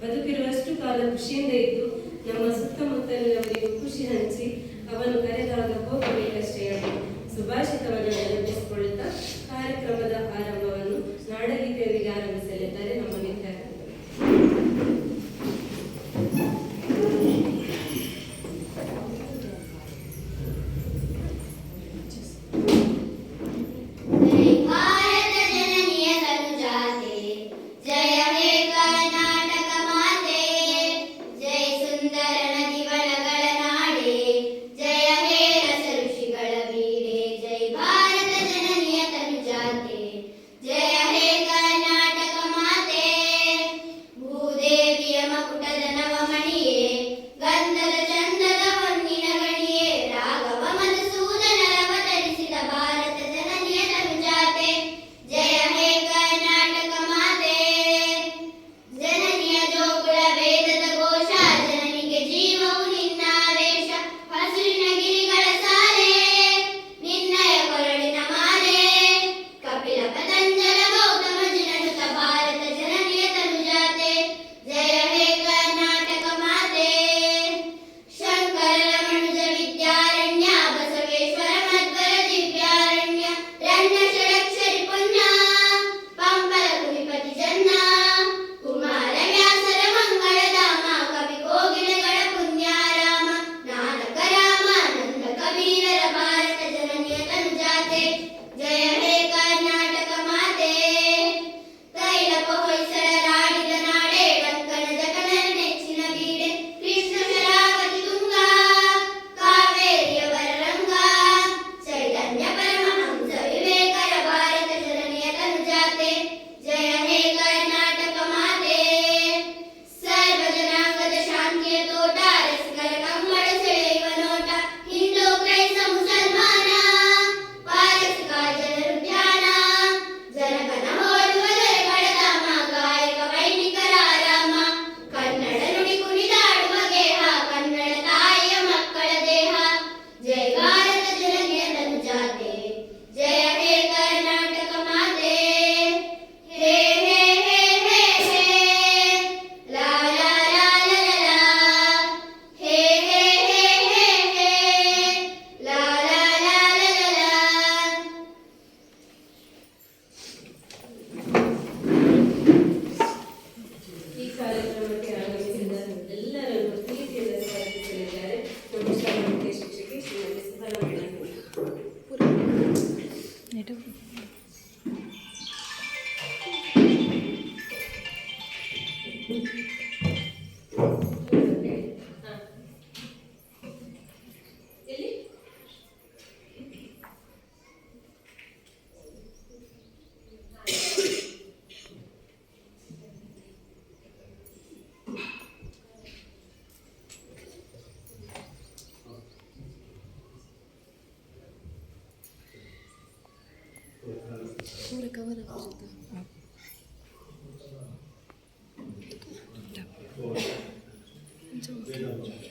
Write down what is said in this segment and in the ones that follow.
ಬದುಕಿರುವಷ್ಟು ಕಾಲ ಖುಷಿಯಿಂದ ಇದ್ದು ನಮ್ಮ ಸುತ್ತಮುತ್ತಲಿನವರಿಗೂ ಖುಷಿ ಹಂಚಿ ಅವನು ಕರೆದಾಗ ಹೋಗಬೇಕಷ್ಟೇ ಎಂದು ಸುಭಾಷಿತವನ್ನು ನೆನಪಿಸಿಕೊಳ್ಳುತ್ತಾ ಕಾರ್ಯಕ್ರಮದ ಆರಂಭವನ್ನು ನಾಡಗೀತೆಯೊಂದಿಗೆ ಆರಂಭಿಸಲಿದ್ದಾರೆ ನಮ್ಮ ವಿದ್ಯಾರ್ಥಿಗಳು.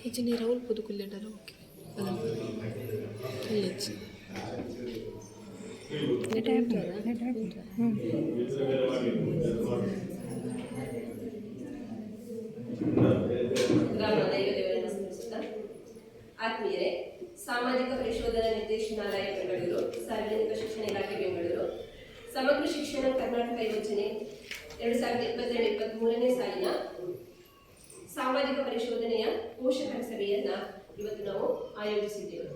इजनी राहुल पुदुकुल्लेडर ओके कल्लेच ಆತ್ಮೀಯರೇ, ಸಾಮಾಜಿಕ ಪರಿಶೋಧನಾ ನಿರ್ದೇಶನಾಲಯ ಬೆಂಗಳೂರು, ಸಾರ್ವಜನಿಕ ಶಿಕ್ಷಣ ಇಲಾಖೆ ಬೆಂಗಳೂರು, ಸಮಗ್ರ ಶಿಕ್ಷಣ ಕರ್ನಾಟಕ ಯೋಜನೆ 2022-23ನೇ ಸಾಲಿನ ಸಾಮಾಜಿಕ ಪರಿಶೋಧನೆಯ ಪೋಷಕರ ಸಭೆಯನ್ನ ಇವತ್ತು ನಾವು ಆಯೋಜಿಸಿದ್ದೇವೆ.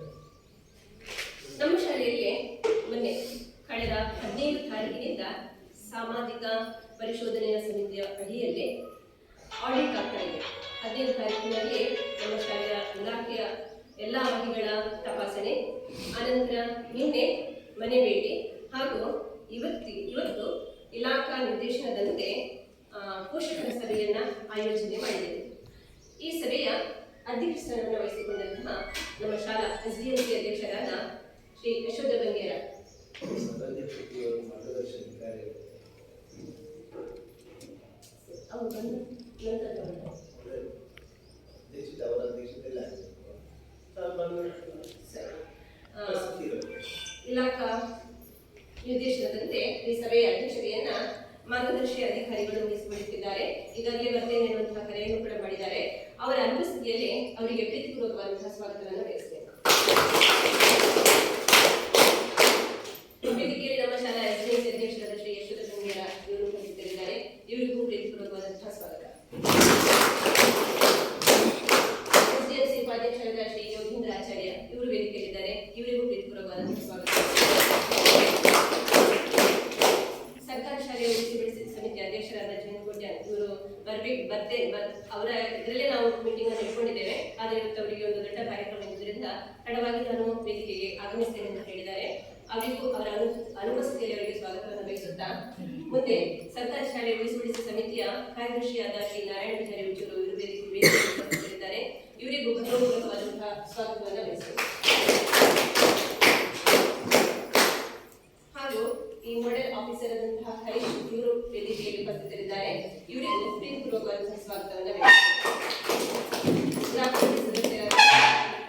ನಮ್ಮ ಶಾಲೆಯಲ್ಲಿ ಮೊನ್ನೆ ಕಳೆದ 15 ತಾರೀಕಿನಿಂದ ಸಾಮಾಜಿಕ ಪರಿಶೋಧನೆಯ ಸಮಿತಿಯ ಅಡಿಯಲ್ಲಿ ಆಡಿಟ್ ಆಗ್ತಾ ಇದೆ. 15 ತಾರೀಕಿನಲ್ಲಿ ನಮ್ಮ ಶಾಲೆಯ ಇಲಾಖೆಯ ಎಲ್ಲ ಅವಧಿಗಳ ತಪಾಸಣೆ, ಅನಂತರ ನಿನ್ನೆ ಮನೆ ಭೇಟಿ ಹಾಗೂ ಇವತ್ತು ಇಲಾಖಾ ನಿರ್ದೇಶನದಂತೆ ಪೋಷಕರ ಸಭೆಯನ್ನ ಆಯೋಜನೆ ಮಾಡಿದ್ದೇವೆ. ಈ ಸಭೆಯ ಅಧ್ಯಕ್ಷತೆಯನ್ನು ವಹಿಸಿಕೊಂಡಂತಹ ನಮ್ಮ ಶಾಲಾ SDLC ಅಧ್ಯಕ್ಷರಾದ ಶ್ರೀ ಯಶೋಧ ಬಂಗೇರ ಇಲಾಖಾ ನಿರ್ದೇಶನದಂತೆ ಈ ಸಭೆಯ ಅಧ್ಯಕ್ಷತೆಯನ್ನ ಮಾರ್ಗದರ್ಶಿ ಅಧಿಕಾರಿಗಳು ವಹಿಸಿಕೊಳ್ಳುತ್ತಿದ್ದಾರೆ. ಈಗಾಗಲೇ ಬರ್ತೇನೆ ಎನ್ನುವಂತಹ ಸೇವೆಯನ್ನು ಕೂಡ ಮಾಡಿದ್ದಾರೆ. ಅವರ ಅನುಪಸ್ಥಿತಿಯಲ್ಲಿ ಅವರಿಗೆ ಪ್ರೀತಿಪೂರ್ವಕವಾದಂತಹ ಸ್ವಾಗತವನ್ನು ಬಯಸ್ತೇನೆ. ವೇದಿಕೆಯಲ್ಲಿ ನಮ್ಮ ಶಾಲಾ ಎಸ್ಡಿಎಂಸಿ ಅಧ್ಯಕ್ಷರಾದ ಶ್ರೀ ಯಶೋಧ ಶೃಂಗೇರ ಇವರು ಉಪಸ್ಥಿತರಿದ್ದಾರೆ. ಇವರಿಗೂ ಪ್ರೀತಿಪೂರ್ವಕವಾದಂತಹ ಸ್ವಾಗತ. ಎಸ್ಡಿಎಂಸಿ ಉಪಾಧ್ಯಕ್ಷರಾದ ಶ್ರೀ ಯೋಗೀಂದ್ರ ಆಚಾರ್ಯ ಇವರು ವೇದಿಕೆಯಲ್ಲಿದ್ದಾರೆ. ಇವರಿಗೂ ಪ್ರೀತಿಪೂರ್ವಕವಾದಂತಹ ಸ್ವಾಗತ. ಸರ್ಕಾರಿ ಶಾಲೆಯ ಉಳಿಸಿ ಬೆಳೆಸಿದ ಸಮಿತಿ ಅಧ್ಯಕ್ಷರಾದ ಜಯಂತ್ ಇವರು ಅವರ ಇದರಲ್ಲೇ ನಾವು ಮೀಟಿಂಗ್ ಅನ್ನು ಇಟ್ಕೊಂಡಿದ್ದೇವೆ. ಆದರೆ ಇವತ್ತು ಅವರಿಗೆ ಒಂದು ದೊಡ್ಡ ಕಾರ್ಯಕ್ರಮ ಇರುವುದರಿಂದ ತಡವಾಗಿ ನಾನು ವೇದಿಕೆಗೆ ಆಗಮಿಸ್ತೇನೆ ಅಂತ ಹೇಳಿದ್ದಾರೆ. ಅವರಿಗೂ ಅವರ ಅನುಪಸ್ಥಿತಿಯಲ್ಲಿ ಅವರಿಗೆ ಸ್ವಾಗತವನ್ನು ಬಯಸುತ್ತಾ ಮುಂದೆ ಸರ್ಕಾರಿ ಶಾಲೆ ಉಳಿಸಿ ಸಮಿತಿಯ ಕಾರ್ಯದರ್ಶಿಯಾದ ಶ್ರೀ ನಾರಾಯಣ ವಿಚಾರಿ ಉಚ್ಚೂರು ಇವರು ವೇದಿಕೆಯಲ್ಲಿದ್ದಾರೆ. ಇವರಿಗೂ ಗೌರವಪೂರ್ವಕವಾದಂತಹ ಸ್ವಾಗತವನ್ನು ಬಯಸುತ್ತೇನೆ. ಹಾಗೂ ಈ ಮಾಡೆಲ್ ಆಫೀಸರ್ ಆದಂತಹ ಹರೀಶ್ ಇವರು ವೇದಿಕೆಯಲ್ಲಿ ಉಪಸ್ಥಿತರಿದ್ದಾರೆ. ಇವರಿಗೂ ಪ್ರೀತಿಪೂರ್ವಕವಾದಂತಹ ಸ್ವಾಗತವನ್ನು ಗ್ರಾಮ ಸದಸ್ಯರಾದ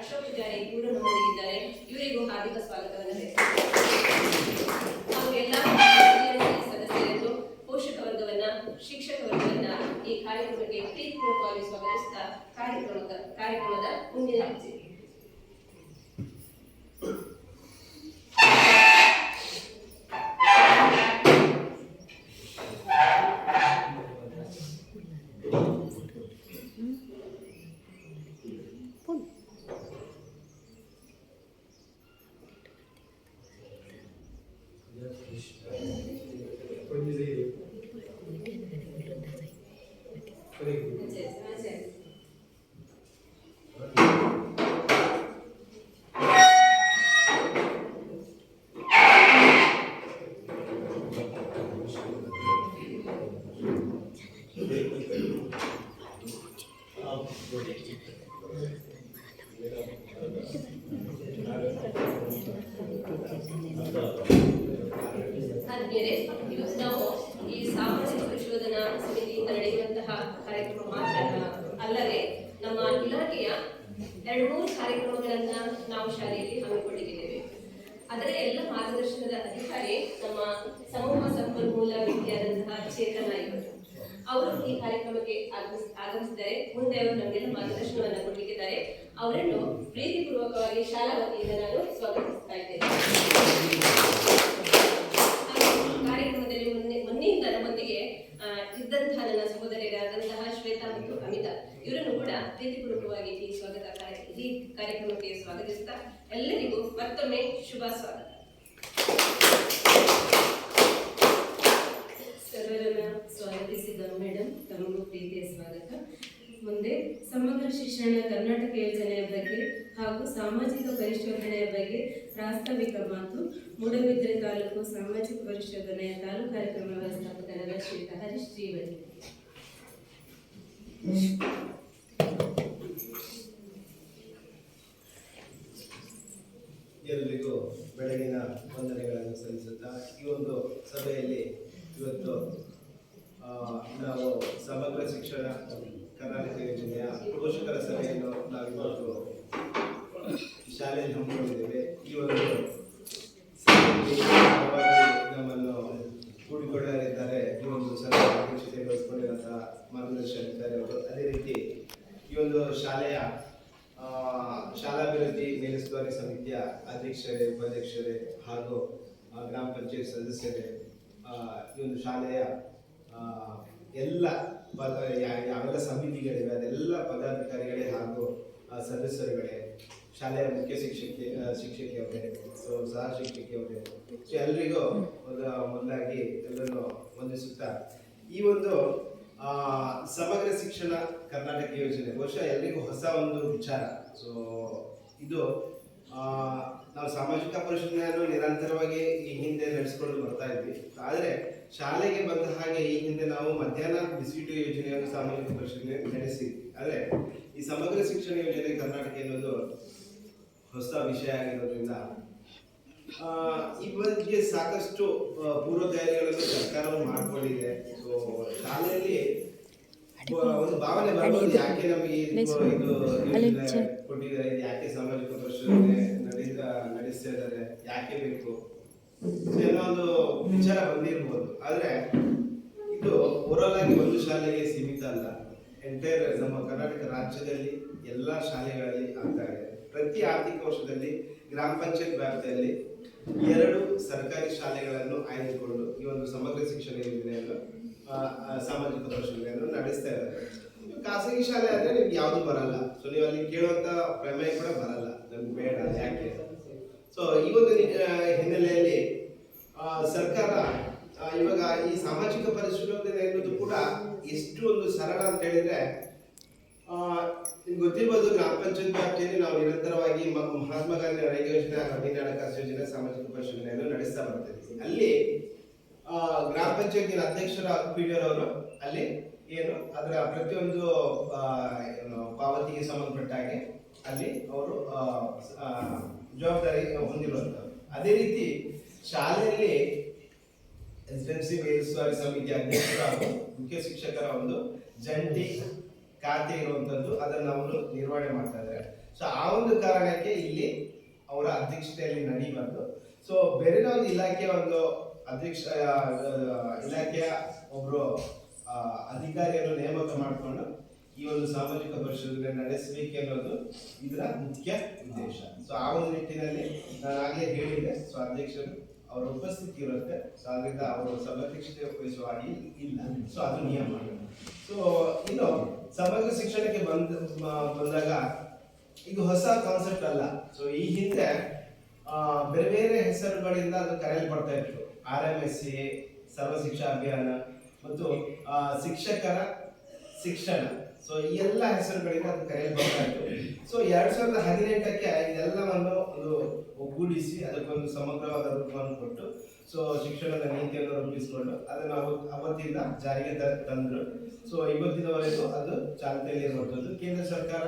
ಅಶೋಕ್ ಪೂಜಾರಿ ಇವರು ನಮ್ಮೊಂದಿಗಿದ್ದಾರೆ. ಇವರಿಗೂ ಹಾರ್ದಿಕ ಸ್ವಾಗತವನ್ನು ಬಯಸುತ್ತೇನೆ. ಹಾಗೂ ಎಲ್ಲ ಸದಸ್ಯರನ್ನು, ಪೋಷಕ ವರ್ಗವನ್ನ, ಶಿಕ್ಷಕ ವರ್ಗವನ್ನ ಈ ಕಾರ್ಯಕ್ರಮಕ್ಕೆ ಪ್ರೀತಿಪೂರ್ವಕವಾಗಿ ಸ್ವಾಗತಿಸುತ್ತಾ ಕಾರ್ಯಕ್ರಮದ ಮುಂದಿನ ಹೆಜ್ಜೆ. ನಾವು ಈ ಸಾಮಾಜಿಕ ಪರಿಶೋಧನಾ ಸಮಿತಿಯಿಂದ ನಡೆಯುವಂತಹ ಕಾರ್ಯಕ್ರಮ ಮಾತ್ರ ಅಲ್ಲದೆ ನಮ್ಮ ಇಲಾಖೆಯ 2-3 ಕಾರ್ಯಕ್ರಮಗಳನ್ನ ನಾವು ಶಾಲೆಯಲ್ಲಿ ಹಮ್ಮಿಕೊಂಡಿದ್ದೇವೆ. ಅದರ ಎಲ್ಲ ಮಾರ್ಗದರ್ಶನದ ಅಧಿಕಾರಿ ನಮ್ಮ ಸಮೂಹ ಸಂಪನ್ಮೂಲ ವ್ಯಕ್ತಿಯಾದಂತಹ ಚೇತನ ಇವರು. ಅವರು ಈ ಕಾರ್ಯಕ್ರಮಕ್ಕೆ ಆಗಮಿಸಿದ್ದಾರೆ. ಮುಂದೆ ಅವರು ನಮಗೆಲ್ಲ ಮಾರ್ಗದರ್ಶನವನ್ನು ಕೊಡಲಿಕ್ಕಿದ್ದಾರೆ. ಅವರನ್ನು ಪ್ರೀತಿಪೂರ್ವಕವಾಗಿ ಶಾಲಾ ವತಿಯಿಂದ ನಾನು ಸ್ವಾಗತಿಸ್ತಾ ಇದ್ದೇನೆ. ಕಾರ್ಯಕ್ರಮದಲ್ಲಿ ಮೊನ್ನೆಯಿಂದ ನಮ್ಮೊಂದಿಗೆ ಇದ್ದಂತಹ ನನ್ನ ಸಹೋದರಿಯರಾದಂತಹ ಶ್ವೇತಾ ಮತ್ತು ಅಮಿತಾ ಇವರನ್ನು ಕೂಡ ಪ್ರೀತಿಪೂರ್ವಕವಾಗಿ ಈ ಕಾರ್ಯಕ್ರಮಕ್ಕೆ ಸ್ವಾಗತಿಸುತ್ತಾ ಎಲ್ಲರಿಗೂ ಮತ್ತೊಮ್ಮೆ ಶುಭ ಸ್ವಾಗತ. ಸರ್ವರನ್ನ ಸ್ವಾಗತಿಸಿದ ಮೇಡಮ್, ತಮಗೂ ಪ್ರೀತಿಯ ಸ್ವಾಗತ. ಮುಂದೆ ಸಮಗ್ರ ಶಿಕ್ಷಣ ಕರ್ನಾಟಕ ಯೋಜನೆಯ ಬಗ್ಗೆ ಹಾಗೂ ಸಾಮಾಜಿಕ ಪರಿಶೋಧನೆಯ ಬಗ್ಗೆ ಪ್ರಾಸ್ತಾವಿಕ ಮಾತು ಮೂಡಬಿದ್ರೆ ತಾಲೂಕು ಸಾಮಾಜಿಕ ಪರಿಶೋಧನೆಯ ತಾಲೂಕು ಕಾರ್ಯಕ್ರಮ ವ್ಯವಸ್ಥಾಪಕರಾದ ಶ್ರೀ ಹರೀಶ್ ಜೀವನ್. ಎಲ್ಲರಿಗೂ ಬೆಳಗಿನ ವಂದನೆಗಳನ್ನು ಸಲ್ಲಿಸುತ್ತಾ ಈ ಒಂದು ಸಭೆಯಲ್ಲಿ ಇವತ್ತು ನಾವು ಸಮಗ್ರ ಶಿಕ್ಷಣ ಕರ್ನಾಟಕ ಯೋಜನೆಯ ಪೋಷಕರ ಸಭೆಯನ್ನು ನಾವಿವತ್ತು ಶಾಲೆಯಲ್ಲಿ ಹಮ್ಮಿಕೊಂಡಿದ್ದೇವೆ. ಈ ಒಂದು ನಮ್ಮನ್ನು ಕೂಡಿಕೊಳ್ಳಲಿದ್ದಾರೆ. ಈ ಒಂದು ಸಭೆ ಅಧ್ಯಕ್ಷತೆ ವಹಿಸಿಕೊಂಡಿರುವಂತಹ ಮಾರ್ಗದರ್ಶಕರಿದ್ದಾರೆ ಅವರು. ಅದೇ ರೀತಿ ಈ ಒಂದು ಶಾಲೆಯ ಶಾಲಾಭಿವೃದ್ಧಿ ಮೇಲುಸ್ತುವಾರಿ ಸಮಿತಿಯ ಅಧ್ಯಕ್ಷರೇ, ಉಪಾಧ್ಯಕ್ಷರೇ ಹಾಗೂ ಗ್ರಾಮ ಪಂಚಾಯತ್ ಸದಸ್ಯರೇ, ಈ ಒಂದು ಶಾಲೆಯ ಎಲ್ಲ ಯಾವೆಲ್ಲ ಸಮಿತಿಗಳಿವೆ ಅದೆಲ್ಲ ಪದಾಧಿಕಾರಿಗಳೇ ಹಾಗೂ ಸದಸ್ಯರುಗಳೇ, ಶಾಲೆಯ ಮುಖ್ಯ ಶಿಕ್ಷಕಿಯವರೇ, ಸಹ ಶಿಕ್ಷಕಿಯವರೇ, ಎಲ್ರಿಗೂ ಮೊದಲಾಗಿ ಎಲ್ಲರನ್ನು ವಂದಿಸುತ್ತಾ ಈ ಒಂದು ಸಮಗ್ರ ಶಿಕ್ಷಣ ಕರ್ನಾಟಕ ಯೋಜನೆ ಬಹುಶಃ ಎಲ್ಲರಿಗೂ ಹೊಸ ಒಂದು ವಿಚಾರ. ಸೊ ಇದು ನಾವು ಸಾಮಾಜಿಕ ಪರಿಶೋಧನೆಯನ್ನು ನಿರಂತರವಾಗಿ ಈ ಹಿಂದೆ ನಡೆಸಿಕೊಂಡು ಬರ್ತಾ ಇದ್ವಿ. ಆದರೆ ಶಾಲೆಗೆ ಬಂದ ಹಾಗೆ ಈ ಹಿಂದೆ ನಾವು ಮಧ್ಯಾಹ್ನ ಬಿಸಿಟ್ಟು ಯೋಜನೆಯನ್ನು ಸಾಮಾಜಿಕ ಪರಿಶೋಧನೆ ನಡೆಸಿದ್ವಿ. ಆದರೆ ಈ ಸಮಗ್ರ ಶಿಕ್ಷಣ ಯೋಜನೆ ಕರ್ನಾಟಕ ಎನ್ನುವುದು ಹೊಸ ವಿಷಯ ಆಗಿರೋದ್ರಿಂದ ಈ ಬಗ್ಗೆ ಸಾಕಷ್ಟು ಪೂರ್ವ ತಯಾರಿಗಳನ್ನು ಸರ್ಕಾರವು ಮಾಡಿಕೊಂಡಿದೆ. ಸೊ ಶಾಲೆಯಲ್ಲಿ ಒಂದು ಭಾವನೆ ಬರ್ಬೋದು, ಯಾಕೆ ನಮಗೆ ಇದು ಕೊಟ್ಟಿದ್ದಾರೆ, ಯಾಕೆ ಸಾಮಾಜಿಕ ಪರಿಶೋಧನೆ ನಡೆಸ್ತಾ ಇದ್ದಾರೆ, ಯಾಕೆ ಬೇಕು ಏನೋ ಒಂದು ವಿಚಾರ ಬಂದಿರ್ಬೋದು. ಆದ್ರೆ ಇದು ಓವರಾಲ್ ಆಗಿ ಒಂದು ಶಾಲೆಗೆ ಸೀಮಿತ ಅಲ್ಲ. ಎಂಟೈರ್ ನಮ್ಮ ಕರ್ನಾಟಕ ರಾಜ್ಯದಲ್ಲಿ ಎಲ್ಲ ಶಾಲೆಗಳಲ್ಲಿ ಆಗ್ತಾ ಇದೆ. ಪ್ರತಿ ಆರ್ಥಿಕ ವರ್ಷದಲ್ಲಿ ಗ್ರಾಮ ಪಂಚಾಯತ್ ವ್ಯಾಪ್ತಿಯಲ್ಲಿ 2 ಸರ್ಕಾರಿ ಶಾಲೆಗಳನ್ನು ಆಯ್ದುಕೊಂಡು ಈ ಒಂದು ಸಮಗ್ರ ಶಿಕ್ಷಣ ಯೋಜನೆಯನ್ನು ಸಾಮಾಜಿಕ ಪರಿಶೀಲನೆಯನ್ನು ನಡೆಸ್ತಾ ಇದ್ದಾರೆ. ಖಾಸಗಿ ಶಾಲೆ ಆದರೆ ನಿಮ್ಗೆ ಯಾವುದು ಬರಲ್ಲ, ಸೊ ನೀವು ಅಲ್ಲಿ ಕೇಳುವಂತ ಪ್ರಮೇಯ ಕೂಡ ಬರಲ್ಲ, ನಮ್ಗೆ ಬೇಡ ಯಾಕೆ. ಸೊ ಈ ಒಂದು ಹಿನ್ನೆಲೆಯಲ್ಲಿ ಸರ್ಕಾರ ಇವಾಗ ಈ ಸಾಮಾಜಿಕ ಪರಿಶೀಲನೆ ಎನ್ನುವುದು ಕೂಡ ಎಷ್ಟು ಒಂದು ಸರಳ ಅಂತ ಹೇಳಿದ್ರೆ, ನಿಮ್ಗೆ ಗೊತ್ತಿರ್ಬೋದು, ಗ್ರಾಮ ಪಂಚಾಯತ್ ವ್ಯಾಪ್ತಿಯಲ್ಲಿ ನಾವು ನಿರಂತರವಾಗಿ ಮಹಾತ್ಮ ಗಾಂಧಿ ನರೇಗಾ ಯೋಜನೆ, ಹದಿನೈದು ಹಣಕಾಸು ಯೋಜನೆ, ಸಾಮಾಜಿಕ ಪರಿಶೀಲನೆಯನ್ನು ನಡೆಸ್ತಾ ಬರ್ತಿದ್ವಿ. ಅಲ್ಲಿ ಗ್ರಾಮ ಪಂಚಾಯತಿನ ಅಧ್ಯಕ್ಷರ ಪೀಡಿಯರ್ ಅವರು ಅಲ್ಲಿ ಏನು ಅದರ ಪ್ರತಿಯೊಂದು ಪಾವತಿಗೆ ಸಂಬಂಧಪಟ್ಟ ಹಾಗೆ ಅಲ್ಲಿ ಅವರು ಜವಾಬ್ದಾರಿ ಹೊಂದಿರುವಂಥದ್ದು. ಅದೇ ರೀತಿ ಶಾಲೆಯಲ್ಲಿ ಎಸ್ಎಂಸಿ ಮೇಲ್ವಿಚಾರಣಾ ಸಮಿತಿ ಅಧ್ಯಕ್ಷರ ಮುಖ್ಯ ಶಿಕ್ಷಕರ ಒಂದು ಜಂಟಿ ಖಾತೆ ಇರುವಂತದ್ದು, ಅದನ್ನು ಅವರು ನಿರ್ವಹಣೆ ಮಾಡ್ತಾ ಇದ್ದಾರೆ. ಸೊ ಆ ಒಂದು ಕಾರಣಕ್ಕೆ ಇಲ್ಲಿ ಅವರ ಅಧ್ಯಕ್ಷತೆಯಲ್ಲಿ ನಡೀಬಾರ್ದು. ಸೊ ಬೇರೆ ಒಂದು ಇಲಾಖೆಯ ಒಂದು ಇಲಾಖೆಯ ಒಬ್ರು ಅಧಿಕಾರಿಯನ್ನು ನೇಮಕ ಮಾಡಿಕೊಂಡು ಈ ಒಂದು ಸಾಮಾಜಿಕ ಪರಿಶೀಲನೆ ನಡೆಸಬೇಕು ಅನ್ನೋದು ಇದರ ಮುಖ್ಯ ಉದ್ದೇಶ. ಸೊ ಆ ಒಂದು ನಿಟ್ಟಿನಲ್ಲಿ ನಾನು ಆಗಲೇ ಹೇಳಿದೆ, ಸೊ ಅಧ್ಯಕ್ಷರು ಅವರ ಉಪಸ್ಥಿತಿ ಇರುತ್ತೆ, ಸೊ ಅದರಿಂದ ಅವರು ಸಭಾಧ್ಯಕ್ಷತೆ ವಹಿಸುವ ಹಾಗೆ ಇಲ್ಲ, ಸೊ ಅದು ನಿಯಮ. ಸೊ ಇನ್ನು ಸಮಗ್ರ ಶಿಕ್ಷಣಕ್ಕೆ ಬಂದಾಗ ಇದು ಹೊಸ ಕಾನ್ಸೆಪ್ಟ್ ಅಲ್ಲ. ಸೊ ಈ ಹಿಂದೆ ಬೇರೆ ಬೇರೆ ಹೆಸರುಗಳಿಂದ ಅದು ಕರೆಯಲ್ಪಡ್ತಾ ಇತ್ತು. RMSC, ಸರ್ವ ಶಿಕ್ಷಾ ಅಭಿಯಾನ ಮತ್ತು ಶಿಕ್ಷಕರ ಶಿಕ್ಷಣ, ಸೊ ಈ ಎಲ್ಲ ಹೆಸರುಗಳಿಂದ ಅದು ಕರೆಯಲ್ಪಡ್ತಾ ಇತ್ತು. ಸೊ 2018ಕ್ಕೆ ಇದೆಲ್ಲವನ್ನು ಒಂದು ಒಗ್ಗೂಡಿಸಿ ಅದಕ್ಕೊಂದು ಸಮಗ್ರವಾದ ರೂಪವನ್ನು ಕೊಟ್ಟು ಸೊ ಶಿಕ್ಷಣದ ನೀತಿಯನ್ನು ರೂಪಿಸಿಕೊಂಡು ಅದನ್ನು ಅವತ್ತಿಂದ ಜಾರಿಗೆ ತಂದರು. ಸೊ ಇವತ್ತಿನವರೆಗೂ ಅದು ಚಾಲ್ತಿಯಲ್ಲಿ ಇರುವಂಥದ್ದು. ಕೇಂದ್ರ ಸರ್ಕಾರ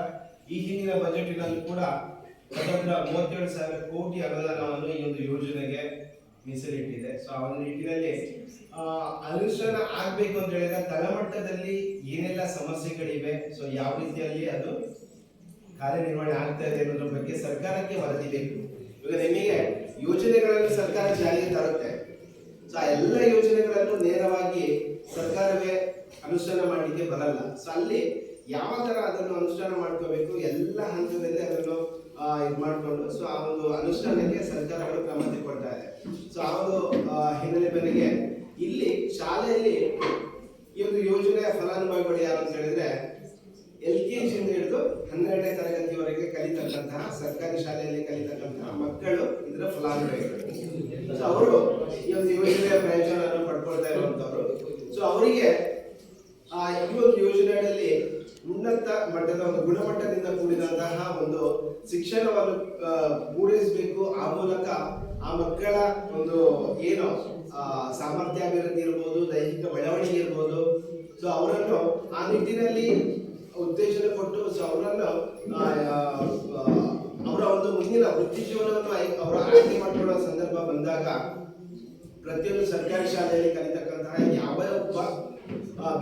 ಈ ಹಿಂದಿನ ಬಜೆಟಿನಲ್ಲಿ ಕೂಡ 37,000 ಕೋಟಿ ಅನುದಾನವನ್ನು ಈ ಒಂದು ಯೋಜನೆಗೆ ಮೀಸಲಿಟ್ಟಿದೆ. ಸೊ ಆ ಒಂದು ನಿಟ್ಟಿನಲ್ಲಿ ಅನುಷ್ಠಾನ ಆಗ್ಬೇಕು ಅಂತ ಹೇಳಿದ್ರೆ ತಳಮಟ್ಟದಲ್ಲಿ ಏನೆಲ್ಲ ಸಮಸ್ಯೆಗಳಿವೆ, ಸೊ ಯಾವ ರೀತಿಯಲ್ಲಿ ಅದು ಕಾರ್ಯನಿರ್ವಹಣೆ ಆಗ್ತಾ ಇದೆ ಅನ್ನೋದ್ರ ಬಗ್ಗೆ ಸರ್ಕಾರಕ್ಕೆ ವರದಿ ಬೇಕು. ಇವಾಗ ನಿಮಗೆ ಯೋಜನೆಗಳನ್ನು ಸರ್ಕಾರ ಜಾರಿಗೆ ತರುತ್ತೆ, ಸೊ ಆ ಎಲ್ಲ ಯೋಜನೆಗಳನ್ನು ನೇರವಾಗಿ ಸರ್ಕಾರವೇ ಅನುಷ್ಠಾನ ಮಾಡಲಿಕ್ಕೆ ಬರಲ್ಲ. ಸೊ ಅಲ್ಲಿ ಯಾವ ತರ ಅದನ್ನು ಅನುಷ್ಠಾನ ಮಾಡ್ಕೋಬೇಕು, ಎಲ್ಲ ಹಂತದಲ್ಲಿ ಅದನ್ನು ಇದು ಮಾಡಿಕೊಂಡು ಸೊ ಆ ಒಂದು ಅನುಷ್ಠಾನಕ್ಕೆ ಸರ್ಕಾರಗಳು ಕ್ರಮ ತಗೊಳ್ತಾ ಇದೆ. ಸೊ ಆ ಒಂದು ಹಿನ್ನೆಲೆ ಮೇರೆಗೆ ಇಲ್ಲಿ ಶಾಲೆಯಲ್ಲಿ ಈ ಒಂದು ಯೋಜನೆಯ ಫಲಾನುಭವಿಗಳು ಯಾರು ಅಂತ ಹೇಳಿದ್ರೆ LKG ಇಂದ ಹಿಡಿದು 12ನೇ ತರಗತಿವರೆಗೆ ಕಲಿತಕ್ಕಂತಹ ಸರ್ಕಾರಿ ಶಾಲೆಯಲ್ಲಿ ಕಲಿತಕ್ಕಂತಹ ಮಕ್ಕಳು ಇದರ ಫಲಾನುಭವಿಗಳು. ಸೊ ಅವರು ಈ ಒಂದು ಯೋಜನೆಯ ಪ್ರಯೋಜನವನ್ನು ಪಡ್ಕೊಳ್ತಾ ಇರುವಂತವ್ರು. ಸೊ ಅವರಿಗೆ ಈ ಒಂದು ಯೋಜನೆಯಲ್ಲಿ ಉನ್ನತ ಮಟ್ಟದ ಒಂದು ಗುಣಮಟ್ಟದಿಂದ ಕೂಡಿದಂತಹ ಒಂದು ಶಿಕ್ಷಣವನ್ನು ಪೂರೈಸಬೇಕು. ಆ ಮೂಲಕ ಆ ಮಕ್ಕಳ ಒಂದು ಏನು ಸಾಮರ್ಥ್ಯಾಭಿವೃದ್ಧಿ ಇರ್ಬೋದು, ದೈಹಿಕ ಬೆಳವಣಿಗೆ ಇರ್ಬೋದು, ಸೊ ಅವರನ್ನು ಆ ನಿಟ್ಟಿನಲ್ಲಿ ಉತ್ತೇಜನ ಕೊಟ್ಟು ಸೊ ಅವರನ್ನು ಅವರ ಒಂದು ಮುಂದಿನ ವೃತ್ತಿ ಜೀವನವನ್ನು ಅವರ ಆಯ್ಕೆ ಮಾಡಿಕೊಳ್ಳುವ ಸಂದರ್ಭ ಬಂದಾಗ ಪ್ರತಿಯೊಂದು ಸರ್ಕಾರಿ ಶಾಲೆಯಲ್ಲಿ ಕಲಿತಕ್ಕಂತಹ ಯಾವ ಒಬ್ಬ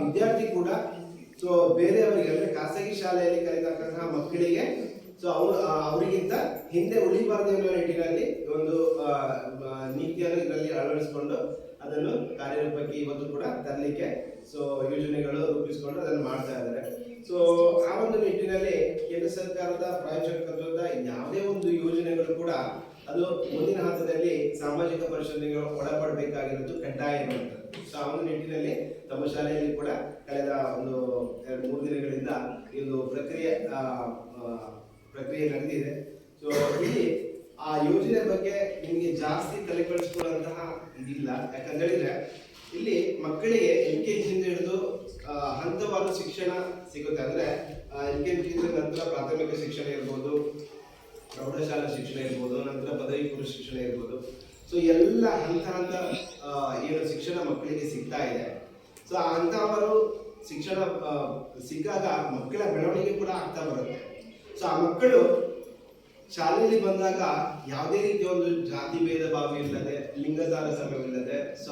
ವಿದ್ಯಾರ್ಥಿ ಕೂಡ ಸೊ ಬೇರೆಯವರಿಗೆ ಅಂದ್ರೆ ಖಾಸಗಿ ಶಾಲೆಯಲ್ಲಿ ಕಲಿತಕ್ಕಂತಹ ಮಕ್ಕಳಿಗೆ ಸೊ ಅವರಿಗಿಂತ ಹಿಂದೆ ಉಳಿಬಾರದು ಎನ್ನುವ ನಿಟ್ಟಿನಲ್ಲಿ ಒಂದು ನೀತಿಯನ್ನು ಇದರಲ್ಲಿ ಅಳವಡಿಸಿಕೊಂಡು ಅದನ್ನು ಕಾರ್ಯರೂಪಕ್ಕೆ ಇವತ್ತು ಕೂಡ ತರಲಿಕ್ಕೆ ಸೊ ಯೋಜನೆಗಳು ರೂಪಿಸಿಕೊಂಡು ಅದನ್ನು ಮಾಡ್ತಾ ಇದ್ದಾರೆ. ಸೊ ಆ ಒಂದು ನಿಟ್ಟಿನಲ್ಲಿ ಕೇಂದ್ರ ಸರ್ಕಾರದ ಪ್ರಾಯೋಜಕತ್ವದ ಯಾವುದೇ ಒಂದು ಯೋಜನೆಗಳು ಕೂಡ ಅದು ಮುಂದಿನ ಹಂತದಲ್ಲಿ ಸಾಮಾಜಿಕ ಪರಿಶೀಲನೆಗೆ ಒಳಪಡಬೇಕಾಗಿರೋದು ಕಡ್ಡಾಯ ಇರುವಂಥದ್ದು. ಸೊ ಆ ಒಂದು ನಿಟ್ಟಿನಲ್ಲಿ ತಮ್ಮ ಶಾಲೆಯಲ್ಲಿ ಕೂಡ ಕಳೆದ ಒಂದು 2-3 ದಿನಗಳಿಂದ ಈ ಒಂದು ಪ್ರಕ್ರಿಯೆ ನಡೆದಿದೆ. ಸೊ ಇಲ್ಲಿ ಆ ಯೋಜನೆ ಬಗ್ಗೆ ನಿಮಗೆ ಜಾಸ್ತಿ ತಲೆ ಕೆಡಿಸಿಕೊಳ್ಳುವಂತಹ ಇದಿಲ್ಲ. ಯಾಕಂತ ಹೇಳಿದ್ರೆ ಇಲ್ಲಿ ಮಕ್ಕಳಿಗೆ LKG ಇಂದ ಹಿಡಿದು ಹಂತವಾದ ಶಿಕ್ಷಣ ಸಿಗುತ್ತೆ. ಅಂದ್ರೆ LKG ನಂತರ ಪ್ರಾಥಮಿಕ ಶಿಕ್ಷಣ ಇರ್ಬೋದು, ಪ್ರೌಢಶಾಲಾ ಶಿಕ್ಷಣ ಇರ್ಬೋದು, ನಂತರ ಪದವಿ ಪೂರ್ವ ಶಿಕ್ಷಣ ಇರ್ಬೋದು. ಸೊ ಎಲ್ಲ ಹಂತ ಏನು ಶಿಕ್ಷಣ ಮಕ್ಕಳಿಗೆ ಸಿಗ್ತಾ ಇದೆ. ಸೊ ಆ ಹಂತವರು ಶಿಕ್ಷಣ ಸಿಕ್ಕಾಗ ಮಕ್ಕಳ ಬೆಳವಣಿಗೆ ಕೂಡ ಆಗ್ತಾ ಬರುತ್ತೆ. ಸೊ ಆ ಮಕ್ಕಳು ಶಾಲೆಯಲ್ಲಿ ಬಂದಾಗ ಯಾವುದೇ ರೀತಿಯ ಒಂದು ಜಾತಿ ಭೇದ ಭಾವ ಇಲ್ಲದೆ, ಲಿಂಗ ತಾರತಮ್ಯವಿಲ್ಲದೆ ಸೊ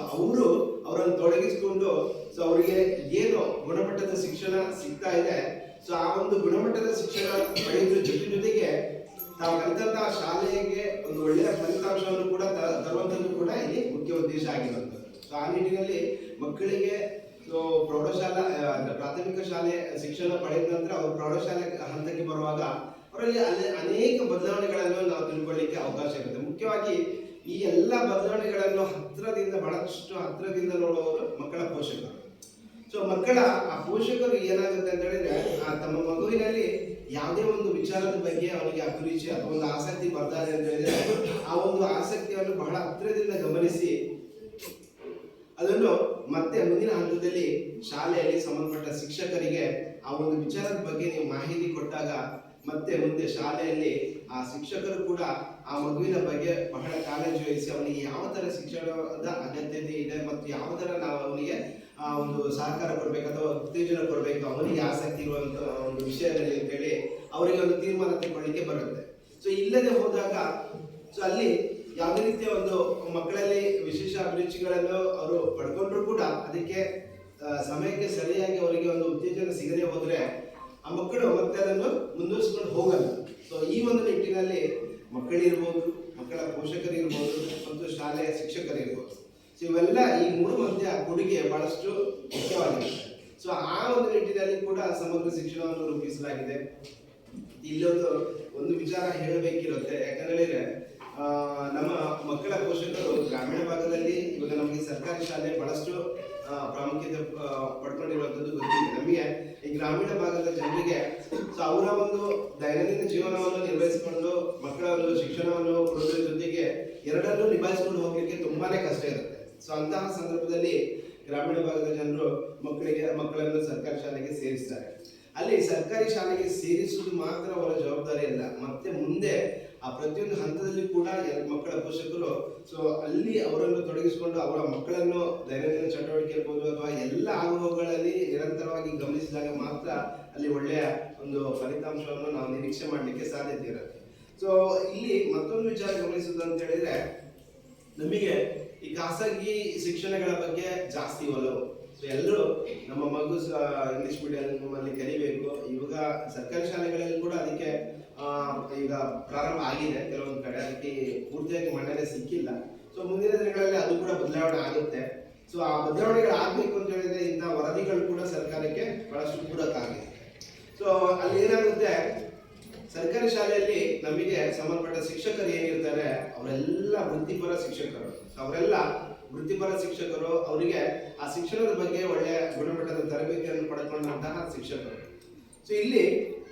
ಅವರನ್ನು ತೊಡಗಿಸಿಕೊಂಡು ಸೊ ಅವರಿಗೆ ಏನು ಗುಣಮಟ್ಟದ ಶಿಕ್ಷಣ ಸಿಗ್ತಾ ಇದೆ, ಸೊ ಆ ಒಂದು ಗುಣಮಟ್ಟದ ಶಿಕ್ಷಣ ಪಡೆಯುವ ಜೊತೆಗೆ ತಾವು ಕಲಿತಂತಹ ಶಾಲೆಗೆ ಒಂದು ಒಳ್ಳೆಯ ಫಲಿತಾಂಶವನ್ನು ಕೂಡ ತರುವಂಥದ್ದು ಕೂಡ ಇಲ್ಲಿ ಮುಖ್ಯ ಉದ್ದೇಶ ಆಗಿರುವಂಥದ್ದು. ಸೊ ಆ ನಿಟ್ಟಿನಲ್ಲಿ ಮಕ್ಕಳಿಗೆ ಸೊ ಪ್ರೌಢಶಾಲಾ ಅಂದ್ರೆ ಪ್ರಾಥಮಿಕ ಶಾಲೆ ಶಿಕ್ಷಣ ಪಡೆದ ನಂತರ ಅವರು ಪ್ರೌಢಶಾಲೆ ಹಂತಕ್ಕೆ ಬರುವಾಗ ಅವರಲ್ಲಿ ಅಲ್ಲಿ ಅನೇಕ ಬದಲಾವಣೆಗಳನ್ನು ನಾವು ತಿಳ್ಕೊಳ್ಳಿಕ್ಕೆ ಅವಕಾಶ ಇರುತ್ತೆ. ಮುಖ್ಯವಾಗಿ ಈ ಎಲ್ಲ ಬದಲಾವಣೆಗಳನ್ನು ಬಹಳಷ್ಟು ಹತ್ತಿರದಿಂದ ನೋಡುವವರು ಮಕ್ಕಳ ಪೋಷಕರು. ಸೊ ಮಕ್ಕಳ ಆ ಪೋಷಕರು ಏನಾಗುತ್ತೆ ಅಂತ ಹೇಳಿದ್ರೆ ತಮ್ಮ ಮಗುವಿನಲ್ಲಿ ಯಾವುದೇ ಒಂದು ವಿಚಾರದ ಬಗ್ಗೆ ಅವನಿಗೆ ಅಭಿರುಚಿ ಅಥವಾ ಒಂದು ಆಸಕ್ತಿ ಬರ್ತಾರೆ ಅಂತ ಹೇಳಿದ್ರೆ ಆ ಒಂದು ಆಸಕ್ತಿಯನ್ನು ಬಹಳ ಹತ್ತಿರದಿಂದ ಗಮನಿಸಿ ಅದನ್ನು ಮತ್ತೆ ಮುಂದಿನ ಹಂತದಲ್ಲಿ ಶಾಲೆಯಲ್ಲಿ ಸಂಬಂಧಪಟ್ಟ ಶಿಕ್ಷಕರಿಗೆ ಆ ಒಂದು ವಿಚಾರದ ಬಗ್ಗೆ ನೀವು ಮಾಹಿತಿ ಕೊಟ್ಟಾಗ ಮತ್ತೆ ಮುಂದೆ ಶಾಲೆಯಲ್ಲಿ ಆ ಶಿಕ್ಷಕರು ಕೂಡ ಆ ಮಗುವಿನ ಬಗ್ಗೆ ಬಹಳ ಕಾಳಜಿ ವಹಿಸಿ ಅವನಿಗೆ ಯಾವ ತರ ಶಿಕ್ಷಣದ ಅಗತ್ಯತೆ ಇದೆ ಮತ್ತು ಯಾವ ತರ ನಾವು ಅವನಿಗೆ ಆ ಒಂದು ಸಹಕಾರ ಕೊಡ್ಬೇಕು ಅಥವಾ ಉತ್ತೇಜನ ಕೊಡ್ಬೇಕು ಅವನಿಗೆ ಆಸಕ್ತಿ ಇರುವಂತ ಒಂದು ವಿಷಯದಲ್ಲಿ ಅಂತ ಹೇಳಿ ಅವರಿಗೆ ಒಂದು ತೀರ್ಮಾನ ತಗೊಳ್ಳಿಕ್ಕೆ ಬರುತ್ತೆ. ಸೊ ಇಲ್ಲದೆ ಹೋದಾಗ ಸೊ ಅಲ್ಲಿ ಯಾವುದೇ ರೀತಿಯ ಒಂದು ಮಕ್ಕಳಲ್ಲಿ ವಿಶೇಷ ಅಭಿರುಚಿಗಳನ್ನು ಅವರು ಪಡ್ಕೊಂಡ್ರು ಕೂಡ ಅದಕ್ಕೆ ಸಮಯಕ್ಕೆ ಸರಿಯಾಗಿ ಅವರಿಗೆ ಒಂದು ಉತ್ತೇಜನ ಸಿಗದೆ ಹೋದ್ರೆ ಆ ಮಕ್ಕಳು ಮತ್ತೆ ಅದನ್ನು ಮುಂದುವರಿಸಿಕೊಂಡು ಹೋಗಲ್ಲ. ಸೊ ಈ ಒಂದು ನಿಟ್ಟಿನಲ್ಲಿ ಮಕ್ಕಳಿರ್ಬೋದು, ಮಕ್ಕಳ ಪೋಷಕರಿರ್ಬೋದು ಮತ್ತು ಶಾಲೆಯ ಶಿಕ್ಷಕರಿರ್ಬೋದು, ಸೊ ಇವೆಲ್ಲ ಈ ಮೂರು ಮಧ್ಯ ಕೊಡುಗೆ ಬಹಳಷ್ಟು ಮುಖ್ಯವಾಗಿದೆ. ಸೊ ಆ ಒಂದು ನಿಟ್ಟಿನಲ್ಲಿ ಕೂಡ ಸಮಗ್ರ ಶಿಕ್ಷಣವನ್ನು ರೂಪಿಸಲಾಗಿದೆ. ಇಲ್ಲೊಂದು ವಿಚಾರ ಹೇಳಬೇಕಿರುತ್ತೆ. ಯಾಕಂದ್ರೆ ನಮ್ಮ ಮಕ್ಕಳ ಪೋಷಕರು ಗ್ರಾಮೀಣ ಭಾಗದಲ್ಲಿ ಇವಾಗ ನಮಗೆ ಸರ್ಕಾರಿ ಶಾಲೆ ಬಹಳಷ್ಟು ಪ್ರಾಮುಖ್ಯತೆ ಪಡ್ಕೊಂಡಿರುವಂತದ್ದು ಗೊತ್ತಿದೆ ನಮಗೆ. ಈ ಗ್ರಾಮೀಣ ಭಾಗದ ಜನರಿಗೆ ಸೊ ಅವರ ಒಂದು ದೈನಂದಿನ ಜೀವನವನ್ನು ನಿರ್ವಹಿಸಿಕೊಂಡು ಮಕ್ಕಳ ಒಂದು ಶಿಕ್ಷಣವನ್ನು ಕೊಡೋದ್ರ ಜೊತೆಗೆ ಎರಡನ್ನೂ ನಿಭಾಯಿಸಿಕೊಂಡು ಹೋಗ್ಲಿಕ್ಕೆ ತುಂಬಾನೇ ಕಷ್ಟ ಇರುತ್ತೆ. ಸೊ ಅಂತಹ ಸಂದರ್ಭದಲ್ಲಿ ಗ್ರಾಮೀಣ ಭಾಗದ ಜನರು ಮಕ್ಕಳನ್ನು ಸರ್ಕಾರಿ ಶಾಲೆಗೆ ಸೇರಿಸ್ತಾರೆ. ಅಲ್ಲಿ ಸರ್ಕಾರಿ ಶಾಲೆಗೆ ಸೇರಿಸುವುದು ಮಾತ್ರ ಅವರ ಜವಾಬ್ದಾರಿ ಅಲ್ಲ, ಮತ್ತೆ ಮುಂದೆ ಆ ಪ್ರತಿಯೊಂದು ಹಂತದಲ್ಲಿ ಕೂಡ ಮಕ್ಕಳ ಪೋಷಕರು ಸೊ ಅಲ್ಲಿ ಅವರನ್ನು ತೊಡಗಿಸಿಕೊಂಡು ಅವರ ಮಕ್ಕಳನ್ನು ದೈನಂದಿನ ಚಟುವಟಿಕೆ ಇರ್ಬೋದು ಅಥವಾ ಎಲ್ಲ ಆಗುವಗಳಲ್ಲಿ ನಿರಂತರವಾಗಿ ಗಮನಿಸಿದಾಗ ಮಾತ್ರ ಅಲ್ಲಿ ಒಳ್ಳೆಯ ಒಂದು ಫಲಿತಾಂಶವನ್ನು ನಾವು ನಿರೀಕ್ಷೆ ಮಾಡಲಿಕ್ಕೆ ಸಾಧ್ಯತೆ ಇರುತ್ತೆ. ಸೊ ಇಲ್ಲಿ ಮತ್ತೊಂದು ವಿಚಾರ ಗಮನಿಸುವುದು ಅಂತ ಹೇಳಿದ್ರೆ ನಮಗೆ ಈ ಖಾಸಗಿ ಶಿಕ್ಷಣಗಳ ಬಗ್ಗೆ ಜಾಸ್ತಿ ಒಲವು. ಸೊ ಎಲ್ಲರೂ ನಮ್ಮ ಮಗು ಇಂಗ್ಲಿಷ್ ಮೀಡಿಯಂ ಅಲ್ಲಿ ಕಲಿಬೇಕು. ಇವಾಗ ಸರ್ಕಾರಿ ಶಾಲೆಗಳಲ್ಲಿ ಕೂಡ ಅದಕ್ಕೆ ಈಗ ಪ್ರಾರಂಭ ಆಗಿದೆ ಕೆಲವೊಂದು ಕಡೆ, ಅದಕ್ಕೆ ಪೂರ್ತಿಯಾಗಿ ಮನ್ನಣೆ ಸಿಕ್ಕಿಲ್ಲ. ಸೊ ಮುಂದಿನ ದಿನಗಳಲ್ಲಿ ಅದು ಕೂಡ ಬದಲಾವಣೆ ಆಗುತ್ತೆ. ಸೊ ಆ ಬದಲಾವಣೆಗಳು ಆಗ್ಬೇಕು ಅಂತ ಹೇಳಿದ್ರೆ ಇಂತಹ ವರದಿಗಳು ಕೂಡ ಸರ್ಕಾರಕ್ಕೆ ಬಹಳಷ್ಟು ಪೂರಕ ಆಗಿದೆ. ಸೊ ಅಲ್ಲಿ ಏನಾಗುತ್ತೆ, ಸರ್ಕಾರಿ ಶಾಲೆಯಲ್ಲಿ ನಮಗೆ ಸಂಬಂಧಪಟ್ಟ ಶಿಕ್ಷಕರು ಏನಿರ್ತಾರೆ ಅವರೆಲ್ಲ ವೃತ್ತಿಪರ ಶಿಕ್ಷಕರು. ಅವರೆಲ್ಲ ವೃತ್ತಿಪರ ಶಿಕ್ಷಕರು, ಅವರಿಗೆ ಆ ಶಿಕ್ಷಣದ ಬಗ್ಗೆ ಒಳ್ಳೆಯ ಗುಣಮಟ್ಟದ ತರಬೇತಿಯನ್ನು ಪಡೆದುಕೊಂಡಂತಹ ಶಿಕ್ಷಕರು. ಸೊ ಇಲ್ಲಿ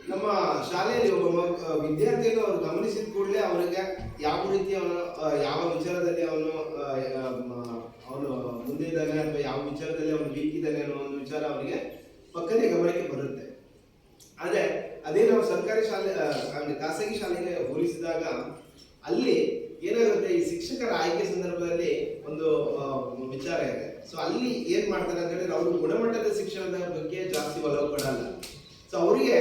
ನಮ್ಮ ಶಾಲೆಯಲ್ಲಿ ಒಬ್ಬ ವಿದ್ಯಾರ್ಥಿಯನ್ನು ಅವರು ಗಮನಿಸಿದ ಕೂಡಲೇ ಅವರಿಗೆ ಯಾವ ರೀತಿ ಯಾವ ವಿಚಾರದಲ್ಲಿ ಅವನು ಮುಂದೆ ಇದ್ದಾನೆ ಅಥವಾ ಯಾವ ವಿಚಾರದಲ್ಲಿ ಅವನು ವೀಕ್ ಇದ್ದಾನೆ ಅನ್ನೋ ಒಂದು ವಿಚಾರ ಅವರಿಗೆ ಪಕ್ಕನೆ ಗಮನಕ್ಕೆ ಬರುತ್ತೆ. ಆದ್ರೆ ಅದೇ ನಾವು ಸರ್ಕಾರಿ ಶಾಲೆ ಖಾಸಗಿ ಶಾಲೆಗೆ ಹೋಲಿಸಿದಾಗ ಅಲ್ಲಿ ಏನಾಗುತ್ತೆ, ಈ ಶಿಕ್ಷಕರ ಆಯ್ಕೆ ಸಂದರ್ಭದಲ್ಲಿ ಒಂದು ವಿಚಾರ ಇದೆ. ಸೊ ಅಲ್ಲಿ ಏನ್ ಮಾಡ್ತಾರೆ ಅಂತ ಹೇಳಿದ್ರೆ ಅವರು ಗುಣಮಟ್ಟದ ಶಿಕ್ಷಣದ ಬಗ್ಗೆ ಜಾಸ್ತಿ ಒಲವು ಕೊಡಲ್ಲ. ಸೊ ಅವರಿಗೆ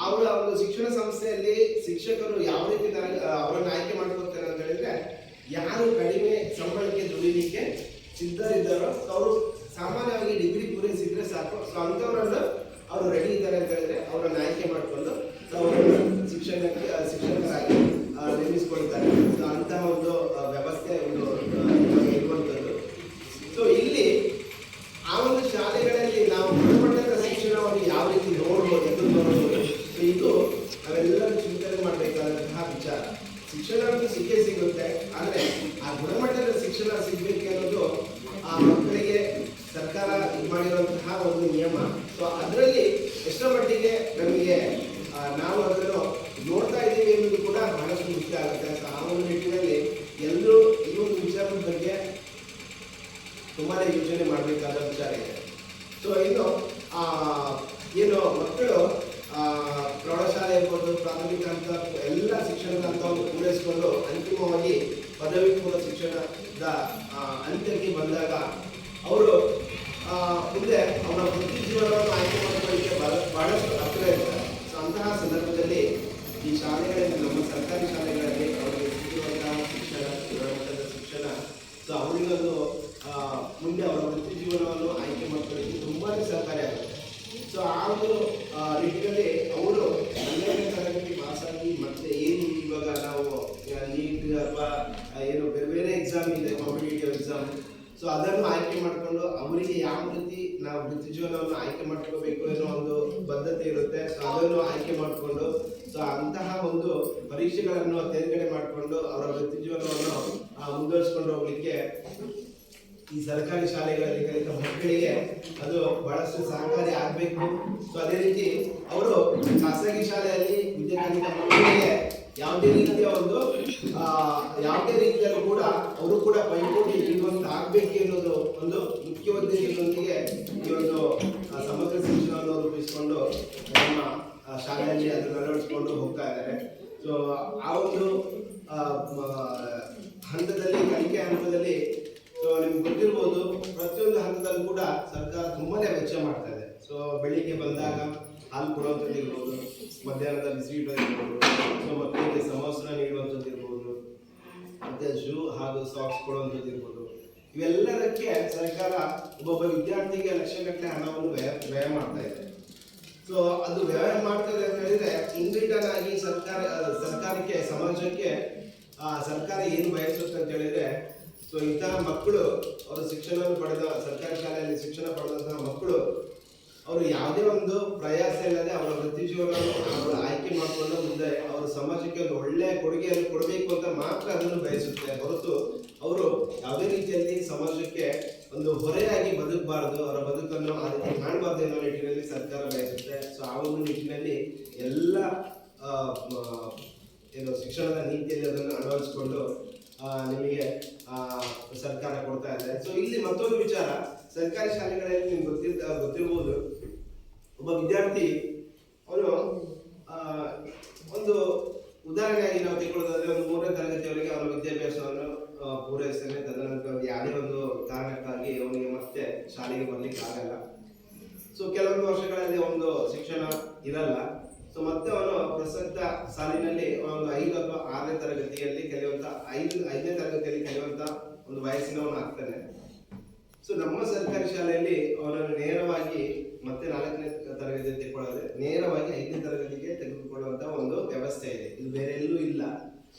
ಅವರ ಒಂದು ಶಿಕ್ಷಣ ಸಂಸ್ಥೆಯಲ್ಲಿ ಶಿಕ್ಷಕರು ಯಾವ ರೀತಿ ಅವರನ್ನು ಆಯ್ಕೆ ಮಾಡ್ಕೊಳ್ತಾರೆ ಅಂತ ಹೇಳಿದ್ರೆ ಯಾರು ಕಡಿಮೆ ಸಂಬಳಕ್ಕೆ ದುಡಿಲಿಕ್ಕೆ ಸಿದ್ಧರಿದ್ದಾರೋ ಅವರು ಸಾಮಾನ್ಯವಾಗಿ ಡಿಗ್ರಿ ಪೂರೈಸಿದ್ರೆ ಸಾಕು. ಸೊ ಅಂಥವರನ್ನು ಅವರು ರೆಡಿ ಇದ್ದಾರೆ ಅಂತ ಹೇಳಿದ್ರೆ ಅವರನ್ನು ಆಯ್ಕೆ ಮಾಡಿಕೊಂಡು ಅವರನ್ನು ಶಿಕ್ಷಕರಾಗಿ ನೇಮಿಸಿಕೊಳ್ತಾರೆ. ಸೊ ಅಂತಹ ಒಂದು ವ್ಯವಸ್ಥೆ ಒಂದು ಇರುವಂಥದ್ದು. ಸೊ ಇಲ್ಲಿ ಆ ಒಂದು ಶಾಲೆಗಳಲ್ಲಿ ನಾವು ಗುಣಮಟ್ಟದ ಶಿಕ್ಷಣವನ್ನು ಯಾವ ರೀತಿ ನೋಡ್ಬೋದು, ಎದುರು ನೋಡ್ಬೋದು, ಇದು ನಾವೆಲ್ಲರೂ ಚಿಂತನೆ ಮಾಡಬೇಕಾದಂತಹ ವಿಚಾರ. ಶಿಕ್ಷಣ ಸಿಕ್ಕೇ ಸಿಗುತ್ತೆ, ಆದರೆ ಆ ಗುಣಮಟ್ಟದ ಶಿಕ್ಷಣ ಸಿಗಬೇಕು ಅನ್ನೋದು ಆ ಮಕ್ಕಳಿಗೆ ಸರ್ಕಾರ ಮಾಡಿರುವಂತಹ ಒಂದು ನಿಯಮ. ಸೊ ಅದರಲ್ಲಿ ಎಷ್ಟರ ಮಟ್ಟಿಗೆ ನಮಗೆ ನಾವು ಅದನ್ನು ನೋಡ್ತಾ ಇದ್ದೀವಿ ಅನ್ನೋದು ಕೂಡ ಬಹಳಷ್ಟು ಮುಖ್ಯ ಆಗುತ್ತೆ. ಸೊ ಆ ಒಂದು ನಿಟ್ಟಿನಲ್ಲಿ ಎಲ್ಲರೂ ಈ ಒಂದು ವಿಚಾರದ ಬಗ್ಗೆ ತುಂಬಾನೇ ಯೋಚನೆ ಮಾಡಬೇಕಾದ ವಿಚಾರ ಇದೆ. ಸೊ ಇನ್ನು ಏನು ಮಕ್ಕಳು ಪ್ರೌಢಶಾಲೆ ಇರ್ಬೋದು, ಪ್ರಾಥಮಿಕ ಹಂತ ಎಲ್ಲ ಶಿಕ್ಷಣದ ಹಂತವನ್ನು ಪೂರೈಸಿಕೊಂಡು ಅಂತಿಮವಾಗಿ ಪದವಿ ಪೂರ್ವ ಶಿಕ್ಷಣದ ಅಂತ್ಯಕ್ಕೆ ಬಂದಾಗ ಅವರು ಮುಂದೆ ಅವರ ವೃತ್ತಿ ಜೀವನವನ್ನು ಆಯ್ಕೆ ಮಾಡಿಕೊಳ್ಳಲಿಕ್ಕೆ ಬಹಳಷ್ಟು ಹತ್ತಿರ ಇರ್ತಾರೆ. ಸೊ ಅಂತಹ ಸಂದರ್ಭದಲ್ಲಿ ಈ ಶಾಲೆಗಳಲ್ಲಿ, ನಮ್ಮ ಸರ್ಕಾರಿ ಶಾಲೆಗಳಲ್ಲಿ ಅವರಿಗೆ ಸಿಗುವಂತಹ ಶಿಕ್ಷಣ, ಗುಣಮಟ್ಟದ ಶಿಕ್ಷಣ, ಸೊ ಅವರಿಗೊಂದು ಮುಂದೆ ಅವರ ವೃತ್ತಿ ಜೀವನವನ್ನು ಆಯ್ಕೆ ಮಾಡ್ಕೊಳ್ಳಿಕ್ಕೆ ತುಂಬಾನೇ ಸಹಕಾರಿಯಾಗುತ್ತೆ. ಸೊ ಆ ಒಂದು ನಿಟ್ಟಿನಲ್ಲಿ ಅವರು 12ನೇ ತರಗತಿ ಪಾಸಾಗಿ ಮತ್ತೆ ಏನು ಇವಾಗ ನಾವು ನೀಟ್ ಅಥವಾ ಏನು ಬೇರೆ ಬೇರೆ ಎಕ್ಸಾಮ್ ಇದೆ, ಕಾಂಪಿಟೇಟಿವ್ ಎಕ್ಸಾಮ್, ಸೊ ಅದನ್ನು ಆಯ್ಕೆ ಮಾಡಿಕೊಂಡು ಅವರಿಗೆ ಯಾವ ರೀತಿ ನಾವು ವೃತ್ತಿ ಜೀವನವನ್ನು ಆಯ್ಕೆ ಮಾಡ್ಕೋಬೇಕು ಅನ್ನೋ ಒಂದು ಬದ್ಧತೆ ಇರುತ್ತೆ. ಸೊ ಅದನ್ನು ಆಯ್ಕೆ ಮಾಡಿಕೊಂಡು ಸೊ ಅಂತಹ ಒಂದು ಪರೀಕ್ಷೆಗಳನ್ನು ತೇರ್ಗಡೆ ಮಾಡಿಕೊಂಡು ಅವರ ವೃತ್ತಿ ಜೀವನವನ್ನು ಮುಂದುವರಿಸಿಕೊಂಡು ಹೋಗ್ಲಿಕ್ಕೆ ಈ ಸರ್ಕಾರಿ ಶಾಲೆಗಳಲ್ಲಿ ಕಲಿತ ಮಕ್ಕಳಿಗೆ ಅದು ಬಹಳಷ್ಟು ಸಹಕಾರಿ ಆಗಬೇಕು. ಸೊ ಅದೇ ರೀತಿ ಅವರು ಖಾಸಗಿ ಶಾಲೆಯಲ್ಲಿ ವಿದ್ಯೆ ಕಲಿತ ಮಕ್ಕಳಿಗೆ ಯಾವುದೇ ರೀತಿಯಲ್ಲೂ ಕೂಡ ಅವರು ಕೂಡ ಪೈಪೋಟಿ ನೀಡುವಂತ ಆಗ್ಬೇಕು ಅನ್ನೋದು ಒಂದು ಮುಖ್ಯ ಉದ್ದೇಶದೊಂದಿಗೆ ಈ ಒಂದು ಸಮಗ್ರ ಶಿಕ್ಷಣವನ್ನು ರೂಪಿಸಿಕೊಂಡು ನಮ್ಮ ಶಾಲೆಯಲ್ಲಿ ಅದನ್ನು ಅಳವಡಿಸಿಕೊಂಡು ಹೋಗ್ತಾ ಇದ್ದಾರೆ. ಸೊ ಆ ಒಂದು ಹಂತದಲ್ಲಿ ಕಲಿಕೆ ಹಂತದಲ್ಲಿ ಸೊ ನಿಮ್ಗೆ ಗೊತ್ತಿರ್ಬೋದು, ಪ್ರತಿಯೊಂದು ಹಂತದಲ್ಲೂ ಕೂಡ ಸರ್ಕಾರ ತುಂಬಾನೇ ವೆಚ್ಚ ಮಾಡ್ತಾ ಇದೆ. ಸೊ ಬೆಳಿಗ್ಗೆ ಬಂದಾಗ ಹಾಲು ಕೊಡುವಂಥದ್ದು ಇರ್ಬೋದು, ಮಧ್ಯಾಹ್ನದ ಬಿಸಿ ಇಡೋದಿರ್ಬೋದು, ಸೊ ಮಕ್ಕಳಿಗೆ ಸಮವಸ್ತ್ರ ನೀಡುವಂಥದ್ದು ಇರ್ಬೋದು, ಮತ್ತೆ ಶೂ ಹಾಗೂ ಸಾಕ್ಸ್ ಕೊಡುವಂಥದ್ದು ಇರ್ಬೋದು. ಇವೆಲ್ಲದಕ್ಕೆ ಸರ್ಕಾರ ಒಬ್ಬೊಬ್ಬ ವಿದ್ಯಾರ್ಥಿಗೆ ಲಕ್ಷಗಟ್ಟಲೆ ಹಣವನ್ನು ವ್ಯಯ ಮಾಡ್ತಾ ಇದೆ. ಸೊ ಅದು ವ್ಯಯ ಮಾಡ್ತದೆ ಅಂತ ಹೇಳಿದ್ರೆ ಇನ್ ರಿಟರ್ನ್ ಆಗಿ ಸರ್ಕಾರಕ್ಕೆ ಸಮಾಜಕ್ಕೆ ಸರ್ಕಾರ ಏನು ಬಯಸುತ್ತೆ ಅಂತ ಹೇಳಿದ್ರೆ, ಸೊ ಇಂತಹ ಮಕ್ಕಳು ಅವರು ಶಿಕ್ಷಣವನ್ನು ಪಡೆದ ಸರ್ಕಾರಿ ಶಾಲೆಯಲ್ಲಿ ಶಿಕ್ಷಣ ಪಡೆದಂತಹ ಮಕ್ಕಳು ಅವರು ಯಾವುದೇ ಒಂದು ಪ್ರಯಾಸ ಇಲ್ಲದೆ ಅವರ ವೃತ್ತಿ ಜೀವನವನ್ನು ಅವರು ಆಯ್ಕೆ ಮಾಡಿಕೊಂಡು ಮುಂದೆ ಅವರು ಸಮಾಜಕ್ಕೆ ಒಂದು ಒಳ್ಳೆಯ ಕೊಡುಗೆಯನ್ನು ಕೊಡಬೇಕು ಅಂತ ಮಾತ್ರ ಅದನ್ನು ಬಯಸುತ್ತೆ ಹೊರತು ಅವರು ಯಾವುದೇ ರೀತಿಯಲ್ಲಿ ಸಮಾಜಕ್ಕೆ ಒಂದು ಹೊರೆಯಾಗಿ ಬದುಕಬಾರದು, ಅವರ ಬದುಕನ್ನು ಆ ರೀತಿ ಮಾಡಬಾರ್ದು ಅನ್ನೋ ನಿಟ್ಟಿನಲ್ಲಿ ಸರ್ಕಾರ ಬಯಸುತ್ತೆ. ಸೊ ಆ ಒಂದು ನಿಟ್ಟಿನಲ್ಲಿ ಎಲ್ಲ ಏನು ಶಿಕ್ಷಣದ ನೀತಿಯಲ್ಲಿ ಅದನ್ನು ಅಳವಡಿಸಿಕೊಂಡು ನಿಮಗೆ ಸರ್ಕಾರ ಕೊಡ್ತಾ ಇದೆ. ಸೊ ಇಲ್ಲಿ ಮತ್ತೊಂದು ವಿಚಾರ, ಸರ್ಕಾರಿ ಶಾಲೆಗಳಲ್ಲಿ ನಿಮ್ಗೆ ಗೊತ್ತಿರ್ಬೋದು, ಒಬ್ಬ ವಿದ್ಯಾರ್ಥಿ ಅವನು ಒಂದು ಉದಾಹರಣೆಯಾಗಿ ನಾವು ತೆಗೆದುಕೊಳ್ಳೋದಾದ್ರೆ ಒಂದು 3ನೇ ತರಗತಿಯವರೆಗೆ ಅವನ ವಿದ್ಯಾಭ್ಯಾಸವನ್ನು ಪೂರೈಸ್ತಾನೆ. ತದನಂತರ ಯಾವುದೇ ಒಂದು ಕಾರಣಕ್ಕಾಗಿ ಅವನಿಗೆ ಮತ್ತೆ ಶಾಲೆಗೆ ಬರ್ಲಿಕ್ಕೆ ಆಗಲ್ಲ. ಸೊ ಕೆಲವೊಂದು ವರ್ಷಗಳಲ್ಲಿ ಒಂದು ಶಿಕ್ಷಣ ಇರಲ್ಲ. ಸೊ ಮತ್ತೆ ಅವನು ಪ್ರಸಕ್ತ ಸಾಲಿನಲ್ಲಿ ಒಂದು 5 ಅಥವಾ 6ನೇ ತರಗತಿಯಲ್ಲಿ ಕಲಿಯುವಂತ 5ನೇ ತರಗತಿಯಲ್ಲಿ ಕಲಿಯುವಂತ ಒಂದು ವಯಸ್ಸಿನವನು ಆಗ್ತಾನೆ. ಸೊ ನಮ್ಮ ಸರ್ಕಾರಿ ಶಾಲೆಯಲ್ಲಿ ಅವನನ್ನು ನೇರವಾಗಿ ಮತ್ತೆ 4ನೇ ತರಗತಿ ತೆಗೆದುಕೊಳ್ಳದೆ ನೇರವಾಗಿ 5ನೇ ತರಗತಿಗೆ ತೆಗೆದುಕೊಳ್ಳುವಂತ ಒಂದು ವ್ಯವಸ್ಥೆ ಇದೆ. ಇದು ಬೇರೆ ಎಲ್ಲೂ ಇಲ್ಲ.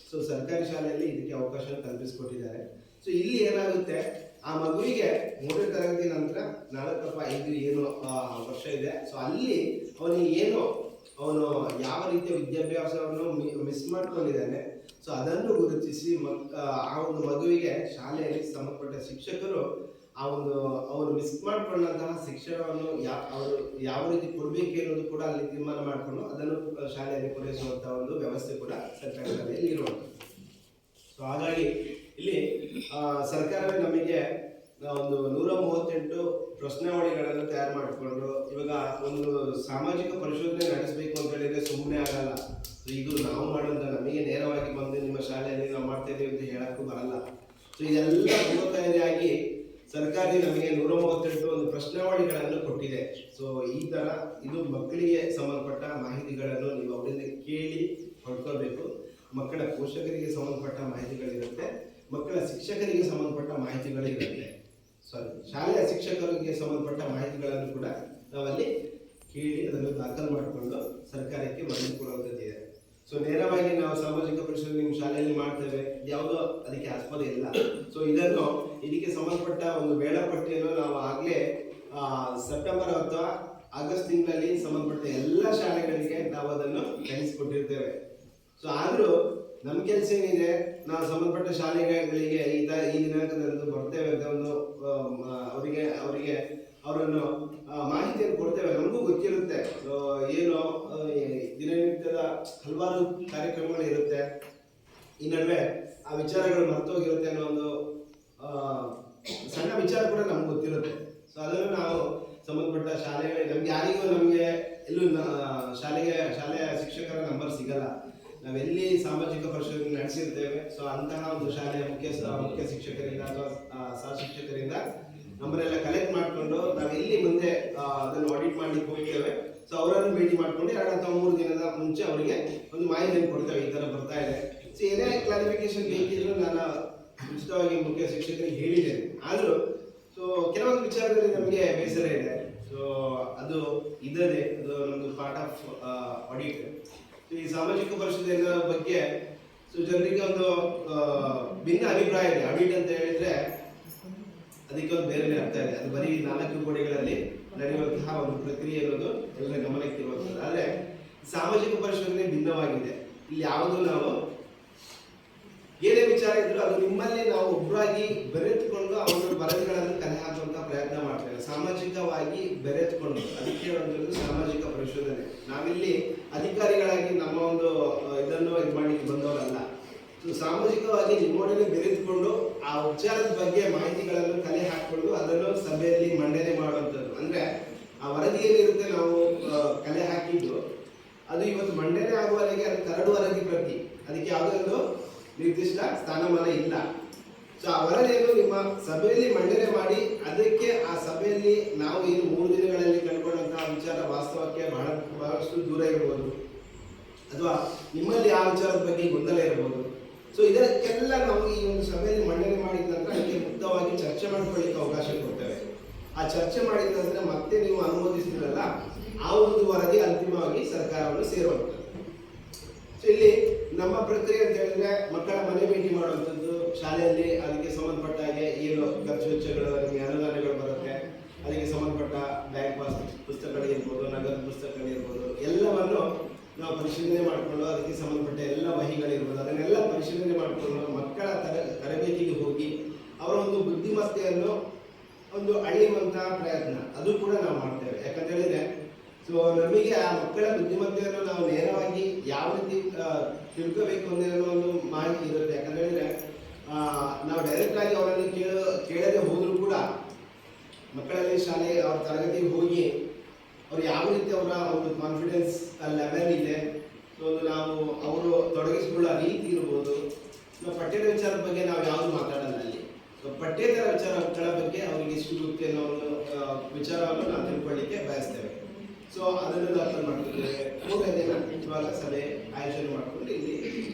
ಸೊ ಸರ್ಕಾರಿ ಶಾಲೆಯಲ್ಲಿ ಇದಕ್ಕೆ ಅವಕಾಶ ಕಲ್ಪಿಸಿಕೊಟ್ಟಿದ್ದಾರೆ. ಸೊ ಇಲ್ಲಿ ಏನಾಗುತ್ತೆ, ಆ ಮಗುವಿಗೆ 3ನೇ ತರಗತಿ ನಂತರ 4 ಅಥವಾ 5 ಏನು ವರ್ಷ ಇದೆ, ಸೊ ಅಲ್ಲಿ ಅವನಿಗೆ ಏನು ಅವನು ಯಾವ ರೀತಿಯ ವಿದ್ಯಾಭ್ಯಾಸವನ್ನು ಮಿಸ್ ಮಾಡ್ಕೊಂಡಿದ್ದಾನೆ, ಸೊ ಅದನ್ನು ಗುರುತಿಸಿ ಆ ಒಂದು ಮಗುವಿಗೆ ಶಾಲೆಯಲ್ಲಿ ಸಂಬಂಧಪಟ್ಟ ಶಿಕ್ಷಕರು ಅವರು ಮಿಸ್ ಮಾಡ್ಕೊಂಡಂತಹ ಶಿಕ್ಷಣವನ್ನು ಅವರು ಯಾವ ರೀತಿ ಕೊಡಬೇಕು ಅನ್ನೋದು ಕೂಡ ಅಲ್ಲಿ ತೀರ್ಮಾನ ಮಾಡಿಕೊಂಡು ಅದನ್ನು ಶಾಲೆಯಲ್ಲಿ ಪೂರೈಸುವಂತಹ ಒಂದು ವ್ಯವಸ್ಥೆ ಕೂಡ ಸರ್ಕಾರಿ ಶಾಲೆಯಲ್ಲಿ ಇರುವಂಥದ್ದು. ಸೊ ಹಾಗಾಗಿ ಇಲ್ಲಿ ಸರ್ಕಾರವೇ ನಮಗೆ ಒಂದು 138 ಪ್ರಶ್ನಾವಳಿಗಳನ್ನು ತಯಾರು ಮಾಡಿಕೊಂಡು ಇವಾಗ ಒಂದು ಸಾಮಾಜಿಕ ಪರಿಶೋಧನೆ ನಡೆಸಬೇಕು ಅಂತ ಹೇಳಿದ್ರೆ ಸುಮ್ಮನೆ ಆಗಲ್ಲ. ಇದು ನಾವು ಮಾಡೋದು ನಮಗೆ ನೇರವಾಗಿ ಬಂದು ನಿಮ್ಮ ಶಾಲೆಯಲ್ಲಿ ನಾವು ಮಾಡ್ತಾ ಇದ್ದೀವಿ ಅಂತ ಹೇಳಕ್ಕೂ ಬರಲ್ಲ. ಸೊ ಇದೆಲ್ಲ ಪೂರ್ವತಯಾರಿಯಾಗಿ ಸರ್ಕಾರಿ ನಮಗೆ 138 ಒಂದು ಪ್ರಶ್ನಾವಳಿಗಳನ್ನು ಕೊಟ್ಟಿದೆ. ಸೊ ಈ ತರ ಇದು ಮಕ್ಕಳಿಗೆ ಸಂಬಂಧಪಟ್ಟ ಮಾಹಿತಿಗಳನ್ನು ನೀವು ಅವರಿಂದ ಕೇಳಿ ಹೊಡ್ಕೊಳ್ಬೇಕು. ಮಕ್ಕಳ ಪೋಷಕರಿಗೆ ಸಂಬಂಧಪಟ್ಟ ಮಾಹಿತಿಗಳಿರುತ್ತೆ, ಮಕ್ಕಳ ಶಿಕ್ಷಕರಿಗೆ ಸಂಬಂಧಪಟ್ಟ ಮಾಹಿತಿಗಳಿರುತ್ತೆ, ಶಾಲೆಯ ಶಿಕ್ಷಕರಿಗೆ ಸಂಬಂಧಪಟ್ಟ ಮಾಹಿತಿಗಳನ್ನು ಕೂಡ ನಾವಲ್ಲಿ ಕೇಳಿ ಅದನ್ನು ದಾಖಲು ಮಾಡಿಕೊಂಡು ಸರ್ಕಾರಕ್ಕೆ ವರದಿ ಕೊಡುವಂಥದ್ದಿದೆ. ಸೊ ನೇರವಾಗಿ ನಾವು ಸಾಮಾಜಿಕ ಪರಿಶೋಧನೆ ನಿಮ್ಮ ಶಾಲೆಯಲ್ಲಿ ಮಾಡ್ತೇವೆ, ಯಾವುದೋ ಅದಕ್ಕೆ ಆಸ್ಪದ ಇಲ್ಲ. ಸೊ ಇದಕ್ಕೆ ಸಂಬಂಧಪಟ್ಟ ಒಂದು ವೇಳಾಪಟ್ಟಿಯನ್ನು ನಾವು ಆಗಲೇ ಸೆಪ್ಟೆಂಬರ್ ಅಥವಾ ಆಗಸ್ಟ್ ತಿಂಗಳಲ್ಲಿ ಸಂಬಂಧಪಟ್ಟ ಎಲ್ಲ ಶಾಲೆಗಳಿಗೆ ನಾವು ಅದನ್ನು ಕಳಿಸಿಕೊಟ್ಟಿರ್ತೇವೆ. ಸೊ ಆದರೂ ನಮ್ಮ ಕೆಲಸ ಏನಿದೆ, ನಾವು ಸಂಬಂಧಪಟ್ಟ ಶಾಲೆಗಳಿಗೆ ಈ ದಿನಾಂಕದಂದು ಬರ್ತೇವೆ ಅಂತ ಒಂದು ಅವರನ್ನು ಮಾಹಿತಿಯನ್ನು ಕೊಡ್ತೇವೆ. ನಮಗೂ ಗೊತ್ತಿರುತ್ತೆ ಏನು ದಿನನಿತ್ಯದ ಹಲವಾರು ಕಾರ್ಯಕ್ರಮಗಳು ಇರುತ್ತೆ, ಈ ನಡುವೆ ಆ ವಿಚಾರಗಳು ಮರ್ತೋಗಿರುತ್ತೆ ಅನ್ನೋ ಒಂದು ಸಣ್ಣ ವಿಚಾರ ಕೂಡ ನಮ್ಗೆ ಗೊತ್ತಿರುತ್ತೆ. ಸೊ ಅದನ್ನು ನಾವು ಸಂಬಂಧಪಟ್ಟ ಶಾಲೆಗಳಿಗೆ ನಮಗೆ ಎಲ್ಲೂ ಶಾಲೆಯ ಶಿಕ್ಷಕರ ನಂಬರ್ ಸಿಗಲ್ಲ. ನಾವೆಲ್ಲಿ ಸಾಮಾಜಿಕ ಪರಿಶೋಧನೆ ನಡೆಸಿರ್ತೇವೆ, ಸೊ ಅಂತಹ ಒಂದು ಶಾಲೆಯ ಮುಖ್ಯ ಶಿಕ್ಷಕರಿಂದ ಅಥವಾ ಸಹ ಶಿಕ್ಷಕರಿಂದ ನಂಬರೆಲ್ಲ ಕಲೆಕ್ಟ್ ಮಾಡಿಕೊಂಡು ನಾವು ಎಲ್ಲಿ ಮುಂದೆ ಅದನ್ನು ಆಡಿಟ್ ಮಾಡ್ಲಿಕ್ಕೆ ಹೋಗ್ತೇವೆ, ಸೊ ಅವರನ್ನು ಭೇಟಿ ಮಾಡ್ಕೊಂಡು 2 ಅಥವಾ 3 ದಿನದ ಮುಂಚೆ ಅವರಿಗೆ ಒಂದು ಮಾಹಿತಿಯನ್ನು ಕೊಡ್ತೇವೆ, ಈ ತರ ಬರ್ತಾ ಇದೆ. ಸೊ ಏನೇ ಕ್ಲಾರಿಫಿಕೇಶನ್ ಬೇಕಿದ್ರು ನಾನು ಉಚಿತವಾಗಿ ಮುಖ್ಯ ಶಿಕ್ಷಕರಿಗೆ ಹೇಳಿದ್ದೇನೆ. ಆದರೂ ಸೊ ಕೆಲವೊಂದು ವಿಚಾರದಲ್ಲಿ ನಮಗೆ ಬೇಸರ ಇದೆ. ಸೊ ಅದು ನಮ್ಮದು ಪಾರ್ಟ್ ಆಫ್ ಆಡಿಟ್. ಈ ಸಾಮಾಜಿಕ ಪರಿಶೋಧನೆ ಬಗ್ಗೆ ಸೊ ಜನರಿಗೆ ಒಂದು ಭಿನ್ನ ಅಭಿಪ್ರಾಯ ಇದೆ. ಆಡಿಟ್ ಅಂತ ಹೇಳಿದ್ರೆ ಅದಕ್ಕೆ ಒಂದು ಬೇರೆ ಅರ್ಥ ಇದೆ. ಅದು ಬರೀ 4 ಗೋಡೆಗಳಲ್ಲಿ ನಡೆಯುವಂತಹ ಒಂದು ಪ್ರಕ್ರಿಯೆ ಅನ್ನೋದು ಎಲ್ಲರ ಗಮನಕ್ಕೆ ಇರುವಂಥದ್ದು. ಆದರೆ ಸಾಮಾಜಿಕ ಪರಿಶೋಧನೆ ಭಿನ್ನವಾಗಿದೆ. ಇಲ್ಲಿ ಯಾವುದು ನಾವು ಏನೇ ವಿಚಾರ ಇದ್ರು ಅದು ನಿಮ್ಮಲ್ಲಿ ನಾವು ಒಬ್ಬರಾಗಿ ಬೆರೆತುಕೊಂಡು ಅವರ ವರದಿಗಳನ್ನು ಕಲೆ ಹಾಕುವಂತ ಪ್ರಯತ್ನ ಮಾಡ್ತೇವೆ. ಸಾಮಾಜಿಕವಾಗಿ ಬೆರೆತುಕೊಂಡು, ಅದಕ್ಕೆ ಒಂದು ಸಾಮಾಜಿಕ ಪರಿಶೋಧನೆ. ನಾವಿಲ್ಲಿ ಅಧಿಕಾರಿಗಳಾಗಿ ನಮ್ಮ ಒಂದು ಇದನ್ನು ಇದು ಮಾಡಲಿಕ್ಕೆ ಬಂದವರಲ್ಲ. ಸಾಮಾಜಿಕವಾಗಿ ನಿಮ್ಮೊಡನೆ ಬೆರೆತುಕೊಂಡು ಆ ವಿಚಾರದ ಬಗ್ಗೆ ಮಾಹಿತಿಗಳನ್ನು ಕಲೆ ಹಾಕಿಕೊಂಡು ಅದನ್ನು ಸಭೆಯಲ್ಲಿ ಮಂಡನೆ ಮಾಡುವಂಥದ್ದು. ಅಂದ್ರೆ ಆ ವರದಿ ಏನಿರುತ್ತೆ ನಾವು ಕಲೆ ಹಾಕಿದ್ದು ಅದು ಇವತ್ತು ಮಂಡನೆ ಆಗುವವರೆಗೆ ಅದು ಕರಡು ವರದಿ ಪ್ರತಿ, ಅದಕ್ಕೆ ಯಾವುದೇ ಒಂದು ನಿರ್ದಿಷ್ಟ ಸ್ಥಾನಮಾನ ಇಲ್ಲ. ಸೊ ಆ ವರದಿಯನ್ನು ನಿಮ್ಮ ಸಭೆಯಲ್ಲಿ ಮಂಡನೆ ಮಾಡಿ ಅದಕ್ಕೆ ಆ ಸಭೆಯಲ್ಲಿ ನಾವು ಏನು 3 ದಿನಗಳಲ್ಲಿ ಕಂಡುಕೊಂಡಂತಹ ವಿಚಾರ ವಾಸ್ತವಕ್ಕೆ ಬಹಳಷ್ಟು ದೂರ ಇರಬಹುದು, ಅಥವಾ ನಿಮ್ಮಲ್ಲಿ ಆ ವಿಚಾರದ ಬಗ್ಗೆ ಗೊಂದಲ ಇರಬಹುದು. ಸೊ ಇದಕ್ಕೆಲ್ಲ ನಾವು ಈ ಒಂದು ಸಭೆಯಲ್ಲಿ ಮಂಡನೆ ಮಾಡಿದ ನಂತರ ಅದಕ್ಕೆ ಮುಕ್ತವಾಗಿ ಚರ್ಚೆ ಮಾಡಿಕೊಳ್ಳಿಕ್ಕೆ ಅವಕಾಶ ಕೊಡ್ತೇವೆ. ಆ ಚರ್ಚೆ ಮಾಡಿದ ನಂತರ ಮತ್ತೆ ನೀವು ಅನುಮೋದಿಸಿದ್ರಲ್ಲ ಆ ಒಂದು ವರದಿ ಅಂತಿಮವಾಗಿ ಸರ್ಕಾರವನ್ನು ಸೇರುವಂಥದ್ದು. ಸೊ ಇಲ್ಲಿ ನಮ್ಮ ಪ್ರಕ್ರಿಯೆ ಅಂತ ಹೇಳಿದ್ರೆ ಮಕ್ಕಳ ಮನೆ ಭೇಟಿ ಮಾಡುವಂಥದ್ದು, ಶಾಲೆಯಲ್ಲಿ ಅದಕ್ಕೆ ಸಂಬಂಧಪಟ್ಟ ಹಾಗೆ ಏನು ಖರ್ಚು ವೆಚ್ಚಗಳು ನಿಮಗೆ ಅನುದಾನಗಳು ಬರುತ್ತೆ, ಅದಕ್ಕೆ ಸಂಬಂಧಪಟ್ಟ ಬ್ಯಾಂಕ್ ಪಾಸ್ ಪುಸ್ತಕಗಳಿರ್ಬೋದು, ನಗದು ಪುಸ್ತಕಗಳಿರ್ಬೋದು, ಎಲ್ಲವನ್ನು ನಾವು ಪರಿಶೀಲನೆ ಮಾಡಿಕೊಂಡು ಅದಕ್ಕೆ ಸಂಬಂಧಪಟ್ಟ ಎಲ್ಲ ವಹಿಗಳಿರ್ಬೋದು ಅದನ್ನೆಲ್ಲ ಪರಿಶೀಲನೆ ಮಾಡಿಕೊಂಡು ಮಕ್ಕಳ ತರಬೇತಿಗೆ ಹೋಗಿ ಅವರ ಒಂದು ಬುದ್ಧಿಮತ್ತೆಯನ್ನು ಒಂದು ಅಳೆಯುವಂತಹ ಪ್ರಯತ್ನ ಅದು ಕೂಡ ನಾವು ಮಾಡ್ತೇವೆ. ಯಾಕಂತ ಹೇಳಿದ್ರೆ ಸೊ ನಮಗೆ ಆ ಮಕ್ಕಳ ಬುದ್ಧಿಮತ್ತೆಯನ್ನು ನಾವು ನೇರವಾಗಿ ಯಾವ ರೀತಿ ತಿಳ್ಕೋಬೇಕು ಅನ್ನೋ ಒಂದು ಮಾಹಿತಿ ಇರುತ್ತೆ. ಯಾಕಂತ ಹೇಳಿದ್ರೆ ನಾವು ಡೈರೆಕ್ಟ್ ಆಗಿ ಅವರನ್ನು ಕೇಳದೆ ಹೋದರೂ ಕೂಡ ಮಕ್ಕಳಲ್ಲಿ ಶಾಲೆ ಅವ್ರ ತರಗತಿಗೆ ಹೋಗಿ ಅವ್ರು ಯಾವ ರೀತಿ ಅವರ ಒಂದು ಕಾನ್ಫಿಡೆನ್ಸ್ ಲೆವೆಲ್ ಇದೆ, ಸೊ ನಾವು ಅವರು ತೊಡಗಿಸಿಕೊಳ್ಳೋ ರೀತಿ ಇರ್ಬೋದು. ಪಠ್ಯದ ವಿಚಾರದ ಬಗ್ಗೆ ನಾವು ಯಾವುದು ಮಾತಾಡಲ್ಲ ಅಲ್ಲಿ. ಸೊ ಪಠ್ಯೇತರ ವಿಚಾರಗಳ ಬಗ್ಗೆ ಅವರಿಗೆ ಎಷ್ಟು ಗೊತ್ತು ಅನ್ನೋ ಒಂದು ವಿಚಾರವನ್ನು ನಾವು ತಿಳ್ಕೊಳ್ಳಿಕ್ಕೆ ಬಯಸ್ತೇವೆ. ಸೊ ಅದನ್ನು ದಾಖಲು ಮಾಡ್ತಿದ್ದೇವೆ. 3ನೇ ದಿನ ಇವಾಗ ಸಭೆ ಆಯೋಜನೆ ಮಾಡಿಕೊಂಡು ಇಲ್ಲಿ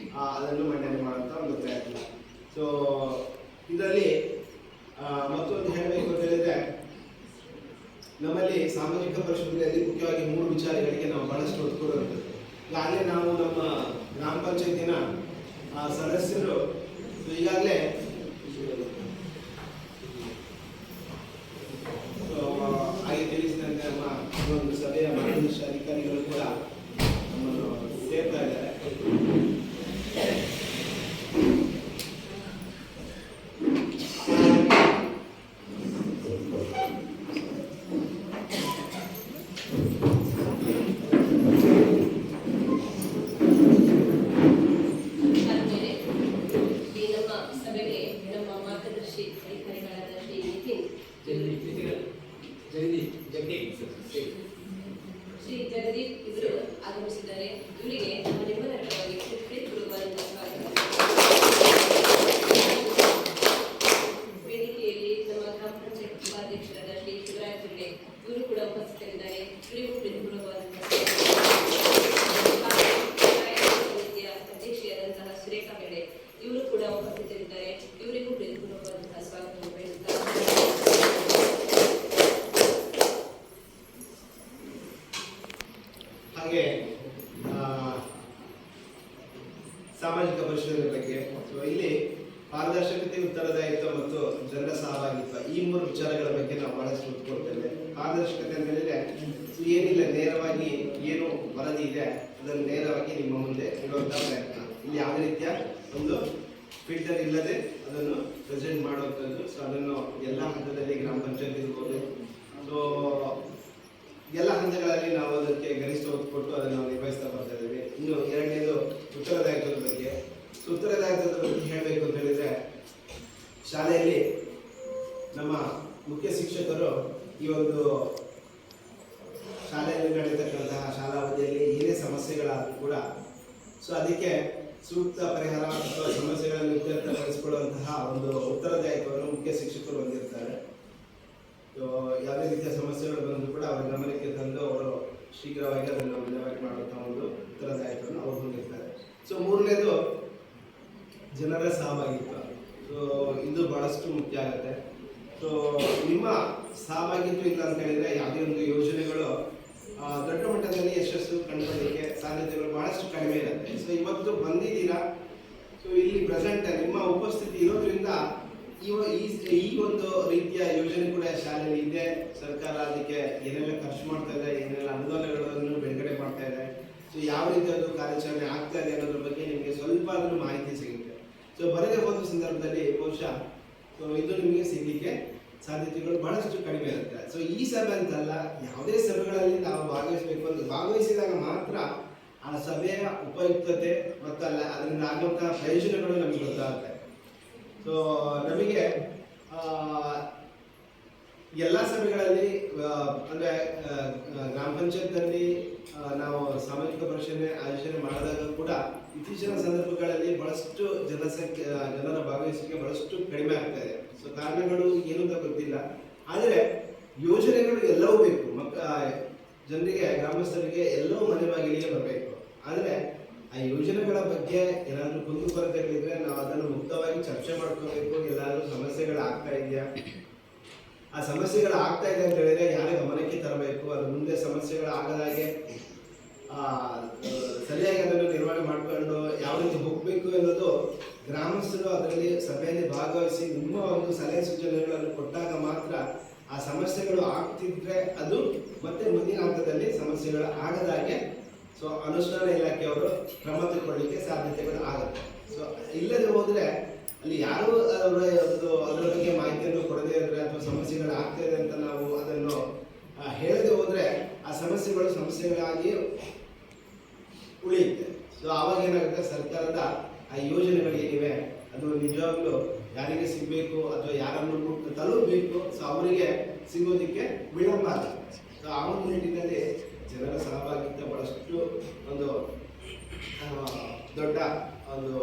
ಅದನ್ನು ಮಂಡನೆ ಮಾಡುವಂಥ ಒಂದು ಪ್ರಯತ್ನ. ಸೊ ಇದರಲ್ಲಿ ಮತ್ತೊಂದು ಹೇಳಬೇಕು ಅಂತ ಹೇಳಿದ್ರೆ ನಮ್ಮಲ್ಲಿ ಸಾಮಾಜಿಕ ಪರಿಶೋಧನೆಯಲ್ಲಿ ಮುಖ್ಯವಾಗಿ 3 ವಿಚಾರಗಳಿಗೆ ನಾವು ಬಹಳಷ್ಟು ಒತ್ತು ಕೊಡುವಂಥದ್ದು. ಈಗಾಗಲೇ ನಾವು ನಮ್ಮ ಗ್ರಾಮ ಪಂಚಾಯತಿನ ಸದಸ್ಯರು ಈಗಾಗಲೇ ಹಾಗೆ ತಿಳಿಸಿದಂತೆ ನಮ್ಮ ಒಂದು ಸಭೆಯ ಮಾರ್ಗದರ್ಶಿ ಅಧಿಕಾರಿಗಳು ಕೂಡ ನಮ್ಮನ್ನು ಸೇರ್ತಾ ಇದ್ದಾರೆ. ಶ್ರೀ ಜಗದೀಪ್ ಇವರು ಆಗಮಿಸಿದ್ದಾರೆ. ಇವರಿಗೆ ನಮ್ಮ ನಿಮ್ಮಲ್ಲರ ಪರವಾಗಿ ಪ್ರೀತಿಪೂರ್ವಕವಾದಂತಹ ಸ್ವಾಗತ. ವೇದಿಕೆಯಲ್ಲಿ ನಮ್ಮ ಗ್ರಾಮ ಪಂಚಾಯತ್ ಉಪಾಧ್ಯಕ್ಷರಾದ ಶ್ರೀ ಶಿವರಾಜ್ ಹೆಗಡೆ ಇವರು ಕೂಡ ಉಪಸ್ಥಿತರಿದ್ದಾರೆ. ಇವರಿಗೂ ಪ್ರೀತಿಪೂರ್ವಕವಾದಂತಹ ಸಮಿತಿಯ ಅಧ್ಯಕ್ಷೆಯಾದಂತಹ ಸುರೇಖಾ ಹೆಗಡೆ ಇವರು ಕೂಡ ಉಪಸ್ಥಿತರಿದ್ದಾರೆ. ಇವರಿಗೂ ಪ್ರೀತಿಪೂರ್ವಕವಾದಂತಹ ಸ್ವಾಗತವನ್ನು ಬಯಸುತ್ತಾರೆ. ಹಾಗೆ ಸಾಮಾಜಿಕ ಪರಿಶೋಧನೆ ಬಗ್ಗೆ ಇಲ್ಲಿ ಪಾರದರ್ಶಕತೆ, ಉತ್ತರದಾಯಿತ್ವ ಮತ್ತು ಜನರ ಸಹಭಾಗಿತ್ವ ಈ 3 ವಿಚಾರಗಳ ಬಗ್ಗೆ ನಾವು ಬಹಳಷ್ಟು ಒತ್ತು ಕೊಡ್ತೇವೆ. ಪಾರದರ್ಶಕತೆ ಅಂತ ಹೇಳಿದ್ರೆ ಏನಿಲ್ಲ, ನೇರವಾಗಿ ಏನು ವರದಿ ಇದೆ ಅದನ್ನು ನೇರವಾಗಿ ನಿಮ್ಮ ಮುಂದೆ ಇಡುವಂತಹ ಪ್ರಯತ್ನ. ಇಲ್ಲಿ ಯಾವುದೇ ರೀತಿಯ ಒಂದು ಫಿಲ್ಟರ್ ಇಲ್ಲದೆ ಅದನ್ನು ಪ್ರೆಸೆಂಟ್ ಮಾಡುವಂಥದ್ದು. ಸೊ ಅದನ್ನು ಎಲ್ಲ ಹಂತದಲ್ಲಿ ಗ್ರಾಮ ಪಂಚಾಯತ್ ಇರ್ಬೋದು, ಸೊ ಎಲ್ಲ ಹಂತಗಳಲ್ಲಿ ನಾವು ಅದಕ್ಕೆ ಗರಿಷ್ಠ ಒತ್ತು ಕೊಟ್ಟು ಅದನ್ನು ನಾವು ನಿರ್ವಹಿಸ್ತಾ ಬರ್ತಾ ಇದ್ದೀವಿ. ಇನ್ನು 2ನೇದು ಉತ್ತರದಾಯಿತ್ವದ ಬಗ್ಗೆ. ಉತ್ತರದಾಯಿತ್ವದ ಬಗ್ಗೆ ಹೇಳಬೇಕು ಅಂತ ಹೇಳಿದ್ರೆ ಶಾಲೆಯಲ್ಲಿ ನಮ್ಮ ಮುಖ್ಯ ಶಿಕ್ಷಕರು ಈ ಒಂದು ಶಾಲೆಯಲ್ಲಿ ನಡೆಯತಕ್ಕಂತಹ ಶಾಲಾ ಅವಧಿಯಲ್ಲಿ ಏನೇ ಸಮಸ್ಯೆಗಳಾದರೂ ಕೂಡ ಸೊ ಅದಕ್ಕೆ ಸೂಕ್ತ ಪರಿಹಾರ ಅಥವಾ ಸಮಸ್ಯೆಗಳನ್ನು ಇತ್ಯರ್ಥಪಡಿಸಿಕೊಳ್ಳುವಂತಹ ಒಂದು ಉತ್ತರದಾಯಿತ್ವವನ್ನು ಮುಖ್ಯ ಶಿಕ್ಷಕರು ಹೊಂದಿರ್ತಾರೆ. ಯಾವುದೇ ರೀತಿಯ ಸಮಸ್ಯೆಗಳು ಬಂದರೂ ಕೂಡ ಅವರ ಗಮನಕ್ಕೆ ತಂದು ಅವರು ಶೀಘ್ರವಾಗಿ ಅದನ್ನು ವಿಲೇವಾರಿ ಮಾಡುವಂತಹ ಒಂದು ಉತ್ತರದಾಯಿತ್ವವನ್ನು ಅವರು ಹೊಂದಿರ್ತಾರೆ. ಸೊ 3ನೇದು ಜನರ ಸಹಭಾಗಿತ್ವ. ಸೊ ಇದು ಬಹಳಷ್ಟು ಮುಖ್ಯ ಆಗುತ್ತೆ. ಸೊ ನಿಮ್ಮ ಸಹಭಾಗಿತ್ವ ಇಲ್ಲ ಅಂತ ಹೇಳಿದ್ರೆ ಯಾವುದೇ ಒಂದು ಯೋಜನೆಗಳು ದೊಡ್ಡ ಮಟ್ಟದಲ್ಲಿ ಯಶಸ್ಸು ಕಂಡುಕೊಳ್ಳಲಿಕ್ಕೆ ಸಾಧ್ಯತೆಗಳು ಬಹಳಷ್ಟು ಕಡಿಮೆ ಇರುತ್ತೆ. ಸೊ ಇವತ್ತು ಬಂದಿದ್ದೀರಾ, ಸೊ ಇಲ್ಲಿ ಪ್ರೆಸೆಂಟ್ ನಿಮ್ಮ ಉಪಸ್ಥಿತಿ ಇರೋದ್ರಿಂದ ಈ ಒಂದು ರೀತಿಯ ಯೋಜನೆ ಕೂಡ ಶಾಲೆಯಲ್ಲಿ ಇದೆ. ಸರ್ಕಾರ ಅದಕ್ಕೆ ಏನೆಲ್ಲ ಖರ್ಚು ಮಾಡ್ತಾ ಇದೆ, ಏನೆಲ್ಲ ಅನುದಾನಗಳನ್ನು ಬಿಡುಗಡೆ ಮಾಡ್ತಾ ಇದೆ, ಸೊ ಯಾವ ರೀತಿ ಅದು ಕಾರ್ಯಾಚರಣೆ ಆಗ್ತಾ ಇದೆ ಅನ್ನೋದ್ರ ಬಗ್ಗೆ ನಿಮಗೆ ಸ್ವಲ್ಪ ಆದ್ರೂ ಮಾಹಿತಿ ಸಿಗುತ್ತೆ. ಸೊ ಬರದೇ ಹೋದ ಸಂದರ್ಭದಲ್ಲಿ ಬಹುಶಃ ಇದು ನಿಮಗೆ ಸಿಗಲಿಕ್ಕೆ ಸಾಧ್ಯತೆಗಳು ಬಹಳಷ್ಟು ಕಡಿಮೆ ಇರುತ್ತೆ. ಸೊ ಈ ಸಭೆ ಅಂತಲ್ಲ, ಯಾವುದೇ ಸಭೆಗಳಲ್ಲಿ ನಾವು ಭಾಗವಹಿಸಬೇಕು ಅಂತ ಭಾಗವಹಿಸಿದಾಗ ಮಾತ್ರ ಆ ಸಭೆಯ ಉಪಯುಕ್ತತೆ ಮತ್ತು ಅದರಿಂದ ಆಗುವಂತಹ ಪ್ರಯೋಜನಗಳು ನಮಗೆ ಗೊತ್ತಾಗುತ್ತೆ. ಸೊ ನಮಗೆ ಎಲ್ಲ ಸಭೆಗಳಲ್ಲಿ ಅಂದರೆ ಗ್ರಾಮ ಪಂಚಾಯತ್ನಲ್ಲಿ ನಾವು ಸಾಮಾಜಿಕ ಪರಿಶೀಲನೆ ಆಯೋಜನೆ ಮಾಡಿದಾಗ ಕೂಡ ಇತ್ತೀಚಿನ ಸಂದರ್ಭಗಳಲ್ಲಿ ಬಹಳಷ್ಟು ಜನರ ಭಾಗವಹಿಸುವಿಕೆ ಬಹಳಷ್ಟು ಕಡಿಮೆ ಆಗ್ತಾ ಇದೆ. ಸೊ ಕಾರಣಗಳು ಏನು ಅಂತ ಗೊತ್ತಿಲ್ಲ, ಆದರೆ ಯೋಜನೆಗಳು ಎಲ್ಲವೂ ಬೇಕು. ಜನರಿಗೆ, ಗ್ರಾಮಸ್ಥರಿಗೆ ಎಲ್ಲವೂ ಮನೆ ಬಾಗಿಲಿಗೆ ಬರಬೇಕು. ಆದರೆ ಆ ಯೋಜನೆಗಳ ಬಗ್ಗೆ ಏನಾದರೂ ಕುಂದುಕೊರತೆಗಳಿದ್ರೆ ನಾವು ಅದನ್ನು ಮುಕ್ತವಾಗಿ ಚರ್ಚೆ ಮಾಡ್ಕೋಬೇಕು. ಎಲ್ಲಾದ್ರೂ ಸಮಸ್ಯೆಗಳು ಆಗ್ತಾ ಇದೆಯಾ, ಆ ಸಮಸ್ಯೆಗಳು ಆಗ್ತಾ ಇದೆ ಅಂತ ಹೇಳಿದ್ರೆ ಯಾರ ಗಮನಕ್ಕೆ ತರಬೇಕು, ಅದು ಮುಂದೆ ಸಮಸ್ಯೆಗಳು ಆಗದಾಗೆ ಸರಿಯಾಗಿ ಅದನ್ನು ನಿರ್ವಹಣೆ ಮಾಡಿಕೊಂಡು ಯಾವ ರೀತಿ ಹೋಗಬೇಕು ಅನ್ನೋದು ಗ್ರಾಮಸ್ಥರು ಅದರಲ್ಲಿ ಸಭೆಯಲ್ಲಿ ಭಾಗವಹಿಸಿ ನಿಮ್ಮ ಒಂದು ಸಲಹೆ ಸೂಚನೆಗಳನ್ನು ಕೊಟ್ಟಾಗ ಮಾತ್ರ ಆ ಸಮಸ್ಯೆಗಳು ಆಗ್ತಿದ್ರೆ ಅದು ಮತ್ತೆ ಮುಂದಿನ ಹಂತದಲ್ಲಿ ಸಮಸ್ಯೆಗಳು ಆಗದಾಗೆ ಸೊ ಅನುಷ್ಠಾನ ಇಲಾಖೆಯವರು ಕ್ರಮ ತಗೊಳ್ಳಿಕ್ಕೆ ಸಾಧ್ಯತೆಗಳು ಆಗುತ್ತೆ. ಸೊ ಇಲ್ಲದೆ ಹೋದ್ರೆ ಅಲ್ಲಿ ಯಾರು ಅದರ ಬಗ್ಗೆ ಮಾಹಿತಿಯನ್ನು ಕೊಡದೇ ಇದ್ರೆ ಅಥವಾ ಸಮಸ್ಯೆಗಳು ಆಗ್ತಾ ಇದೆ ಅಂತ ನಾವು ಅದನ್ನು ಹೇಳದೆ ಹೋದ್ರೆ ಆ ಸಮಸ್ಯೆಗಳಾಗಿ ಉಳಿಯುತ್ತೆ. ಸೊ ಆವಾಗ ಏನಾಗುತ್ತೆ, ಸರ್ಕಾರದ ಆ ಯೋಜನೆಗಳು ಏನಿವೆ ಅದು ನಿಜವಾಗ್ಲೂ ಯಾರಿಗೆ ಸಿಗಬೇಕು ಅಥವಾ ಯಾರನ್ನು ತಲುಪಬೇಕು, ಸೊ ಅವರಿಗೆ ಸಿಗೋದಕ್ಕೆ ವಿಳಂಬ ಆಗುತ್ತೆ. ಸೊ ಆ ಒಂದು ನಿಟ್ಟಿನಲ್ಲಿ ಜನರ ಸಹಭಾಗಿತ್ವ ಬಹಳಷ್ಟು ಒಂದು ದೊಡ್ಡ ಒಂದು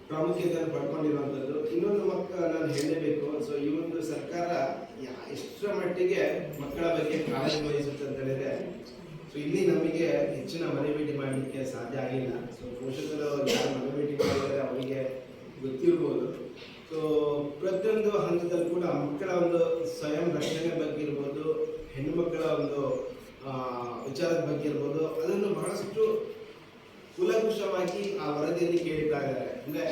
ಪ್ರಾಮುಖ್ಯತೆಯನ್ನು ಪಡ್ಕೊಂಡಿರುವಂಥದ್ದು. ಇನ್ನೊಂದು ನಾನು ಹೇಳಲೇಬೇಕು. ಸೊ ಈ ಒಂದು ಸರ್ಕಾರ ಎಷ್ಟರ ಮಟ್ಟಿಗೆ ಮಕ್ಕಳ ಬಗ್ಗೆ ಕಾಳಜಿ ವಹಿಸುತ್ತೆ ಅಂತ ಹೇಳಿದ್ರೆ, ಸೊ ಇಲ್ಲಿ ನಮಗೆ ಹೆಚ್ಚಿನ ಮನೆ ಭೇಟಿ ಮಾಡಲಿಕ್ಕೆ ಸಾಧ್ಯ ಆಗಿಲ್ಲ. ಸೊ ಪೋಷಕರು ಯಾರು ಮನೆ ಭೇಟಿ ಮಾಡಿದರೆ ಅವರಿಗೆ ಗೊತ್ತಿರ್ಬೋದು. ಸೊ ಪ್ರತಿಯೊಂದು ಹಂತದಲ್ಲಿ ಕೂಡ ಮಕ್ಕಳ ಒಂದು ಸ್ವಯಂ ರಕ್ಷಣೆ ಬಗ್ಗೆ ಇರ್ಬೋದು, ಹೆಣ್ಣು ಮಕ್ಕಳ ಒಂದು ವಿಚಾರದ ಬಗ್ಗೆ ಇರ್ಬೋದು, ಅದನ್ನು ಬಹಳಷ್ಟು ಕೂಲಂಕುಷವಾಗಿ ಆ ವರದಿಯಲ್ಲಿ ಕೇಳ್ತಾ ಇದ್ದಾರೆ. ಅಂದರೆ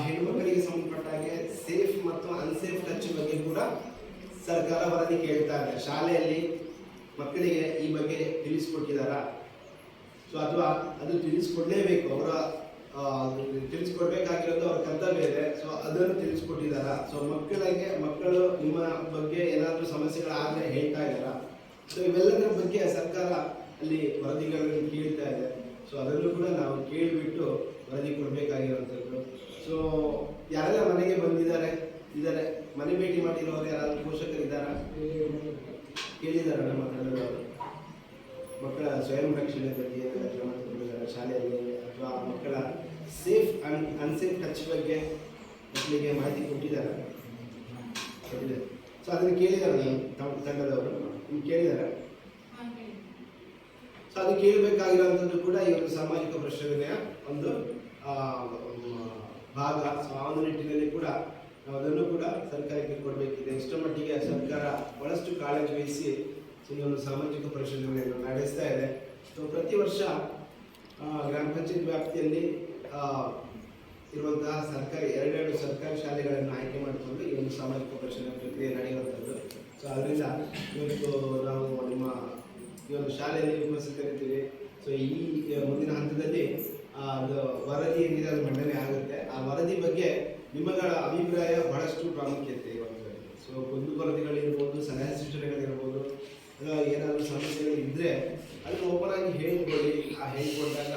ಹೆಣ್ಮಕ್ಕಳಿಗೆ ಸಂಬಂಧಪಟ್ಟ ಹಾಗೆ ಸೇಫ್ ಮತ್ತು ಅನ್ಸೇಫ್ ಟಚ್ ಬಗ್ಗೆ ಕೂಡ ಸರ್ಕಾರ ವರದಿ ಕೇಳ್ತಾ ಇದೆ. ಶಾಲೆಯಲ್ಲಿ ಮಕ್ಕಳಿಗೆ ಈ ಬಗ್ಗೆ ತಿಳಿಸ್ಕೊಟ್ಟಿದ್ದಾರಾ, ಸೊ ಅಥವಾ ಅದು ತಿಳಿಸ್ಕೊಡ್ಲೇಬೇಕು, ತಿಳಿಸ್ಕೊಡ್ಬೇಕಾಗಿರೋದು ಅವ್ರ ಕರ್ತವ್ಯ ಇದೆ. ಸೊ ಅದನ್ನು ತಿಳಿಸ್ಕೊಟ್ಟಿದ್ದಾರಾ, ಸೊ ಮಕ್ಕಳು ನಿಮ್ಮ ಬಗ್ಗೆ ಏನಾದರೂ ಸಮಸ್ಯೆಗಳಾದರೆ ಹೇಳ್ತಾ ಇದ್ದಾರಾ, ಸೊ ಇವೆಲ್ಲದರ ಬಗ್ಗೆ ಸರ್ಕಾರ ಅಲ್ಲಿ ವರದಿಗಳನ್ನು ಕೇಳ್ತಾ ಇದೆ. ಸೊ ಅದನ್ನು ಕೂಡ ನಾವು ಕೇಳಿಬಿಟ್ಟು ವರದಿ ಕೊಡಬೇಕಾಗಿರುವಂಥದ್ದು. ಸೊ ಯಾರೆಲ್ಲ ಮನೆಗೆ ಇದ್ದಾರೆ, ಮನೆ ಭೇಟಿ ಮಾಡಿರೋರು ಯಾರಾದರೂ ಪೋಷಕರಿದ್ದಾರಾ, ಕೇಳಿದಾರ ನಮ್ಮ ತಂಡದವರು ಮಕ್ಕಳ ಸ್ವಯಂ ರಕ್ಷಣೆ ಬಗ್ಗೆ ಕ್ರಮ ತಗೊಂಡಿದ್ದಾರೆ ಶಾಲೆಯಲ್ಲಿ, ಅಥವಾ ಮಕ್ಕಳ ಸೇಫ್ ಅಂಡ್ ಅನ್ಸೇಫ್ ಟಚ್ ಬಗ್ಗೆ ಮಕ್ಕಳಿಗೆ ಮಾಹಿತಿ ಕೊಟ್ಟಿದ್ದಾರೆ. ಸೊ ಅದನ್ನು ಕೇಳಿದ್ದಾರೆ ನಮ್ಮ ತಂಡದವರು, ಕೇಳಿದ್ದಾರೆ. ಸೊ ಅದು ಕೇಳಬೇಕಾಗಿರುವಂಥದ್ದು ಕೂಡ ಈ ಒಂದು ಸಾಮಾಜಿಕ ಪ್ರಶ್ನೆಯ ಒಂದು ಭಾಗ. ಸೊ ಆ ಒಂದು ನಿಟ್ಟಿನಲ್ಲಿ ಕೂಡ ನಾವು ಅದನ್ನು ಕೂಡ ಸರ್ಕಾರಕ್ಕೆ ಕೊಡಬೇಕಿದೆ. ಇಷ್ಟರ ಮಟ್ಟಿಗೆ ಸರ್ಕಾರ ಬಹಳಷ್ಟು ಕಾಳಜಿ ವಹಿಸಿ ಈ ಒಂದು ಸಾಮಾಜಿಕ ಪರಿಶೀಲನೆಯನ್ನು ನಡೆಸ್ತಾ ಇದೆ. ಸೊ ಪ್ರತಿ ವರ್ಷ ಗ್ರಾಮ ಪಂಚಾಯತ್ ವ್ಯಾಪ್ತಿಯಲ್ಲಿ ಇರುವಂತಹ ಎರಡೆರಡು ಸರ್ಕಾರಿ ಶಾಲೆಗಳನ್ನು ಆಯ್ಕೆ ಮಾಡಿಕೊಂಡು ಈ ಒಂದು ಸಾಮಾಜಿಕ ಪರಿಶೀಲನೆ ಪ್ರಕ್ರಿಯೆ ನಡೆಯುವಂಥದ್ದು. ಸೊ ಅದರಿಂದ ಇವತ್ತು ನಾವು ನಿಮ್ಮ ಈ ಒಂದು ಶಾಲೆಯಲ್ಲಿ ಉಪಸ್ಥಿತರಿದ್ದೀವಿ. ಸೊ ಈ ಮುಂದಿನ ಹಂತದಲ್ಲಿ ಅದು ವರದಿ ಏನಿದೆ ಅದು ಮಂಡನೆ ಆಗುತ್ತೆ. ಆ ವರದಿ ಬಗ್ಗೆ ನಿಮ್ಮಗಳ ಅಭಿಪ್ರಾಯ ಬಹಳಷ್ಟು ಪ್ರಾಮುಖ್ಯತೆ ಇರುವಂಥದ್ದು. ಸೊ ಕುಂದುಕೊರತೆಗಳಿರ್ಬೋದು, ಸಲಹೆ ಸೂಚನೆಗಳಿರ್ಬೋದು, ಏನಾದರೂ ಸಮಸ್ಯೆಗಳು ಇದ್ದರೆ ಅದನ್ನು ಓಪನ್ ಆಗಿ ಹೇಳಿಕೊಳ್ಳಿ. ಆ ಹೇಳಿಕೊಂಡಾಗ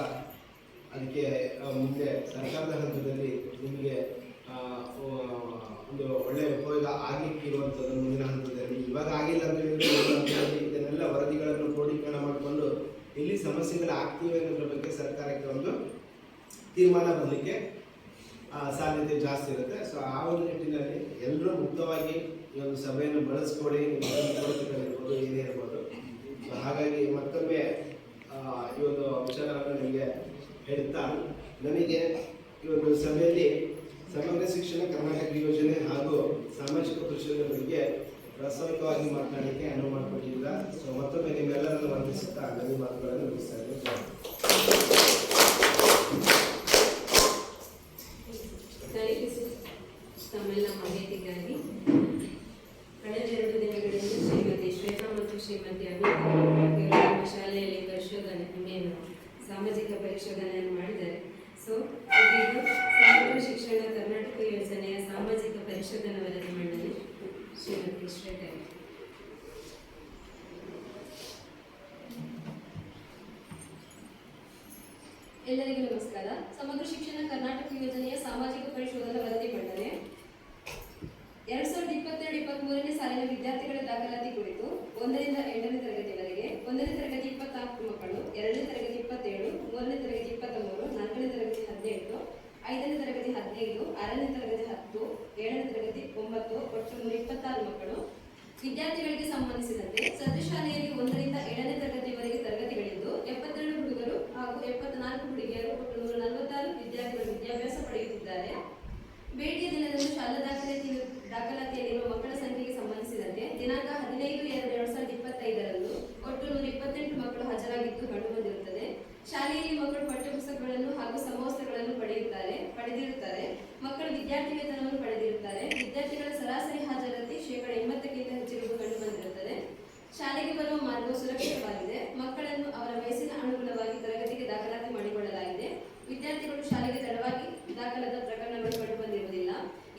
ಅದಕ್ಕೆ ಮುಂದೆ ಸರ್ಕಾರದ ಹಂತದಲ್ಲಿ ನಿಮಗೆ ಒಂದು ಒಳ್ಳೆಯ ಉಪಯೋಗ ಆಗಲಿಕ್ಕೆ ಇರುವಂಥದ್ದು ಮುಂದಿನ ಹಂತದಲ್ಲಿ. ಇವಾಗ ಆಗಿಲ್ಲ ಅಂತ ಹೇಳಿದ್ರೆ ಇದನ್ನೆಲ್ಲ ವರದಿಗಳನ್ನು ಕ್ರೋಢೀಕರಣ ಮಾಡಿಕೊಂಡು ಎಲ್ಲಿ ಸಮಸ್ಯೆಗಳು ಆಗ್ತಿವೆ ಅನ್ನೋದ್ರ ಬಗ್ಗೆ ಸರ್ಕಾರಕ್ಕೆ ಒಂದು ತೀರ್ಮಾನ ಬರಲಿಕ್ಕೆ ಸಾಧ್ಯತೆ ಜಾಸ್ತಿ ಇರುತ್ತೆ. ಸೊ ಆ ಒಂದು ನಿಟ್ಟಿನಲ್ಲಿ ಎಲ್ಲರೂ ಮುಕ್ತವಾಗಿ ಈ ಒಂದು ಸಭೆಯನ್ನು ಬಳಸ್ಕೊಡಿ, ಇರ್ಬೋದು, ಏನೇ ಇರ್ಬೋದು. ಸೊ ಹಾಗಾಗಿ ಮತ್ತೊಮ್ಮೆ ಈ ಒಂದು ವಿಚಾರವನ್ನು ನಿಮಗೆ ಹೇಳ್ತಾ, ನನಗೆ ಈ ಒಂದು ಸಭೆಯಲ್ಲಿ ಸಮಗ್ರ ಶಿಕ್ಷಣ ಕರ್ನಾಟಕ ಯೋಜನೆ ಹಾಗೂ ಸಾಮಾಜಿಕ ಪರಿಶೀಲನೆ ಬಗ್ಗೆ ಪ್ರಾಸ್ತಾವಿಕವಾಗಿ ಮಾತನಾಡಲಿಕ್ಕೆ ಅನುವು ಮಾಡಿಕೊಟ್ಟಿಲ್ಲ. ಸೊ ಮತ್ತೊಮ್ಮೆ ನಿಮ್ಮೆಲ್ಲರನ್ನು ವಂದಿಸುತ್ತಾ ನನ್ನ ಮಾತುಗಳನ್ನು ಮುಗಿಸ್ತಾ ಇದ್ದೇನೆ. ಪರಿಶೋಧನೆಯನ್ನು ಮಾಡಿದ್ದಾರೆ. ಸೊ ಇದು ಸಮಗ್ರ ಶಿಕ್ಷಣ ಕರ್ನಾಟಕ ಯೋಜನೆಯ ಸಾಮಾಜಿಕ ಪರಿಶೋಧನಾ ವರದಿ ಮಂಡನೆ ಶ್ರೀಮತಿ ಶ್ವೇತಾ. ಎಲ್ಲರಿಗೂ ನಮಸ್ಕಾರ. ಸಮಗ್ರ ಶಿಕ್ಷಣ ಕರ್ನಾಟಕ ಯೋಜನೆಯ ಸಾಮಾಜಿಕ ಪರಿಶೋಧನಾ ವರದಿ ಮಂಡನೆ 2022-23ನೇ ಸಾಲಿನ ವಿದ್ಯಾರ್ಥಿಗಳ ದಾಖಲಾತಿ ಕುರಿತು 1ರಿಂದ 8ನೇ ತರಗತಿವರೆಗೆ 1ನೇ ತರಗತಿ 24 ಮಕ್ಕಳು, 2ನೇ ತರಗತಿ 27, 3ನೇ ತರಗತಿ 23, 4ನೇ ತರಗತಿ 18, 5ನೇ ತರಗತಿ 15, 6ನೇ ತರಗತಿ 10, 7ನೇ ತರಗತಿ 9, ಒಟ್ಟು 126 ಮಕ್ಕಳು. ವಿದ್ಯಾರ್ಥಿಗಳಿಗೆ ಸಂಬಂಧಿಸಿದಂತೆ ಸದ್ಯ ಶಾಲೆಯಲ್ಲಿ 1ರಿಂದ 7ನೇ ತರಗತಿವರೆಗೆ ತರಗತಿಗಳಿದ್ದು 72 ಹುಡುಗರು ಹಾಗೂ 74 ಹುಡುಗಿಯರು, ಒಟ್ಟು 146 ವಿದ್ಯಾರ್ಥಿಗಳು ವಿದ್ಯಾಭ್ಯಾಸ ಪಡೆಯುತ್ತಿದ್ದಾರೆ. ಭೇಟಿಯ ದಿನದಂದು ಶಾಲಾ ದಾಖಲಾತಿಯಲ್ಲಿರುವ ಮಕ್ಕಳ ಸಂಖ್ಯೆಗೆ ಸಂಬಂಧಿಸಿದಂತೆ ದಿನಾಂಕ 15/2/2025ರಂದು ಒಟ್ಟು 128 ಮಕ್ಕಳು ಹಾಜರಾಗಿದ್ದು ಕಂಡುಬಂದಿರುತ್ತದೆ. ಶಾಲೆಯಲ್ಲಿ ಮಕ್ಕಳು ಪಠ್ಯಪುಸ್ತಕಗಳನ್ನು ಹಾಗೂ ಸಮವಸ್ತ್ರಗಳನ್ನು ಪಡೆದಿರುತ್ತಾರೆ. ಮಕ್ಕಳು ವಿದ್ಯಾರ್ಥಿ ವೇತನವನ್ನು ಪಡೆದಿರುತ್ತಾರೆ. ವಿದ್ಯಾರ್ಥಿಗಳ ಸರಾಸರಿ ಹಾಜರಾತಿ 80%ಕ್ಕಿಂತ ಹೆಚ್ಚಿರುವುದು ಕಂಡುಬಂದಿರುತ್ತದೆ. ಶಾಲೆಗೆ ಬರುವ ಮಾರ್ಗವು ಸುರಕ್ಷಿತವಾಗಿದೆ. ಮಕ್ಕಳನ್ನು ಅವರ ವಯಸ್ಸಿನ ಅನುಗುಣವಾಗಿ ತರಗತಿಗೆ ದಾಖಲಾತಿ ಮಾಡಿಕೊಳ್ಳಲಾಗಿದೆ. ವಿದ್ಯಾರ್ಥಿಗಳು ಶಾಲೆಗೆ ತಡವಾಗಿ ದಾಖಲಾದ ಪ್ರಕರಣಗಳು ಕಂಡುಬಂದಿರುವುದಿಲ್ಲ.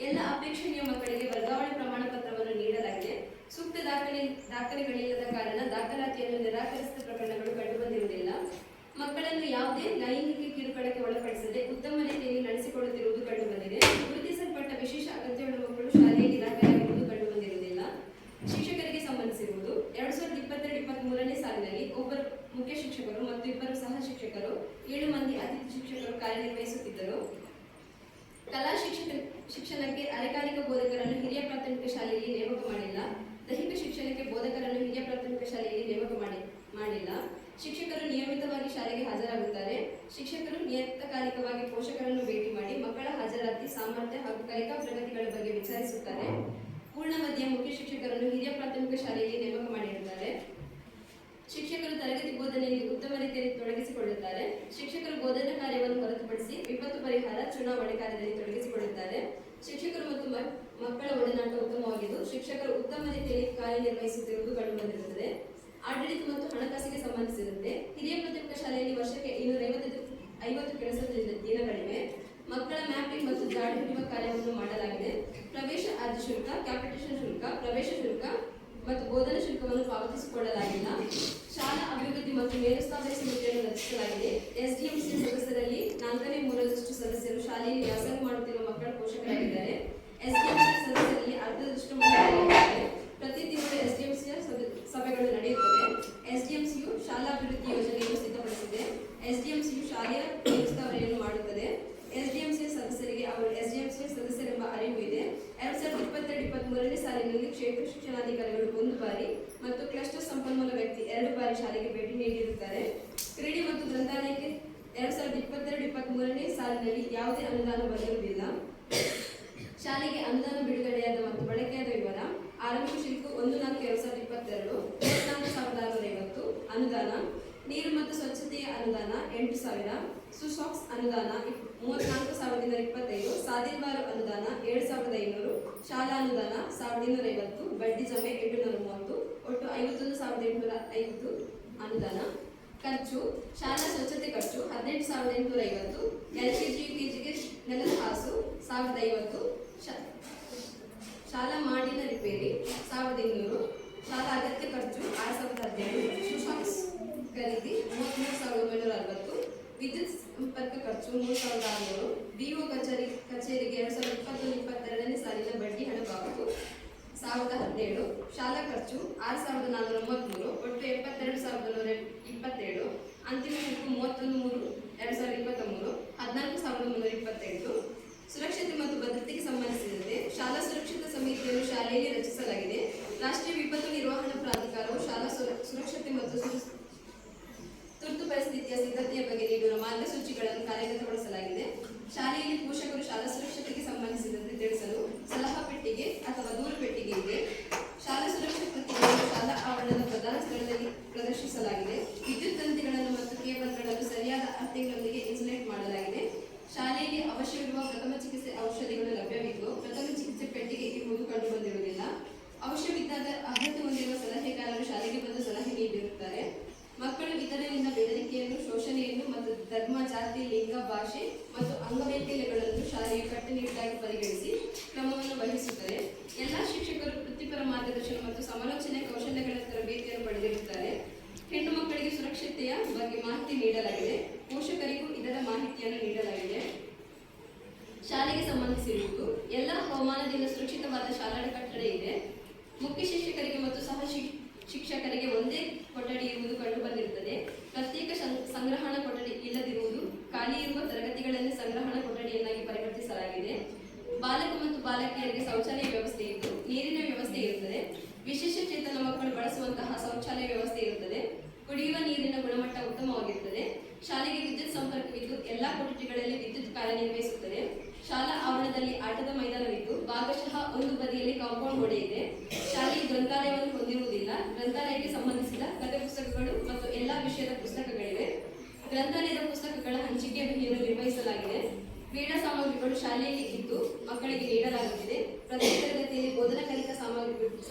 ಎಲ್ಲ ಅಪೇಕ್ಷಣೀಯ ಮಕ್ಕಳಿಗೆ ವರ್ಗಾವಣೆ ಪ್ರಮಾಣ ಪತ್ರವನ್ನು ನೀಡಲಾಗಿದೆ. ಸೂಕ್ತ ದಾಖಲೆಗಳಿಲ್ಲದ ಕಾರಣ ದಾಖಲಾತಿಯನ್ನು ನಿರಾಕರಿಸಿದ ಪ್ರಕರಣಗಳು ಕಂಡುಬಂದಿರುವುದಿಲ್ಲ. ಮಕ್ಕಳನ್ನು ಯಾವುದೇ ಲೈಂಗಿಕ ಕಿರುಕುಳಕ್ಕೆ ಒಳಪಡಿಸದೆ ಉತ್ತಮ ರೀತಿಯಲ್ಲಿ ನಡೆಸಿಕೊಳ್ಳುತ್ತಿರುವುದು ಕಂಡುಬಂದಿದೆ. ಗುರುತಿಸಲ್ಪಟ್ಟ ವಿಶೇಷ ಅಗತ್ಯವುಳ್ಳ ಮಕ್ಕಳು ಶಾಲೆಯಲ್ಲಿ ದಾಖಲಾಗಿರುವುದು ಕಂಡುಬಂದಿರುವುದಿಲ್ಲ. ಶಿಕ್ಷಕರಿಗೆ ಸಂಬಂಧಿಸಿರುವುದು 2022-23ನೇ ಸಾಲಿನಲ್ಲಿ ಒಬ್ಬರು ಮುಖ್ಯ ಶಿಕ್ಷಕರು ಮತ್ತು 2 ಸಹ ಶಿಕ್ಷಕರು, 7 ಮಂದಿ ಅತಿಥಿ ಶಿಕ್ಷಕರು ಕಾರ್ಯನಿರ್ವಹಿಸುತ್ತಿದ್ದರು. ಕಲಾ ಶಿಕ್ಷಣಕ್ಕೆ ಅರೆಕಾಲಿಕ ಬೋಧಕರನ್ನು ಹಿರಿಯ ಪ್ರಾಥಮಿಕ ಶಾಲೆಯಲ್ಲಿ ನೇಮಕ ಮಾಡಿಲ್ಲ. ದೈಹಿಕ ಶಿಕ್ಷಣಕ್ಕೆ ಬೋಧಕರನ್ನು ಹಿರಿಯ ಪ್ರಾಥಮಿಕ ಶಾಲೆಯಲ್ಲಿ ನೇಮಕ ಮಾಡಿಲ್ಲ. ಶಿಕ್ಷಕರು ನಿಯಮಿತವಾಗಿ ಶಾಲೆಗೆ ಹಾಜರಾಗುತ್ತಾರೆ. ಶಿಕ್ಷಕರು ನಿಯತಕಾಲಿಕವಾಗಿ ಪೋಷಕರನ್ನು ಭೇಟಿ ಮಾಡಿ ಮಕ್ಕಳ ಹಾಜರಾತಿ, ಸಾಮರ್ಥ್ಯ ಹಾಗೂ ಕಲಿಕಾ ಪ್ರಗತಿಗಳ ಬಗ್ಗೆ ವಿಚಾರಿಸುತ್ತಾರೆ. ಪೂರ್ಣಾವಧಿಯ ಮುಖ್ಯ ಶಿಕ್ಷಕರನ್ನು ಹಿರಿಯ ಪ್ರಾಥಮಿಕ ಶಾಲೆಯಲ್ಲಿ ನೇಮಕ ಮಾಡಿರುತ್ತಾರೆ. ಶಿಕ್ಷಕರು ತರಗತಿ ಬೋಧನೆಯಲ್ಲಿ ಉತ್ತಮ ರೀತಿಯಲ್ಲಿ ತೊಡಗಿಸಿಕೊಳ್ಳುತ್ತಾರೆ. ಶಿಕ್ಷಕರು ಬೋಧನಾ ಕಾರ್ಯವನ್ನು ಹೊರತುಪಡಿಸಿ ವಿಪತ್ತು ಪರಿಹಾರ, ಚುನಾವಣೆ ಕಾರ್ಯದಲ್ಲಿ ತೊಡಗಿಸಿಕೊಳ್ಳುತ್ತಾರೆ. ಶಿಕ್ಷಕರು ಮತ್ತು ಮಕ್ಕಳ ಒಡನಾಟ ಉತ್ತಮವಾಗಿದ್ದು ಶಿಕ್ಷಕರು ಉತ್ತಮ ರೀತಿಯಲ್ಲಿ ಕಾರ್ಯನಿರ್ವಹಿಸುತ್ತಿರುವುದು ಕಂಡುಬಂದಿರುತ್ತದೆ. ಆಡಳಿತ ಮತ್ತು ಹಣಕಾಸಿಗೆ ಸಂಬಂಧಿಸಿದಂತೆ ಹಿರಿಯ ಪ್ರಾಥಮಿಕ ಶಾಲೆಯಲ್ಲಿ ವರ್ಷಕ್ಕೆ 250 ಕೆಲಸದ ದಿನಗಳಿವೆ. ಮಕ್ಕಳ ಮ್ಯಾಪಿಂಗ್ ಮತ್ತು ಜಾಡಿ ಹಿಡಿಯುವ ಕಾರ್ಯವನ್ನು ಮಾಡಲಾಗಿದೆ. ಪ್ರವೇಶ ಅರ್ಜಿ ಶುಲ್ಕ, ಕ್ಯಾಪಿಟೇಷನ್ ಶುಲ್ಕ, ಪ್ರವೇಶ ಶುಲ್ಕ ಮತ್ತು ಬೋಧನಾ ಶುಲ್ಕವನ್ನು ಪಾವತಿಸಿಕೊಳ್ಳಲಾಗಿಲ್ಲ. ಶಾಲಾ ಅಭಿವೃದ್ಧಿ ಮತ್ತು ಮೇಲುಸ್ತುವಾರಿ ಸಮಿತಿಯನ್ನು ರಚಿಸಲಾಗಿದೆ. ಎಸ್ಡಿಎಂಸಿ ಸದಸ್ಯರಲ್ಲಿ 4/3 ಸದಸ್ಯರು ಶಾಲೆಯಲ್ಲಿ ವ್ಯಾಸಂಗ ಮಾಡುತ್ತಿರುವ ಮಕ್ಕಳ ಪೋಷಕರಾಗಿದ್ದಾರೆ. ಎಸ್ಡಿಎಂಸಿ ಸದಸ್ಯರಲ್ಲಿ ಅರ್ಧದಷ್ಟು ಮಹಿಳೆಯರಿದ್ದಾರೆ. ಪ್ರತಿ ತಿಂಗಳು ಎಸ್ಡಿಎಂಸಿಯ ಸಭೆಗಳು ನಡೆಯುತ್ತದೆ. ಎಸ್ಡಿಎಂಸಿಯು ಶಾಲಾ ಅಭಿವೃದ್ಧಿ ಯೋಜನೆಯನ್ನು ಸಿದ್ಧಪಡಿಸಿದೆ. ಎಸ್ಡಿಎಂಸಿಯು ಶಾಲೆಯ ಮೇಲುಸ್ತುವಾರಿಯನ್ನು ಮಾಡುತ್ತದೆ. ಎಸ್ಡಿಎಂಸಿಯ ಸದಸ್ಯರಿಗೆ ಅವರು ಎಸ್ಡಿಎಂಸಿಯ ಸದಸ್ಯರೆಂಬ ಅರಿವು ಇದೆ. 2022-23ನೇ ಸಾಲಿನಲ್ಲಿ ಕ್ಷೇತ್ರ ಶಿಕ್ಷಣಾಧಿಕಾರಿಗಳು 1 ಬಾರಿ ಮತ್ತು ಕ್ಲಸ್ಟರ್ ಸಂಪನ್ಮೂಲ ವ್ಯಕ್ತಿ 2 ಬಾರಿ ಶಾಲೆಗೆ ಭೇಟಿ ನೀಡಿರುತ್ತಾರೆ. ಕ್ರೀಡೆ ಮತ್ತು ಗ್ರಂಥಾಲಯಕ್ಕೆ 2022-23ನೇ ಸಾಲಿನಲ್ಲಿ ಯಾವುದೇ ಅನುದಾನ ಬಂದಿರುವುದಿಲ್ಲ. ಶಾಲೆಗೆ ಅನುದಾನ ಬಿಡುಗಡೆಯಾದ ಮತ್ತು ಬಳಕೆಯಾದ ವಿವರ: ಆರಂಭಿಕ ಶುಲ್ಕ 1/4/2022 34,650 ಅನುದಾನ. ನೀರು ಮತ್ತು ಸ್ವಚ್ಛತೆಯ ಅನುದಾನ 8,000. ಸುಸಾಕ್ಸ್ ಅನುದಾನ 34,025. ಸಾದಿಲ್ವಾರು ಅನುದಾನ 7,500. ಶಾಲಾ ಅನುದಾನ 1,250. ಬಡ್ಡಿ ಜಮೆ 830. ಒಟ್ಟು 51,805 ಅನುದಾನ. ಖರ್ಚು: ಶಾಲಾ ಸ್ವಚ್ಛತೆ ಖರ್ಚು 18,850. LKG UKGಗೆ ನೆಲದ ಹಾಸು 1,050. ಶಾಲಾ ಮಾಡಿನ ರಿಪೇರಿ 1,200. ಶಾಲಾ ಅಗತ್ಯ ಖರ್ಚು 6,017. ಸುಸಾಕ್ಸ್ ಖರೀದಿ 33,960. ವಿದ್ಯುತ್ ಸಂಪರ್ಕ ಖರ್ಚು 3,600. BO ಕಚೇರಿಗೆ 2021-22ನೇ ಸಾಲಿನ ಬಡ್ಡಿ ಹಣ ಪಾವತಿ 1,017. ಶಾಲಾ ಖರ್ಚು 6,433. ಒಟ್ಟು 72,127. ಅಂತಿಮ ಶುಲ್ಕ 31/3/2023 14,328. ಸುರಕ್ಷತೆ ಮತ್ತು ಭದ್ರತೆಗೆ ಸಂಬಂಧಿಸಿದಂತೆ ಶಾಲಾ ಸುರಕ್ಷತಾ ಸಮಿತಿಯನ್ನು ಶಾಲೆಯಲ್ಲಿ ರಚಿಸಲಾಗಿದೆ. ರಾಷ್ಟ್ರೀಯ ವಿಪತ್ತು ನಿರ್ವಹಣಾ ಪ್ರಾಧಿಕಾರವು ಶಾಲಾ ಸುರಕ್ಷತೆ ಮತ್ತು ತುರ್ತು ಪರಿಸ್ಥಿತಿಯ ಸಿದ್ಧತೆಯ ಬಗ್ಗೆ ನೀಡುವ ಮಾರ್ಗಸೂಚಿಗಳನ್ನು ಕಾರ್ಯಗತಗೊಳಿಸಲಾಗಿದೆ. ಶಾಲೆಯಲ್ಲಿ ಪೋಷಕರು ಶಾಲಾ ಸುರಕ್ಷತೆಗೆ ಸಂಬಂಧಿಸಿದಂತೆ ತಿಳಿಸಲು ಸಲಹಾ ಪೆಟ್ಟಿಗೆ ಅಥವಾ ದೂರು ಪೆಟ್ಟಿಗೆ ಇದೆ. ಶಾಲಾ ಸುರಕ್ಷತೆಯನ್ನು ಶಾಲಾ ಆವರಣದ ಪ್ರಧಾನ ಸ್ಥಳದಲ್ಲಿ ಪ್ರದರ್ಶಿಸಲಾಗಿದೆ. ವಿದ್ಯುತ್ ತಂತಿಗಳನ್ನು ಮತ್ತು ಕೇಬಲ್ಗಳನ್ನು ಸರಿಯಾದ ಅರ್ಥಗಳೊಂದಿಗೆ ಇನ್ಸುಲೇಟ್ ಮಾಡಲಾಗಿದೆ. ಶಾಲೆಯಲ್ಲಿ ಅವಶ್ಯವಿರುವ ಪ್ರಥಮ ಚಿಕಿತ್ಸೆ ಔಷಧಿಗಳು ಲಭ್ಯವಿದ್ದು ಪ್ರಥಮ ಚಿಕಿತ್ಸೆ ಪೆಟ್ಟಿಗೆ ಇರುವುದು ಕಂಡುಬಂದಿರುವುದಿಲ್ಲ. ಅವಶ್ಯವಿದ್ದಾಗ ಅರ್ಹತೆ ಹೊಂದಿರುವ ಸಲಹೆಗಾರರು ಶಾಲೆಗೆ ಬಂದು ಸಲಹೆ ನೀಡಿರುತ್ತಾರೆ. ಮಕ್ಕಳು ಇತರರಿಂದ ಬೆದರಿಕೆಯನ್ನು, ಶೋಷಣೆಯನ್ನು ಮತ್ತು ಧರ್ಮ, ಜಾತಿ, ಲಿಂಗ, ಭಾಷೆ ಮತ್ತು ಅಂಗವೈಕಲ್ಯಗಳನ್ನು ಶಾಲೆಯು ಕಟ್ಟುನಿಟ್ಟಾಗಿ ಪರಿಗಣಿಸಿ ಕ್ರಮವನ್ನು ವಹಿಸುತ್ತದೆ. ಎಲ್ಲ ಶಿಕ್ಷಕರು ವೃತ್ತಿಪರ ಮಾರ್ಗದರ್ಶನ ಮತ್ತು ಸಮಾಲೋಚನೆ ಕೌಶಲ್ಯಗಳ ತರಬೇತಿಯನ್ನು ಪಡೆದಿರುತ್ತಾರೆ. ಹೆಣ್ಣು ಮಕ್ಕಳಿಗೆ ಸುರಕ್ಷತೆಯ ಬಗ್ಗೆ ಮಾಹಿತಿ ನೀಡಲಾಗಿದೆ. ಪೋಷಕರಿಗೂ ಇದರ ಮಾಹಿತಿಯನ್ನು ನೀಡಲಾಗಿದೆ. ಶಾಲೆಗೆ ಸಂಬಂಧಿಸಿರುವುದು ಎಲ್ಲ ಹವಾಮಾನದಿಂದ ಸುರಕ್ಷಿತವಾದ ಶಾಲಾ ಕಟ್ಟಡ ಇದೆ. ಮುಖ್ಯ ಶಿಕ್ಷಕರಿಗೆ ಮತ್ತು ಸಹ ಶಿಕ್ಷಕರಿಗೆ ಒಂದೇ ಕೊಠಡಿ ಇರುವುದು ಕಂಡುಬಂದಿರುತ್ತದೆ. ಪ್ರತ್ಯೇಕ ಸಂಗ್ರಹಣಾ ಕೊಠಡಿ ಇಲ್ಲದಿರುವುದು ಖಾಲಿ ಇರುವ ತರಗತಿಗಳಲ್ಲಿ ಸಂಗ್ರಹಣಾ ಕೊಠಡಿಯನ್ನಾಗಿ ಪರಿವರ್ತಿಸಲಾಗಿದೆ. ಬಾಲಕ ಮತ್ತು ಬಾಲಕಿಯರಿಗೆ ಶೌಚಾಲಯ ವ್ಯವಸ್ಥೆ ಇದ್ದು ನೀರಿನ ವ್ಯವಸ್ಥೆ ಇರುತ್ತದೆ. ವಿಶೇಷ ಚೇತನ ಮಕ್ಕಳು ಬಳಸುವಂತಹ ಶೌಚಾಲಯ ವ್ಯವಸ್ಥೆ ಇರುತ್ತದೆ. ಕುಡಿಯುವ ನೀರಿನ ಗುಣಮಟ್ಟ ಉತ್ತಮವಾಗಿರುತ್ತದೆ. ಶಾಲೆಗೆ ವಿದ್ಯುತ್ ಸಂಪರ್ಕವಿದ್ದು ಎಲ್ಲಾ ಕೊಠಡಿಗಳಲ್ಲಿ ವಿದ್ಯುತ್ ಕಾರ್ಯನಿರ್ವಹಿಸುತ್ತದೆ. ಶಾಲಾ ಆವರಣದಲ್ಲಿ ಆಟದ ಮೈದಾನವಿದ್ದು ಭಾಗಶಃ ಒಂದು ಬದಿಯಲ್ಲಿ ಕಾಂಪೌಂಡ್ ಗೋಡೆ ಇದೆ. ಶಾಲೆಯು ಗ್ರಂಥಾಲಯವನ್ನು ಹೊಂದಿರುವುದಿಲ್ಲ. ಗ್ರಂಥಾಲಯಕ್ಕೆ ಸಂಬಂಧಿಸಿದ ಕಥೆ ಪುಸ್ತಕಗಳು ಮತ್ತು ಎಲ್ಲಾ ವಿಷಯದ ಪುಸ್ತಕಗಳಿವೆ. ಗ್ರಂಥಾಲಯದ ಪುಸ್ತಕಗಳ ಹಂಚಿಕೆಯನ್ನು ನಿರ್ವಹಿಸಲಾಗಿದೆ. ಕ್ರೀಡಾ ಸಾಮಗ್ರಿಗಳು ಶಾಲೆಯಲ್ಲಿ ಇದ್ದು ಮಕ್ಕಳಿಗೆ ನೀಡಲಾಗುತ್ತಿದೆ. ಪ್ರತಿ ತರಗತಿಯಲ್ಲಿ ಬೋಧನಾ ಕಲಿಕಾ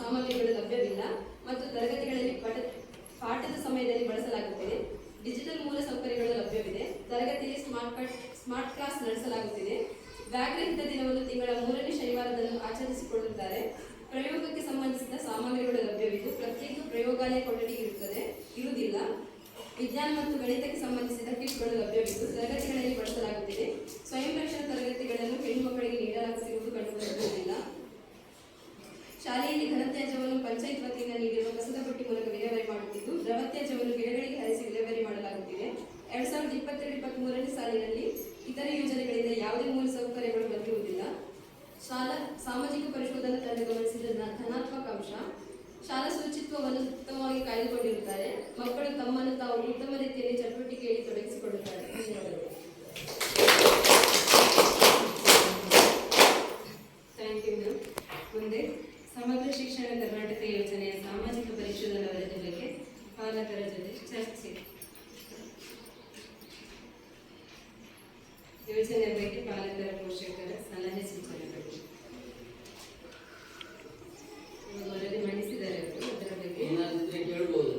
ಸಾಮಗ್ರಿಗಳು ಲಭ್ಯವಿಲ್ಲ ಮತ್ತು ತರಗತಿಗಳಲ್ಲಿ ಪಾಠದ ಸಮಯದಲ್ಲಿ ಬಳಸಲಾಗುತ್ತಿದೆ. ಡಿಜಿಟಲ್ ಮೂಲ ಸೌಕರ್ಯಗಳು ಲಭ್ಯವಿದೆ. ತರಗತಿಯಲ್ಲಿ ಸ್ಮಾರ್ಟ್ ಕ್ಲಾಸ್ ನಡೆಸಲಾಗುತ್ತಿದೆ. ವ್ಯಾಘ್ರಹಿತ ದಿನವನ್ನು ತಿಂಗಳ 3ನೇ ಶನಿವಾರದಂದು ಆಚರಿಸಿಕೊಳ್ಳುತ್ತಾರೆ. ಪ್ರಯೋಗಕ್ಕೆ ಸಂಬಂಧಿಸಿದ ಸಾಮಗ್ರಿಗಳು ಲಭ್ಯವಿದ್ದು ಪ್ರತ್ಯೇಕ ಪ್ರಯೋಗಾಲಯ ಕೊಠಡಿ ಇರುವುದಿಲ್ಲ. ವಿಜ್ಞಾನ ಮತ್ತು ಗಣಿತಕ್ಕೆ ಸಂಬಂಧಿಸಿದ ಕಿಟ್ಗಳು ಲಭ್ಯವಿದ್ದು ತರಗತಿಗಳಲ್ಲಿ ಬಳಸಲಾಗುತ್ತಿದೆ. ಸ್ವಯಂ ರಕ್ಷಣಾ ತರಗತಿಗಳನ್ನು ಹೆಣ್ಣು ಮಕ್ಕಳಿಗೆ ನೀಡಲಾಗುತ್ತಿರುವುದು ಕಂಡುಬರುವುದಿಲ್ಲ. ಶಾಲೆಯಲ್ಲಿ ಘನತ್ಯಾಜ್ಯವನ್ನು ಪಂಚಾಯತ್ ವತಿಯಿಂದ ನೀಡಿರುವ ಕಸದ ಬುಟ್ಟಿ ಮೂಲಕ ವಿಲೇವಾರಿ ಮಾಡುತ್ತಿದ್ದು ದ್ರವ ತ್ಯಾಜ್ಯವನ್ನು ಗಿಡಗಳಿಗೆ ಹರಿಸಿ ವಿಲೇವಾರಿ ಮಾಡಲಾಗುತ್ತಿದೆ. 2022-23ನೇ ಸಾಲಿನಲ್ಲಿ ಇತರೆ ಯೋಜನೆಗಳಿಂದ ಯಾವುದೇ ಮೂಲ ಸೌಕರ್ಯಗಳು ಬಂದಿರುವುದಿಲ್ಲ. ಶಾಲಾ ಸಾಮಾಜಿಕ ಪರಿಶೋಧನಾ ತಂಡ ಗಮನಿಸಿದ ಧನಾತ್ಮಕ ಅಂಶ: ಶಾಲಾ ಶುಚಿತ್ವವನ್ನು ಉತ್ತಮವಾಗಿ ಕಾಯ್ದುಕೊಂಡಿರುತ್ತಾರೆ. ಮಕ್ಕಳು ತಮ್ಮನ್ನು ತಾವು ಉತ್ತಮ ರೀತಿಯಲ್ಲಿ ಚಟುವಟಿಕೆಯಲ್ಲಿ ತೊಡಗಿಸಿಕೊಳ್ಳುತ್ತಾರೆ. Thank you ma'am. ಮುಂದೆ ಸಮಗ್ರ ಶಿಕ್ಷಣ ಕರ್ನಾಟಕ ಯೋಜನೆಯ ಸಾಮಾಜಿಕ ಪರಿಶೋಧನಾ ವರದಿ ಬಗ್ಗೆ ಪಾಲಕರ ಜೊತೆ ಚರ್ಚೆ. ಯೋಜನೆ ಬಗ್ಗೆ ಪಾಲಕರ ಪೋಷಕರ ಸಲಹೆ ಸೂಚನೆಗಳು ವರದಿ ಮಂಡಿಸಿದ್ದಾರೆ. ಅದರ ಬಗ್ಗೆ ಏನಾದ್ರೆ ಕೇಳ್ಬೋದು.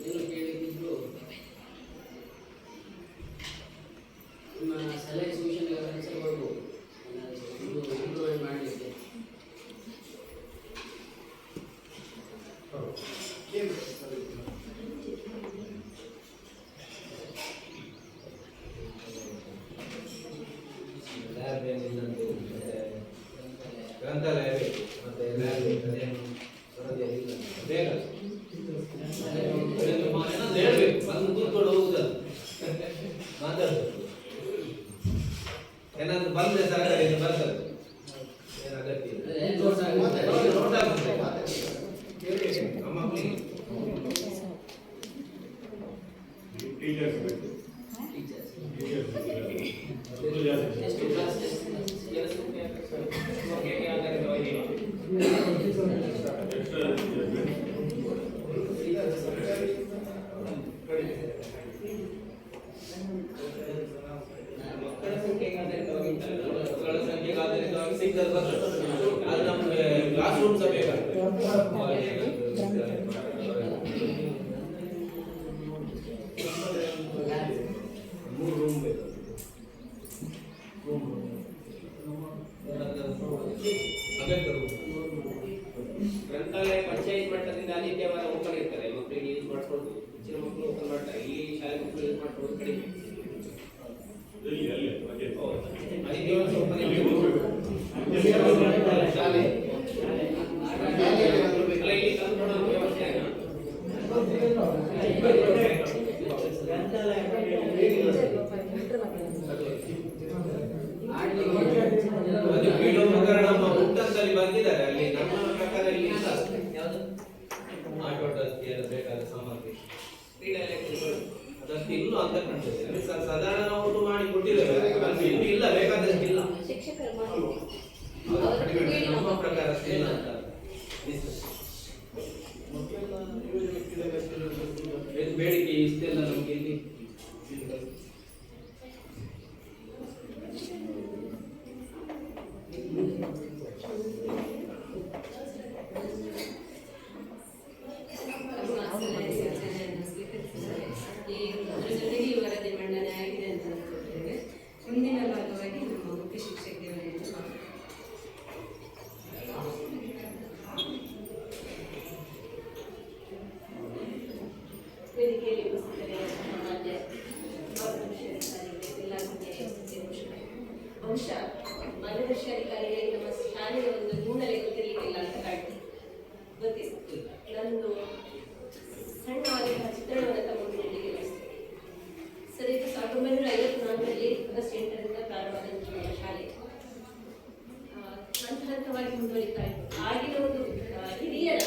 ಏನು ಕೇಳಿದ್ರು ನಿಮ್ಮ ಸಲಹೆ ಸೂಚನೆಗಳ ಆನ್ಸರ್ ಕೊಡ್ಬೋದು. ಇಂಪ್ರೂವ್ಮೆಂಟ್ ಮಾಡಲಿಕ್ಕೆ ಗ್ರಂಥಾಲಯ ಬೇಕು, ಮತ್ತೆ ಬೇಗ ಹೇಳ್ಬೇಕು, ಬಂದು ಕೂತ್ಕೊಂಡು ಹೋಗುದಲ್ಲ, ಮಾತಾಡ್ಬೇಕು. ಏನಾದ್ರು ಬಂದ್ರೆ ಸರ್ಕಾರದಿಂದ ಬರ್ತದೆ, ಏನು ಅಗತ್ಯ ಇಲ್ಲ. ನೋಟ್ ಆಗುತ್ತೆ ನಮ್ಮ ಮಕ್ಕಳಿಗೆ. ಎಷ್ಟು ಕ್ಲಾಸ್ ಮಕ್ಕಳ ಸಂಖ್ಯೆಗೆ ಆಧಾರಿತವಾಗಿ ಸಿಗ್ತದೆ ಬರ್ತದೆ. ಅದು ನಮಗೆ ಕ್ಲಾಸ್ ರೂಮ್ ಸಹ ಬೇಕಾಗ್ತದೆ. ಮೂರು ರೂಮ್ ಬೇಕು. ಗ್ರಂಥಾಲಯ ಪಂಚಾಯತ್ ಮಟ್ಟದಿಂದ ಆದಿತ್ಯವಾರ ಓಪನ್ ಇರ್ತಾರೆ. ಮಕ್ಕಳಿಗೆ ಯೂಸ್ ಮಾಡ್ಕೊಂಡು ಹೆಚ್ಚಿನ ಮಕ್ಕಳು ಓಪನ್ ಮಾಡ್ತಾರೆ. ಈ ಶಾಲೆ ಮಕ್ಕಳು ಯೂಸ್ ಮಾಡ್ಕೊಂಡು ಕಡಿಮೆ. ಆದಿತ್ಯವಾರ ಓಪನ್ ಶಾಲೆ ಅಲ್ಲ, ಇಲ್ಲಿ ತಂದು ಕೊಡೋ ವ್ಯವಸ್ಥೆ ಅದು ಬೀಳೋ ಪ್ರಕಾರ ನಮ್ಮ ಮುಟ್ಟಂತಲ್ಲಿ ಬಂದಿದ್ದಾರೆ. ಅಲ್ಲಿ ನಮ್ಮ ಪ್ರಕಾರ ಇಲ್ಲಿ ಇಲ್ಲ. ಯಾವುದು ಆಟೋಟಕ್ಕೆ ಬೇಕಾದ ಸಾಮಗ್ರಿ ಕ್ರೀಡಾ ಅದಕ್ಕೆ ಇನ್ನೂ ಅಂತ ಕಾಣ್ತದೆ. ಸಾಧಾರಣ ನಾವು ಮಾಡಿ ಕೊಟ್ಟಿದ್ದೇವೆ, ಇಲ್ಲಿ ಇಲ್ಲ, ಬೇಕಾದಷ್ಟು ಇಲ್ಲ. ನಮ್ಮ ಪ್ರಕಾರ ಇಲ್ಲ ಅಂತ ಬೇಡಿಕೆ ಇಷ್ಟೆಲ್ಲ ನಮಗೆ ಇಲ್ಲಿ ಸಲಹೆ ಸೂಚನೆಯನ್ನು ಸ್ವೀಕರಿಸಿದ್ದಾರೆ. ಈ ವೇದಿಕೆಯಲ್ಲಿ ಉಪಸ್ಥಿತರಿರುವ ಮಾನ್ಯ ಮಾರ್ಗದರ್ಶನಾಧಿಕಾರಿಗಳೇ, ಜಿಲ್ಲಾಧಿಕಾರಿ ಬಹುಶಃ ಮಾರ್ಗದರ್ಶನಾಧಿಕಾರಿಗಳಿಗೆ ನಮ್ಮ ಶಾಲೆಯ ಒಂದು ಹಿನ್ನೆಲೆ ಗೊತ್ತಿರಲಿಕ್ಕಿಲ್ಲ ಅಂತ ಕಾಣ್ತದೆ. ಗೊತ್ತಿತ್ತು ನಂದು ಸಣ್ಣವಾದಂತಹ ಚಿತ್ರಣವನ್ನು ತಗೊಂಡಿದ್ದೇನೆ ಬಯಸ್ತೇನೆ. ಸರ್, ಇದು 1954ರಲ್ಲಿ ಆಗಸ್ಟ್ 8ರಿಂದ ಪ್ರಾರಂಭವಾದಂತಹ ಶಾಲೆ ಹಂತ ಹಂತವಾಗಿ ಮುಂದುವರಿತಾ ಇತ್ತು. ಆಗಿನ ಒಂದು ಹಿರಿಯರ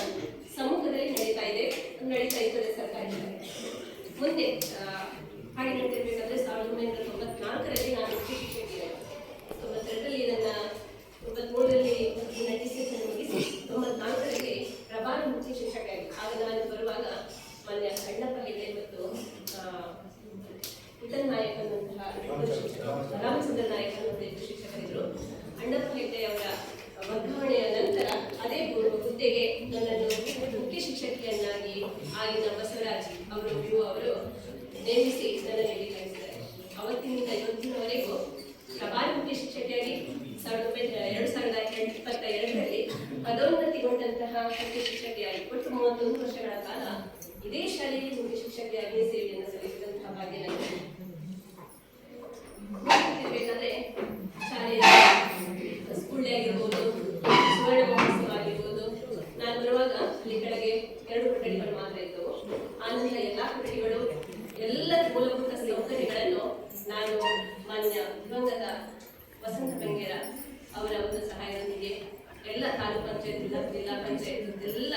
ಸಮ್ಮುಖದಲ್ಲಿ ನಡೀತಾ ಇರ್ತದೆ ಸರ್ಕಾರಿ ಶಾಲೆ. ಮುಂದೆ ಹಾಗೆ ನಡೀತಿರ್ಬೇಕಾದ್ರೆ 1994ರಲ್ಲಿ ನಾನು ಮುಖ್ಯ ಶಿಕ್ಷಕಿಯಾಗಿ 92ರಲ್ಲಿ ನನ್ನ 93ರಲ್ಲಿ ಡಿಸ್ಟಿಂಕ್ಷನ್ ಮುಗಿಸಿ 94ರಲ್ಲಿ ಪ್ರಭಾರ ಮುಖ್ಯ ಶಿಕ್ಷಕಿಯಾಗಿ. ಆಗ ನಾನು ಬರುವಾಗ ಮಾನ್ಯ ಅಣ್ಣಪ್ಪ ಹೆಗ್ಡೆ ಮತ್ತು ಇತನ್ ನಾಯಕ್ ಅನ್ನುವಂತಹ ರಾಮಚಂದ್ರ ನಾಯಕ್ ಅನ್ನುವಂಥ ಶಿಕ್ಷಕರಿದ್ದರು. ಅಣ್ಣಪ್ಪ ಹೆಗ್ಡೆ ಅವರ ವರ್ಗಾವಣೆಯ ನಂತರ ಅದೇ ಹುದ್ದೆಗೆ ನನ್ನನ್ನು ಮುಖ್ಯ ಶಿಕ್ಷಕಿಯನ್ನಾಗಿ ಆಗಿನ ಬಸವರಾಜ್ ಅವರು ನೇಮಿಸಿ ನನ್ನನ್ನು ಇಲ್ಲಿ ಕಳಿಸಿದ್ದಾರೆ. ಅವತ್ತಿನಿಂದ ಇವತ್ತಿನವರೆಗೂ ಪ್ರಭಾರಿ ಮುಖ್ಯ ಶಿಕ್ಷಕಿಯಾಗಿ 2022ರಲ್ಲಿ ಪದೋನ್ನತಿಗೊಂಡಂತಹ ಮುಖ್ಯ ಶಿಕ್ಷಕಿಯಾಗಿ ಒಟ್ಟು 31 ವರ್ಷಗಳ ಕಾಲ ಇದೇ ಶಾಲೆಯಲ್ಲಿ ಮುಖ್ಯ ಶಿಕ್ಷಕಿಯಾಗಿ ಸೇವೆಯನ್ನು ಸಲ್ಲಿಸಿದಂತಹ ಭಾಗ್ಯ ನನಗೆ. ಬೇಕಾದ್ರೆ ಶಾಲೆಯ ಸ್ಕೂಲ್ ಡೇ ಆಗಿರ್ಬೋದು, ಸುವರ್ಣ ಮಹೋತ್ಸವ ಆಗಿರ್ಬೋದು, ನಾನು ಬರುವಾಗ ಅಲ್ಲಿ ಕೆಳಗೆ 2 ಕೊಠಡಿಗಳು ಮಾತ್ರ ಇದ್ದವು. ಆನಂತರ ಎಲ್ಲಾ ಕೊಠಡಿಗಳು ಎಲ್ಲ ಮೂಲಭೂತ ಸೌಕರ್ಯಗಳನ್ನು ನಾನು ಮಾನ್ಯ ದಿವಂಗತ ವಸಂತ ಬೆಂಗೇರ ಅವರ ಒಂದು ಸಹಾಯದೊಂದಿಗೆ ಎಲ್ಲ ತಾಲೂಕು ಪಂಚಾಯತ್, ಜಿಲ್ಲಾ ಪಂಚಾಯತ್, ಎಲ್ಲ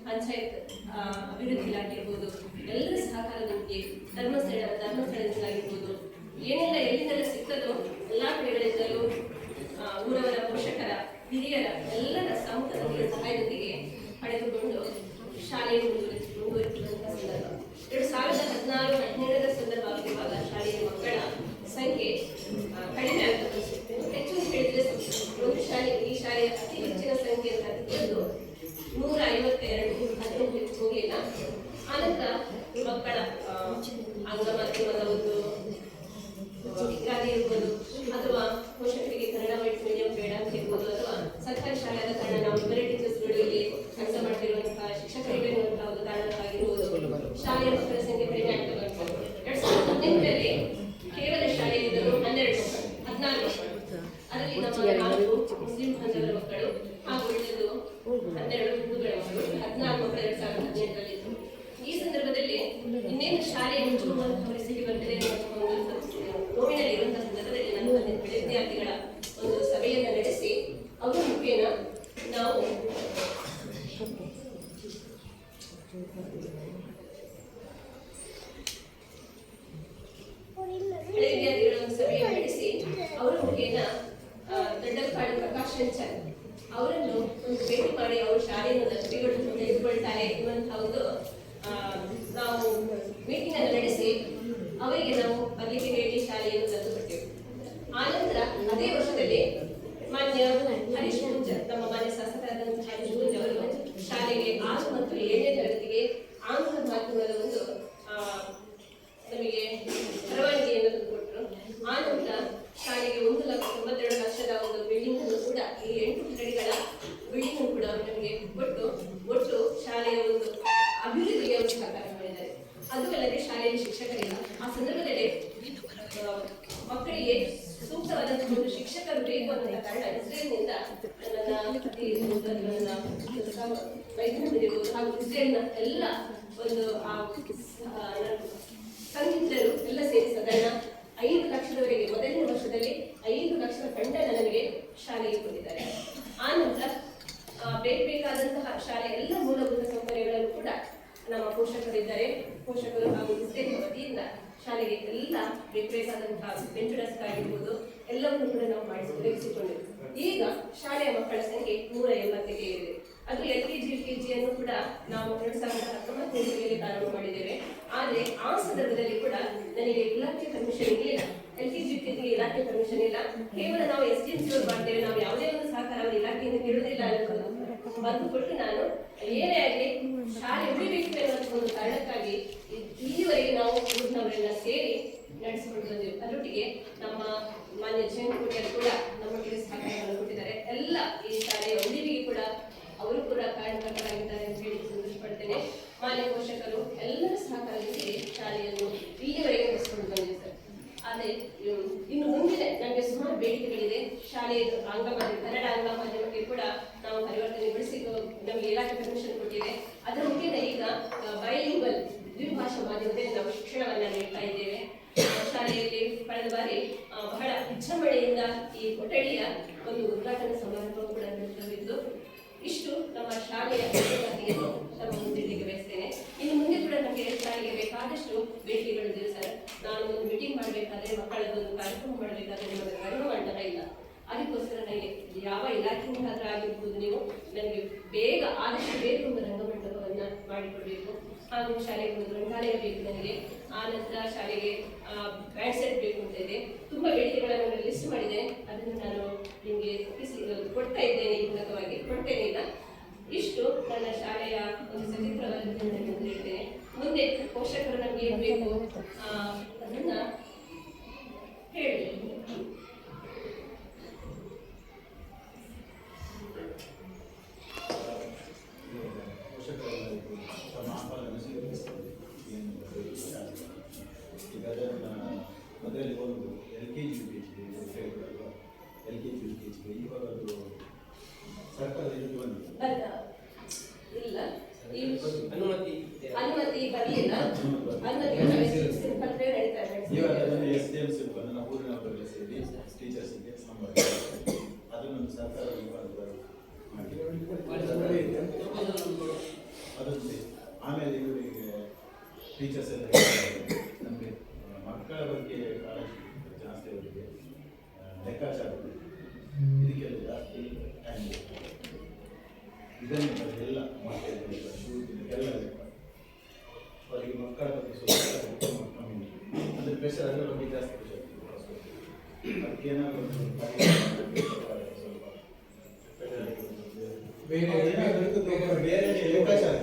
ಪಂಚಾಯತ್ ಅಭಿವೃದ್ಧಿ ಇಲಾಖೆ ಇರ್ಬೋದು, ಎಲ್ಲರ ಸಹಕಾರದೊಂದಿಗೆ ಧರ್ಮಸ್ಥಳದಿಂದಾಗಿರ್ಬೋದು, ಏನೆಲ್ಲ ಎಲ್ಲಿಂದೆಲ್ಲ ಸಿಗ್ತದೋ ಎಲ್ಲ ಕಡೆಗಳಿಂದಲೂ ಊರವರ ಪೋಷಕರ, ಹಿರಿಯರ ಎಲ್ಲರ ಸಮ್ಮುಖದೊಂದಿಗೆ ಸಹಾಯದೊಂದಿಗೆ ಪಡೆದುಕೊಂಡು ಶಾಲೆಯನ್ನು ಮುಂದುವರಿಸಿದಂತಹ ಸಂದರ್ಭ. 2016-17ರ ಸಂದರ್ಭ ಆಗಿರುವಾಗ ಶಾಲೆಯ ಮಕ್ಕಳ ಸಂಖ್ಯೆ ಕಡಿಮೆ ಆಗ್ತದೆ. ಹೆಚ್ಚು ಹೇಳಿದ್ರೆ ಒಂದು ಶಾಲೆ, ಈ ಶಾಲೆಯ ಅತಿ ಹೆಚ್ಚಿನ ಸಂಖ್ಯೆ ಅಂತ 152, ಅದನ್ನು ಹೆಚ್ಚು ಹೋಗಲಿಲ್ಲ. ಆನಂತರ ಮಕ್ಕಳ ಅಂಗಮಾಧ್ಯಮದ ಒಂದು ಗಾದಿ ಇರ್ಬೋದು, ಅಥವಾ ಪೋಷಕರಿಗೆ ಕನ್ನಡ ಮೀಡಿಯಂ ಬೇಡ ಅಂತ ಇರ್ಬೋದು, ಅಥವಾ ಸರ್ಕಾರಿ ಶಾಲೆ ಆದ ಕಾರಣ ನಾವು ಬೇರೆ ಟೀಚರ್ಸ್ಗಳು ಇಲ್ಲಿ ಕೆಲಸ ಮಾಡ್ತಿರುವಂತಹ ಶಿಕ್ಷಕರಿಗೆ ಇರುವಂತಹ ಒಂದು ಕಾರಣಕ್ಕಾಗಿರ್ಬೋದು ಶಾಲೆಯ ಮಕ್ಕಳ ಸಂಖ್ಯೆ ಕಡಿಮೆ ಆಗ್ತಾ ಬಂತು. 2018ರಲ್ಲಿ ಕೇವಲ ಶಾಲೆಯಲ್ಲಿದ್ದರು 14 ಮಕ್ಕಳು. ಅದರಲ್ಲಿ ನಮ್ಮ 4 ಮುಸ್ಲಿಂ ಬಾಂಧವರ ಮಕ್ಕಳು ಹಾಗೂ ಉಳಿದದ್ದು 12 ಹಿಂದೂಗಳ ಮಕ್ಕಳು, 14 ಮಕ್ಕಳು 2018ರಲ್ಲಿ ಇದ್ದರು. ಈ ಸಂದರ್ಭದಲ್ಲಿ ಇನ್ನೇನು ಶಾಲೆ ಮುಚ್ಚುವಂತಹ ಪರಿಸ್ಥಿತಿ ಬರ್ತದೆ ಅನ್ನುವಂತಹ ಒಂದು ನೋವಿನಲ್ಲಿ ಇರುವಂತಹ ಸಂದರ್ಭದಲ್ಲಿ ನಾನು ವಿದ್ಯಾರ್ಥಿಗಳ ಒಂದು ಸಭೆಯನ್ನು ನಡೆಸಿ ಅವರ ಮುಖೇನ ನಾವು ಹಳೆ ವಿದ್ಯಾರ್ಥಿಗಳ ಒಂದು ಸಭೆಯನ್ನು ನಡೆಸಿ ಅವರ ಮುಖೇನ ದೊಡ್ಡಕಾಡು ಪ್ರಕಾಶ್ ಶಂಚರ್ ಅವರನ್ನು ಒಂದು ಭೇಟಿ ಮಾಡಿ ಅವರು ಶಾಲೆಯನ್ನು ದತ್ತಿಗಳನ್ನು ತೆಗೆದುಕೊಳ್ತಾರೆ ಎನ್ನುವಂತಹ ಒಂದು ನಾವು ಮೀಟಿಂಗ್ ಅನ್ನು ನಡೆಸಿ ಅವರಿಗೆ ನಾವು ಬರಲಿಕ್ಕೆ ಹೇಳಿ ಶಾಲೆಯನ್ನು ತಂದುಕೊಟ್ಟೆವು. ಆನಂತರ ಅದೇ ವರ್ಷದಲ್ಲಿ ಮಾನ್ಯ ಹರೀಶ್ ಪೂಜಾರ್, ನಮ್ಮ ಮಾನ್ಯ ಶಾಸಕರಾದಂತಹ ಹರೀಶ್ ಪೂಜಾರ್ ಅವರು ಶಾಲೆಗೆ 6 ಮತ್ತು 7ನೇ ತರಗತಿಗೆ ಆಂಗ್ಲ ಮಾಧ್ಯಮದ ಒಂದು ನಮಗೆ ಪರವಾನಗಿಯನ್ನು ತಂದುಕೊಟ್ಟರು. ಆನಂತರ ಶಾಲೆಗೆ 1,92,00,000ದ ಒಂದು ಬಿಲ್ಡಿಂಗ್ ಅನ್ನು ಕೂಡ, ಈ 8 ಕೊಠಡಿಗಳ ಬಿಲ್ಡಿಂಗ್ ಅನ್ನು ಕೂಡ ನಮಗೆ ಕೊಟ್ಟು ಒಟ್ಟು ಶಾಲೆಯ ಒಂದು ಅಭಿವೃದ್ಧಿಗೆ ಅವರು ಸಹಕಾರ ಮಾಡಿದ್ದಾರೆ. ಅದು ಅಲ್ಲದೆ ಶಾಲೆಯಲ್ಲಿ ಶಿಕ್ಷಕರಿಲ್ಲ. ಆ ಸಂದರ್ಭದಲ್ಲಿ ಮಕ್ಕಳಿಗೆ ಸೂಕ್ತವಾದಂತಹ ಒಂದು ಶಿಕ್ಷಕರು ಬೇಕು ಅನ್ನೋ ಕಾರಣ ಇಸ್ರೇಲ್ನಿಂದ ನನ್ನ ವೈದ್ಯರಿರ್ಬೋದು ಹಾಗೂ ಇಸ್ರೇಲ್ನ ಎಲ್ಲ ಒಂದು ಸಂಗೀತರು ಎಲ್ಲ ಸೇರಿ ಸಾಧಾರಣ 5 ಲಕ್ಷದವರೆಗೆ ಮೊದಲನೇ ವರ್ಷದಲ್ಲಿ 5 ಲಕ್ಷದ ಫಂಡನ್ನು ನಮಗೆ ಶಾಲೆಗೆ ಕೊಟ್ಟಿದ್ದಾರೆ. ಆನಂತರ ಬೇಕಾದಂತಹ ಶಾಲೆಯ ಎಲ್ಲ ಮೂಲಭೂತ ಸೌಕರ್ಯಗಳನ್ನು ಕೂಡ ನಮ್ಮ ಪೋಷಕರಿದ್ದಾರೆ. ಪೋಷಕರು ಹಾಗೂ ಇಸ್ರೇಲ್ ವತಿಯಿಂದ ಶಾಲೆಗೆ ಎಲ್ಲ ಬೇಕಾದಂತಹ ಬೆಂಚು ಡೆಸ್ಕ್ ಆಗಿರ್ಬೋದು ಎಲ್ಲವನ್ನೂ ಕೂಡ ನಾವು ಒದಗಿಸಿಕೊಂಡಿದ್ದೇವೆ. ಈಗ ಶಾಲೆಯ ಮಕ್ಕಳ ಸಂಖ್ಯೆ 180ಕ್ಕೆ ಏರಿದೆ. ಅದು LKG UKG ಅನ್ನು ಕೂಡ ನಾವು 2019ರಲ್ಲಿ ಪ್ರಾರಂಭ ಮಾಡಿದ್ದೇವೆ. ಆದರೆ ಆ ಸಂದರ್ಭದಲ್ಲಿ ಕೂಡ ನನಗೆ ಇಲಾಖೆ ಪರ್ಮಿಷನ್ ಇರಲಿಲ್ಲ. LKG UKG ಇಲಾಖೆ ಪರ್ಮಿಷನ್ ಇಲ್ಲ. ಕೇವಲ ನಾವು STMC ಮಾಡ್ತೇವೆ, ನಾವು ಯಾವುದೇ ಒಂದು ಸಹಕಾರ ಇಲಾಖೆಯಿಂದ ಕೇಳುವುದಿಲ್ಲ ಅನ್ನೋದು ಬಂದು ಕೊಟ್ಟು ನಾನು ಏನೇ ಆಗಲಿ ಶಾಲೆ ಉಳಿಬೇಕು ಅನ್ನೋ ಒಂದು ಕಾರಣಕ್ಕಾಗಿ ಇಲ್ಲಿವರೆಗೆ ನಾವು ಊರಿನವರೆಲ್ಲ ಸೇರಿ ನಡೆಸಿಕೊಂಡು ಬಂದೆವು. ಅದರೊಟ್ಟಿಗೆ ನಮ್ಮ ಮಾನ್ಯ ಜಯಂತ್ ಕೂಡ ನಮ್ಮೊಟ್ಟಿಗೆ ಸಹಕಾರವನ್ನು ಕೊಟ್ಟಿದ್ದಾರೆ. ಎಲ್ಲ ಈ ಶಾಲೆಯ ಉಳಿವಿಗೆ ಕೂಡ ಅವರು ಕೂಡ ಕಾರಣಕರ್ತರಾಗಿದ್ದಾರೆ ಅಂತ ಹೇಳಿ ಸಂತೋಷ ಪಡ್ತೇನೆ. ಮಾನ್ಯ ಪೋಷಕರು ಎಲ್ಲರ ಸಹಕಾರದೊಂದಿಗೆ ಶಾಲೆಯನ್ನು ಇಲ್ಲಿವರೆಗೆ ನಡೆಸಿಕೊಂಡು ಬಂದಿದೆ ಸರ್. ಆದರೆ ಇನ್ನು ಮುಂದಿನ ನಮಗೆ ಸುಮಾರು ಬೇಡಿಕೆಗಳಿದೆ. ಶಾಲೆಯ ಕನ್ನಡ ಆಂಗ್ಲ ಮಾಧ್ಯಮಕ್ಕೆ ಕೂಡ ನಾವು ಪರಿವರ್ತನೆಗೊಳಿಸಿ ನಮಗೆ ಇಲಾಖೆ ಪರ್ಮಿಷನ್ ಕೊಟ್ಟಿದೆ. ಅದರ ಮುಖ್ಯದ ಈಗ ಬೈಲಿಂಗ್ವಲ್ ದ್ವಿಭಾಷಾ ಮಾಧ್ಯಮದಲ್ಲಿ ನಾವು ಶಿಕ್ಷಣವನ್ನ ನೀಡ್ತಾ ಇದ್ದೇವೆ. ಶಾಲೆಯಲ್ಲಿ ಕಳೆದ ಬಾರಿ ಬಹಳ ವಿಜೃಂಭಣೆಯಿಂದ ಈ ಕೊಠಡಿಯ ಒಂದು ಉದ್ಘಾಟನಾ ಸಮಾರಂಭ ಕೂಡ ನಡೆದಿದ್ದು. ಇಷ್ಟು ನಮ್ಮ ಶಾಲೆಯ ಪ್ರಗತಿಯನ್ನು ನಮ್ಮ ಮುಂದಿಟ್ಟಿಗೆ ಬಯಸ್ತೇನೆ. ಇನ್ನು ಮುಂದೆ ಕೂಡ ನಮಗೆ ಶಾಲೆಗೆ ಬೇಕಾದಷ್ಟು ಬೇಡಿಕೆಗಳಿದೆ ಸರ್. ನಾನು ಒಂದು ಮೀಟಿಂಗ್ ಮಾಡಬೇಕಾದ್ರೆ, ಮಕ್ಕಳದೊಂದು ಕಾರ್ಯಕ್ರಮ ಮಾಡಬೇಕಾದ್ರೆ ನಮಗೆ ರಂಗಮಂಟಪ ಇಲ್ಲ. ಅದಕ್ಕೋಸ್ಕರ ನನಗೆ ಯಾವ ಇಲಾಖೆಯಿಂದಾದ್ರೂ ಆಗಿರ್ಬೋದು, ನೀವು ನನಗೆ ಆದಷ್ಟು ಬೇಗ ಒಂದು ರಂಗಮಂಟಪವನ್ನ ಮಾಡಿಕೊಡ್ಬೇಕು. ಹಾಗೂ ಶಾಲೆಗೆ ಒಂದು ಗ್ರಂಥಾಲಯ ಬೇಕು ನನಗೆ. ಆ ನಂತರ ಶಾಲೆಗೆ ಬ್ಯಾಂಡ್ ಸೆಟ್ ಬೇಕು ಅಂತ ಇದೆ. ತುಂಬಾ ಬೇಡಿಕೆಗಳನ್ನು ಲಿಸ್ಟ್ ಮಾಡಿದೆ. ಅದನ್ನು ನಾನು ನಿಮಗೆ ಕೊಡ್ತಾ ಇದ್ದೇನೆ, ಈ ಮೂಲಕವಾಗಿ ಕೊಡ್ತೇನೆ. ಈಗ ಇಷ್ಟು ನನ್ನ ಶಾಲೆಯ ಒಂದು ಸಚಿತ್ರವಾದ ಹೇಳ್ತೇನೆ. ಮುಂದೆ ಪೋಷಕರು ನಮಗೆ ಏನ್ ಬೇಕು ಅದನ್ನ ಹೇಳಿ. ಮೊದಲೇ ಒಂದು LKG ಇವಾಗ ಅದು ಸರ್ಕಾರದ ಇದು ಬಂದಿದೆ ಇಲ್ಲ, ಅನುಮತಿ ಬರಲಿಲ್ಲ. ಇವಾಗ ಅದನ್ನು SDM ನನ್ನ ಊರಿನವರೆಲ್ಲ ಸೇರಿ ಟೀಚರ್ಸ್ಗೆ ಸಂಬಳ ಅದನ್ನು ಸರ್ಕಾರ ಅದೊಂದು. ಆಮೇಲೆ ಇವರಿಗೆ ಟೀಚರ್ಸ್ ಎಲ್ಲ ನಮಗೆ ಮಕ್ಕಳ ಬಗ್ಗೆ ಕಾಳಜಿ ಜಾಸ್ತಿ, ಅವರಿಗೆ ಲೆಕ್ಕಾಚಾರ ಇದಕ್ಕೆಲ್ಲ ಜಾಸ್ತಿ ಟೈಮ್ ಇದನ್ನು ಎಲ್ಲ ಮಕ್ಕಳಿಗೆ ಶೂಟಿಂಗ್ಗೆಲ್ಲ ಅವರಿಗೆ ಮಕ್ಕಳ ಬಗ್ಗೆ ಸ್ವಲ್ಪ ಕಮ್ಮಿ ಅಂದರೆ ಪ್ರೆಷರ್ ಅದರ ಬಗ್ಗೆ ಜಾಸ್ತಿ ಪ್ರೆಷರ್. ಅದಕ್ಕೆ ಏನಾದರೂ ಬೇರೆ ಲೆಕ್ಕಾಚಾರ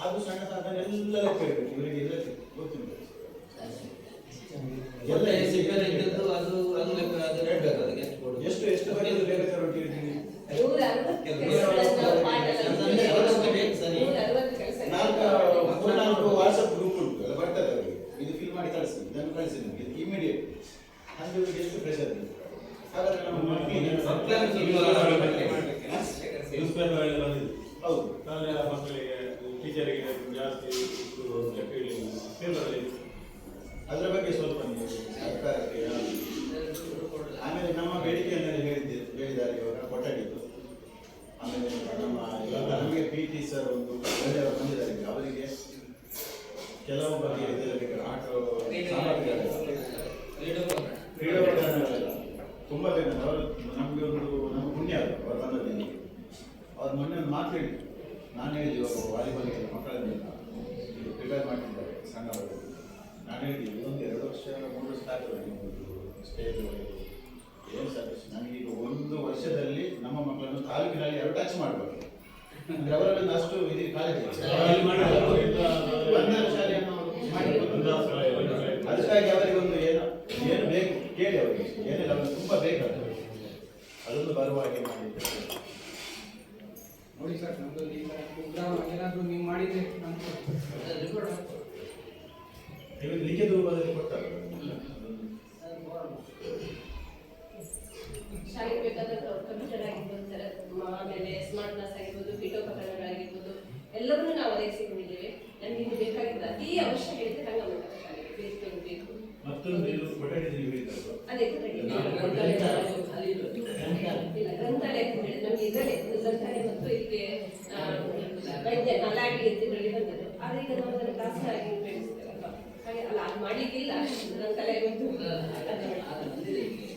ಅದು ಸಣ್ಣ ಸಾಧನೆಲ್ಲ ಲೆಕ್ಕ ಇರಬೇಕು ಇವರಿಗೆ. ಎಲ್ಲ ಗೊತ್ತಿಲ್ಲ ಎಲ್ಲ ಎಷ್ಟು ಬರೆಯೋದು ಲೆಕ್ಕಾಚಾರ ಹೊಟ್ಟಿರ್ತೀನಿ. 4 ವಾಟ್ಸಪ್ ಗ್ರೂಪ್ ಉಂಟು, ಎಲ್ಲ ಬರ್ತದೆ ಅವರಿಗೆ. ಇದು ಫಿಲ್ ಮಾಡಿ ಕಳಿಸಿ, ಇದನ್ನು ಕಳಿಸಿ ನಮಗೆ ಇಮಿಡಿಯೇಟ್. ಅಂದ್ರೆ ಇವರಿಗೆ ಎಷ್ಟು ಪ್ರೆಷರ್ ಇದೆ. ಹಾಗಾದ್ರೆ ನಮ್ಮ ಹೌದು ಮಕ್ಕಳಿಗೆ ಟೀಚರಿಗೆ ಜಾಸ್ತಿ ಅದರ ಬಗ್ಗೆ ಸ್ವಲ್ಪ ನೀವು ಸರ್ಕಾರಕ್ಕೆ. ಆಮೇಲೆ ನಮ್ಮ ಬೇಡಿಕೆಯನ್ನೆಲ್ಲ ಹೇಳಿದ್ದಾರೆ ಇವಾಗ ಕೊಠಡಿದ್ದು. ಆಮೇಲೆ ನಮ್ಮ ಇವಾಗ ನಮಗೆ PT ಸರ್ ಒಂದು ಒಳ್ಳೆಯವರು ಬಂದಿದ್ದಾರೆ. ಅವರಿಗೆ ಕೆಲವು ಬಗ್ಗೆ ಇದೆಲ್ಲ ಬೇಕಾದ್ರೆ ಆಟೋ ಕ್ರೀಡೋಪಕರಣಗಳೆಲ್ಲ ತುಂಬ ಬೇಕು. ಅವರು ನಮಗೆ ನಮ್ಮ ಪುಣ್ಯ ಅದು ಅವ್ರು ಬಂದದ್ದು. ಅವ್ರು ಮೊನ್ನೆ ಒಂದು ಮಾತು ಹೇಳಿದ್ರು. ನಾನು ಹೇಳಿದ್ದೆ ಇವಾಗ ವಾಲಿಬಾಲ್ಗೆ ಮಕ್ಕಳನ್ನೆಲ್ಲ ಇದು ಪ್ರಿಪೇರ್ ಮಾಡ್ತಿದ್ದಾರೆ ಸಣ್ಣ ವರ್ಗದಲ್ಲಿ. ನಾನು ಹೇಳಿದ್ದೆ ಇದೊಂದು 2 ವರ್ಷ 3 ವರ್ಷ ಆಗ್ತದೆ ನಿಮ್ಮದು ಸ್ಟೇಜ್ ಏನು ಸರ್. ನನಗೀಗ 1 ವರ್ಷದಲ್ಲಿ ನಮ್ಮ ಮಕ್ಕಳನ್ನು ತಾಲೂಕಿನಲ್ಲಿ 2 ಟಚ್ ಮಾಡಬೇಕು ಅಂದರೆ ಅವರಲ್ಲಿ ಅಷ್ಟು ಇದು ಕಾಲೇಜ್ ಶಾಲೆಯನ್ನು ಅದಕ್ಕಾಗಿ ಅವರಿಗೆ ಒಂದು ಏನು ಬೇಕು ಕೇಳಿ ಅವರಿಗೆ ಏನಿಲ್ಲ ಅವ್ರಿಗೆ ತುಂಬ ಬೇಕಾಗ್ತದೆ. ಅದೊಂದು ಬರುವ ಹಾಗೆ ಮಾಡಿದ್ದಾರೆ ನೋಡಿ ಸರ್. ನಮ್ಮಲ್ಲಿ ಪ್ರೋಗ್ರಾಮ್ ಏನಾದರೂ ನೀವು ಮಾಡಿದರೆ ಲಿಖಿತ ರೂಪದಲ್ಲಿ ಕೊಡ್ತಾರೆ. ಶಾಲೆಗೆ ಬೇಕಾದ ಕಂಪ್ಯೂಟರ್ ಆಗಿರ್ಬೋದು ಸರ್, ಆಮೇಲೆ ಸ್ಮಾರ್ಟ್ ಕ್ಲಾಸ್ ಆಗಿರ್ಬೋದು, ಪೀಠೋಪಕರಣಗಳಾಗಿರ್ಬೋದು, ಎಲ್ಲವನ್ನೂ ನಾವು ಒದಗಿಸಿಕೊಂಡಿದ್ದೇವೆ. ನಮಗೆ ಇದು ಬೇಕಾಗಿದ್ದು ಅತಿ ಅವಶ್ಯ ಹೇಳಿದ್ರೆ ರಂಗಮಂಟಪ ಶಾಲೆಗೆ ಬೇಕು. ಮತ್ತೊಂದು ಇದು ಕೊಠಡಿ ಅದೇ ಕೊಠಡಿ ಇಲ್ಲ, ಗ್ರಂಥಾಲಯ ನಮಗೆ ಇದರಲ್ಲಿ ಗ್ರಂಥಾಲಯ ಮತ್ತು ಇದಕ್ಕೆ ವೈದ್ಯ ಲ್ಯಾಬ್ ಇದರಲ್ಲಿ ಬಂದದ್ದು. ಆದರೆ ಈಗ ನಾವು ಅದನ್ನು ಕ್ಲಾಸ್ ಆಗಿ ಉಪಯೋಗಿಸ್ತೇವಲ್ವಾ, ಹಾಗೆ ಅಲ್ಲ ಅದು ಮಾಡಲಿಕ್ಕಿಲ್ಲ. ಗ್ರಂಥಾಲಯ ಒಂದು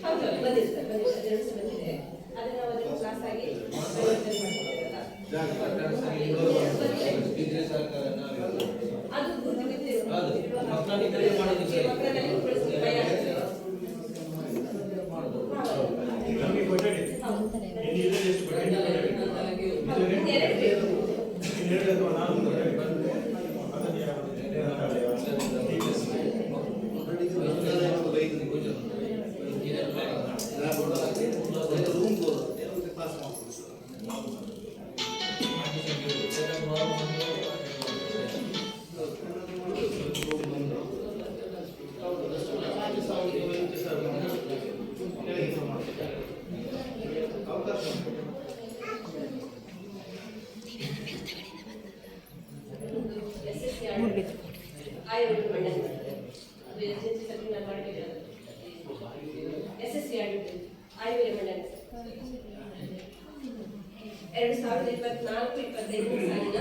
ಹೌದು ಬಂದಿದೆ ಸರ್, 2 ವರ್ಷ ಬಂದಿದೆ. ಅದನ್ನು ನಾವು ಅದನ್ನು ಕ್ಲಾಸ್ ಆಗಿ ಪರಿವರ್ತನೆ ಮಾಡ್ತಿದ್ದೇವಲ್ಲ, ಅದು ಗುರುತು ಬಿದ್ದಿದೆ. ಮಕ್ಕಳಲ್ಲಿ ಉಳಿಸಿ ಭಯ ಆಗ್ತದೆ. ನಮಗೆ ಕೊಠಡಿ ಎಷ್ಟು ಕೊಠಡಿ 2 ಬೇಕು. 2 ಅಥವಾ 4 ಕೊಠಡಿ SSC ಆಯೋಗದ ಮಂಡನೆ ಮಾಡ್ತಾರೆ. ಅದು ಎಸ್ಎಸ್ಸಿ ಸಭೆ ನಾನು ಮಾಡಬೇಕಾದ್ರೆ SSC ಆಯೋಗದ ಮಂಡನೆ 2024-25 ಸಾಲಿನ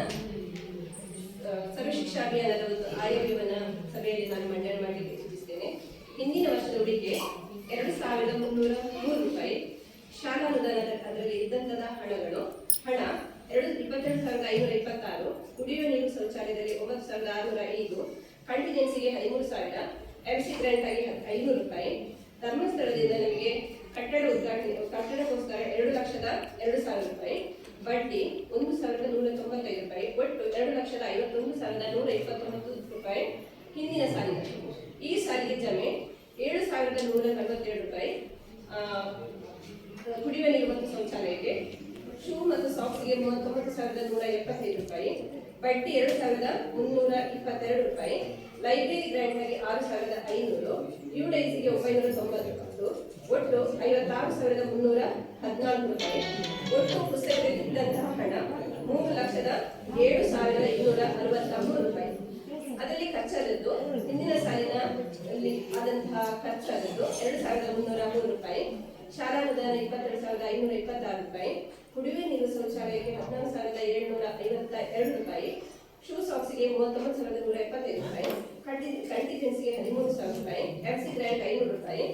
ಸರ್ವಶಿಕ್ಷಾ ಅಭಿಯಾನದ ಒಂದು ಆಯೋಗವನ್ನ ಸಭೆಯಲ್ಲಿ ನಾನು ಮಂಡನೆ ಮಾಡಲಿಕ್ಕೆ ಸೂಚಿಸ್ತೇನೆ. ಹಿಂದಿನ ವರ್ಷದ ಉಳಿಕೆ 2,303 ರೂಪಾಯಿ. ಶಾಲಾ ಅನುದಾನದ ಅದರಲ್ಲಿ ಇದ್ದಂತಹ ಹಣ 22,526, ಕುಡಿಯುವ ನೀರು ಶೌಚಾಲಯದಲ್ಲಿ 9,605, ಕಂಟಿನೆನ್ಸಿಗೆ 13,000, MC ಗ್ರಾಂಟ್ ಆಗಿ 500 ರೂಪಾಯಿ. ಧರ್ಮಸ್ಥಳದಿಂದ ನಮಗೆ ಕಟ್ಟಡ ಕಟ್ಟಡಕ್ಕೋಸ್ಕರ 2,02,000 ರೂಪಾಯಿ. ಬಡ್ಡಿ 1,195 ರೂಪಾಯಿ. ಒಟ್ಟು 2,51,129 ರೂಪಾಯಿ ಹಿಂದಿನ ಸಾಲಿನ. ಈ ಸಾಲಿಗೆ ಜಮೆ 7,142 ರೂಪಾಯಿ. ಕುಡಿಯುವ ನೀರು ಮತ್ತು ಶೌಚಾಲಯಕ್ಕೆ, ಶೂ ಮತ್ತು ಸಾಕ್ಸ್ಗೆ 39,175 ರೂಪಾಯಿ. ಬಡ್ಡಿ 2,322 ರೂಪಾಯಿ. ಲೈಬ್ರರಿ ಗ್ರಾಂಟ್ಗೆ 6,500, ಯುಡೈಸಿಗೆ 990, ಒಟ್ಟು 56,314 ರೂಪಾಯಿ. ಒಟ್ಟು ಪುಸ್ತಕಗಳಿಗೆ ಇದ್ದಂತಹ ಹಣ 3,07,263 ರೂಪಾಯಿ. ಅದರಲ್ಲಿ ಖರ್ಚಾದದ್ದು ಹಿಂದಿನ ಸಾಲಿನ ಆದಂತಹ ಖರ್ಚಾದದ್ದು 2,303 ರೂಪಾಯಿ. ಶಾಲಾ ಅನುದಾನ 22,526 ರೂಪಾಯಿ. ಕುಡಿಯುವ ನೀರು ಶೌಚಾಲಯಕ್ಕೆ 14,752 ರೂಪಾಯಿ. ಶೂ ಸಾಕ್ಸ್ಗೆ 39,175 ರೂಪಾಯಿ. ಕಂಟಿಜೆನ್ಸಿಗೆ 13,000 ರೂಪಾಯಿ. FC ಗ್ರಾಂಟ್ 500 ರೂಪಾಯಿ.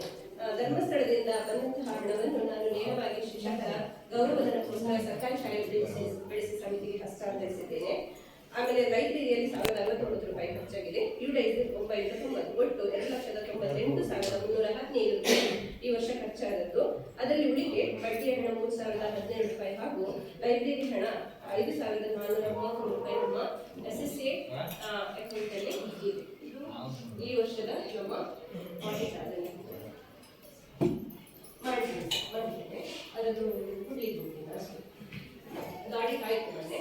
ಧರ್ಮಸ್ಥಳದಿಂದ ಬಂದಂತಹ ಹಣವನ್ನು ನಾನು ನೇರವಾಗಿ ಶಿಕ್ಷಕರ ಗೌರವಧನಕ್ಕೋಸ್ಕರ ಸರ್ಕಾರಿ ಶಾಲೆ ಬೆಳೆಸಿ ಸಮಿತಿಗೆ ಹಸ್ತಾಂತರಿಸಿದ್ದೇನೆ. ಆಮೇಲೆ ಲೈಬ್ರರಿಯಲ್ಲಿ 1,069 ರೂಪಾಯಿ ಖರ್ಚಾಗಿದೆ. ಯುಡೈಸ್ 990, ಒಟ್ಟು 2,98,315 ರೂಪಾಯಿ ಈ ವರ್ಷ ಖರ್ಚಾದದ್ದು. ಅದರಲ್ಲಿ ಉಳಿಕೆ ಬಡ್ಡಿಯ ಹಣ 3,017 ರೂಪಾಯಿ ಹಾಗೂ ಲೈಬ್ರರಿ ಹಣ 5,433 ರೂಪಾಯಿ ನಮ್ಮ SSC ಅಕೌಂಟ್ ಅಲ್ಲಿ ಇದೆ. ಈ ವರ್ಷದ ನಮ್ಮ ಆಡಿಟ್ ಅದನ್ನು ಮಾಡಿದ್ದೇನೆ. ಅದನ್ನು ಕುಡಿಯಿದ್ದೇನೆ ಅಷ್ಟೇ. ಗಾಡಿ ಆಯ್ತು ಮೊನ್ನೆ.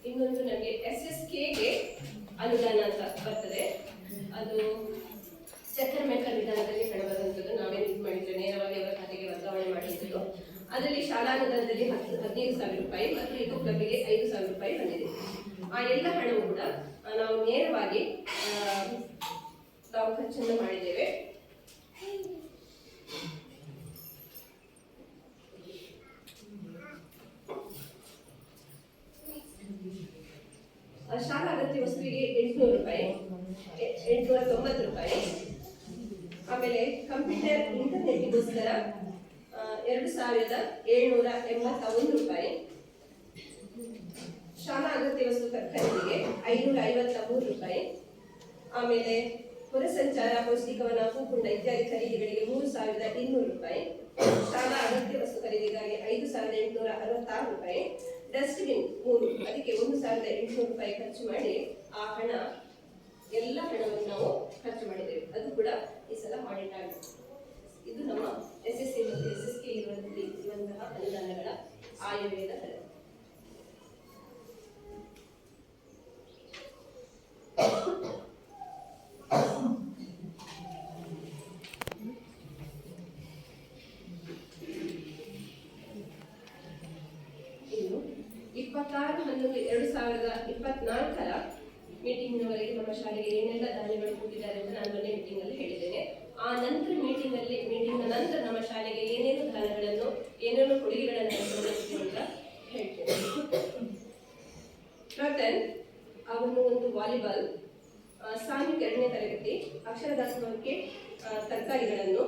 ಇನ್ನೊಂದು ನಮಗೆ SSKಗೆ ಅನುದಾನ ಅಂತ ಬರ್ತದೆ. ಅದು ಸೆಕೆಂಡ್ ಮೆಂಟಲ್ ವಿಧಾನದಲ್ಲಿ ಹಣ ಬರುವಂಥದ್ದು. ನಾವೇ ಇದು ಮಾಡಿದ್ರೆ ನೇರವಾಗಿ ಅವರ ಖಾತೆಗೆ ವರ್ಗಾವಣೆ ಮಾಡಿದ್ದು. ಅದರಲ್ಲಿ ಶಾಲಾ ಅನುದಾನದಲ್ಲಿ 15,000 ರೂಪಾಯಿ ಮತ್ತು ಇಕೋ ಕ್ಲಬ್ಗೆ 5,000 ರೂಪಾಯಿ ಬಂದಿದೆ. ಆ ಎಲ್ಲ ಹಣವು ಕೂಡ ನಾವು ನೇರವಾಗಿ ನಾವು ಖರ್ಚನ್ನು ಮಾಡಿದ್ದೇವೆ. ಶಾಲಾ ಅಗತ್ಯ ವಸ್ತುವಿಗೆ 800 ರೂಪಾಯಿ, 890 ರೂಪಾಯಿ. ಆಮೇಲೆ ಕಂಪ್ಯೂಟರ್ ಇಂಟರ್ನೆಟ್ಗೋಸ್ಕರ 2,781 ರೂಪಾಯಿ. ಶಾಲಾ ಅಗತ್ಯ ವಸ್ತು ಖರೀದಿಗೆ 553 ರೂಪಾಯಿ. ಆಮೇಲೆ ಹೊರಸಂಚಾರ, ಪೌಷ್ಟಿಕವನ, ಹೂಕುಂಡ ಇತ್ಯಾದಿ ಖರೀದಿಗಳಿಗೆ 3,200 ರೂಪಾಯಿ. ಶಾಲಾ ಅಗತ್ಯ ವಸ್ತು ಖರೀದಿಗಾಗಿ 5,866 ರೂಪಾಯಿ. ಡಸ್ಟ್ಬಿನ್ 3, ಅದಕ್ಕೆ 1,800 ರೂಪಾಯಿ ಖರ್ಚು ಮಾಡಿ ಆ ಹಣ ಎಲ್ಲ ಹಣವನ್ನು ನಾವು ಖರ್ಚು ಮಾಡಿದ್ದೇವೆ. ಅದು ಕೂಡ ಈ ಸಲ ಆಡಿಟ್ ಆಗಿದೆ. ಇದು ನಮ್ಮ SSC ಮತ್ತು SSK ಇರುವಂತಹ ಅನುದಾನಗಳ ಆಯವ್ಯಯದ ಹಣ. ಇನ್ನು 26/11/2024 ಮೀಟಿಂಗ್ನವರೆಗೆ ನಮ್ಮ ಶಾಲೆಗೆ ಏನೆಲ್ಲ ದಾನಿಗಳು ಕೊಟ್ಟಿದ್ದಾರೆ ಅಂತ ನಾನು ಮೊನ್ನೆ ಮೀಟಿಂಗ್ ಅಲ್ಲಿ ಹೇಳಿದ್ದೇನೆ. ಆ ನಂತರ ಮೀಟಿಂಗ್ನ ನಂತರ ನಮ್ಮ ಶಾಲೆಗೆ ಏನೇನು ದಾನಗಳನ್ನು, ಏನೇನು ಕೊಡುಗೆಗಳನ್ನು ಅಂತ ಹೇಳ್ತೇನೆ. ರತನ್ ಅವನು ಒಂದು ವಾಲಿಬಾಲ್, ಸಾಮಿಕ್ 2ನೇ ತರಗತಿ, ಅಕ್ಷರ ದಾಸೋಹಕ್ಕೆ ತರಕಾರಿಗಳನ್ನು,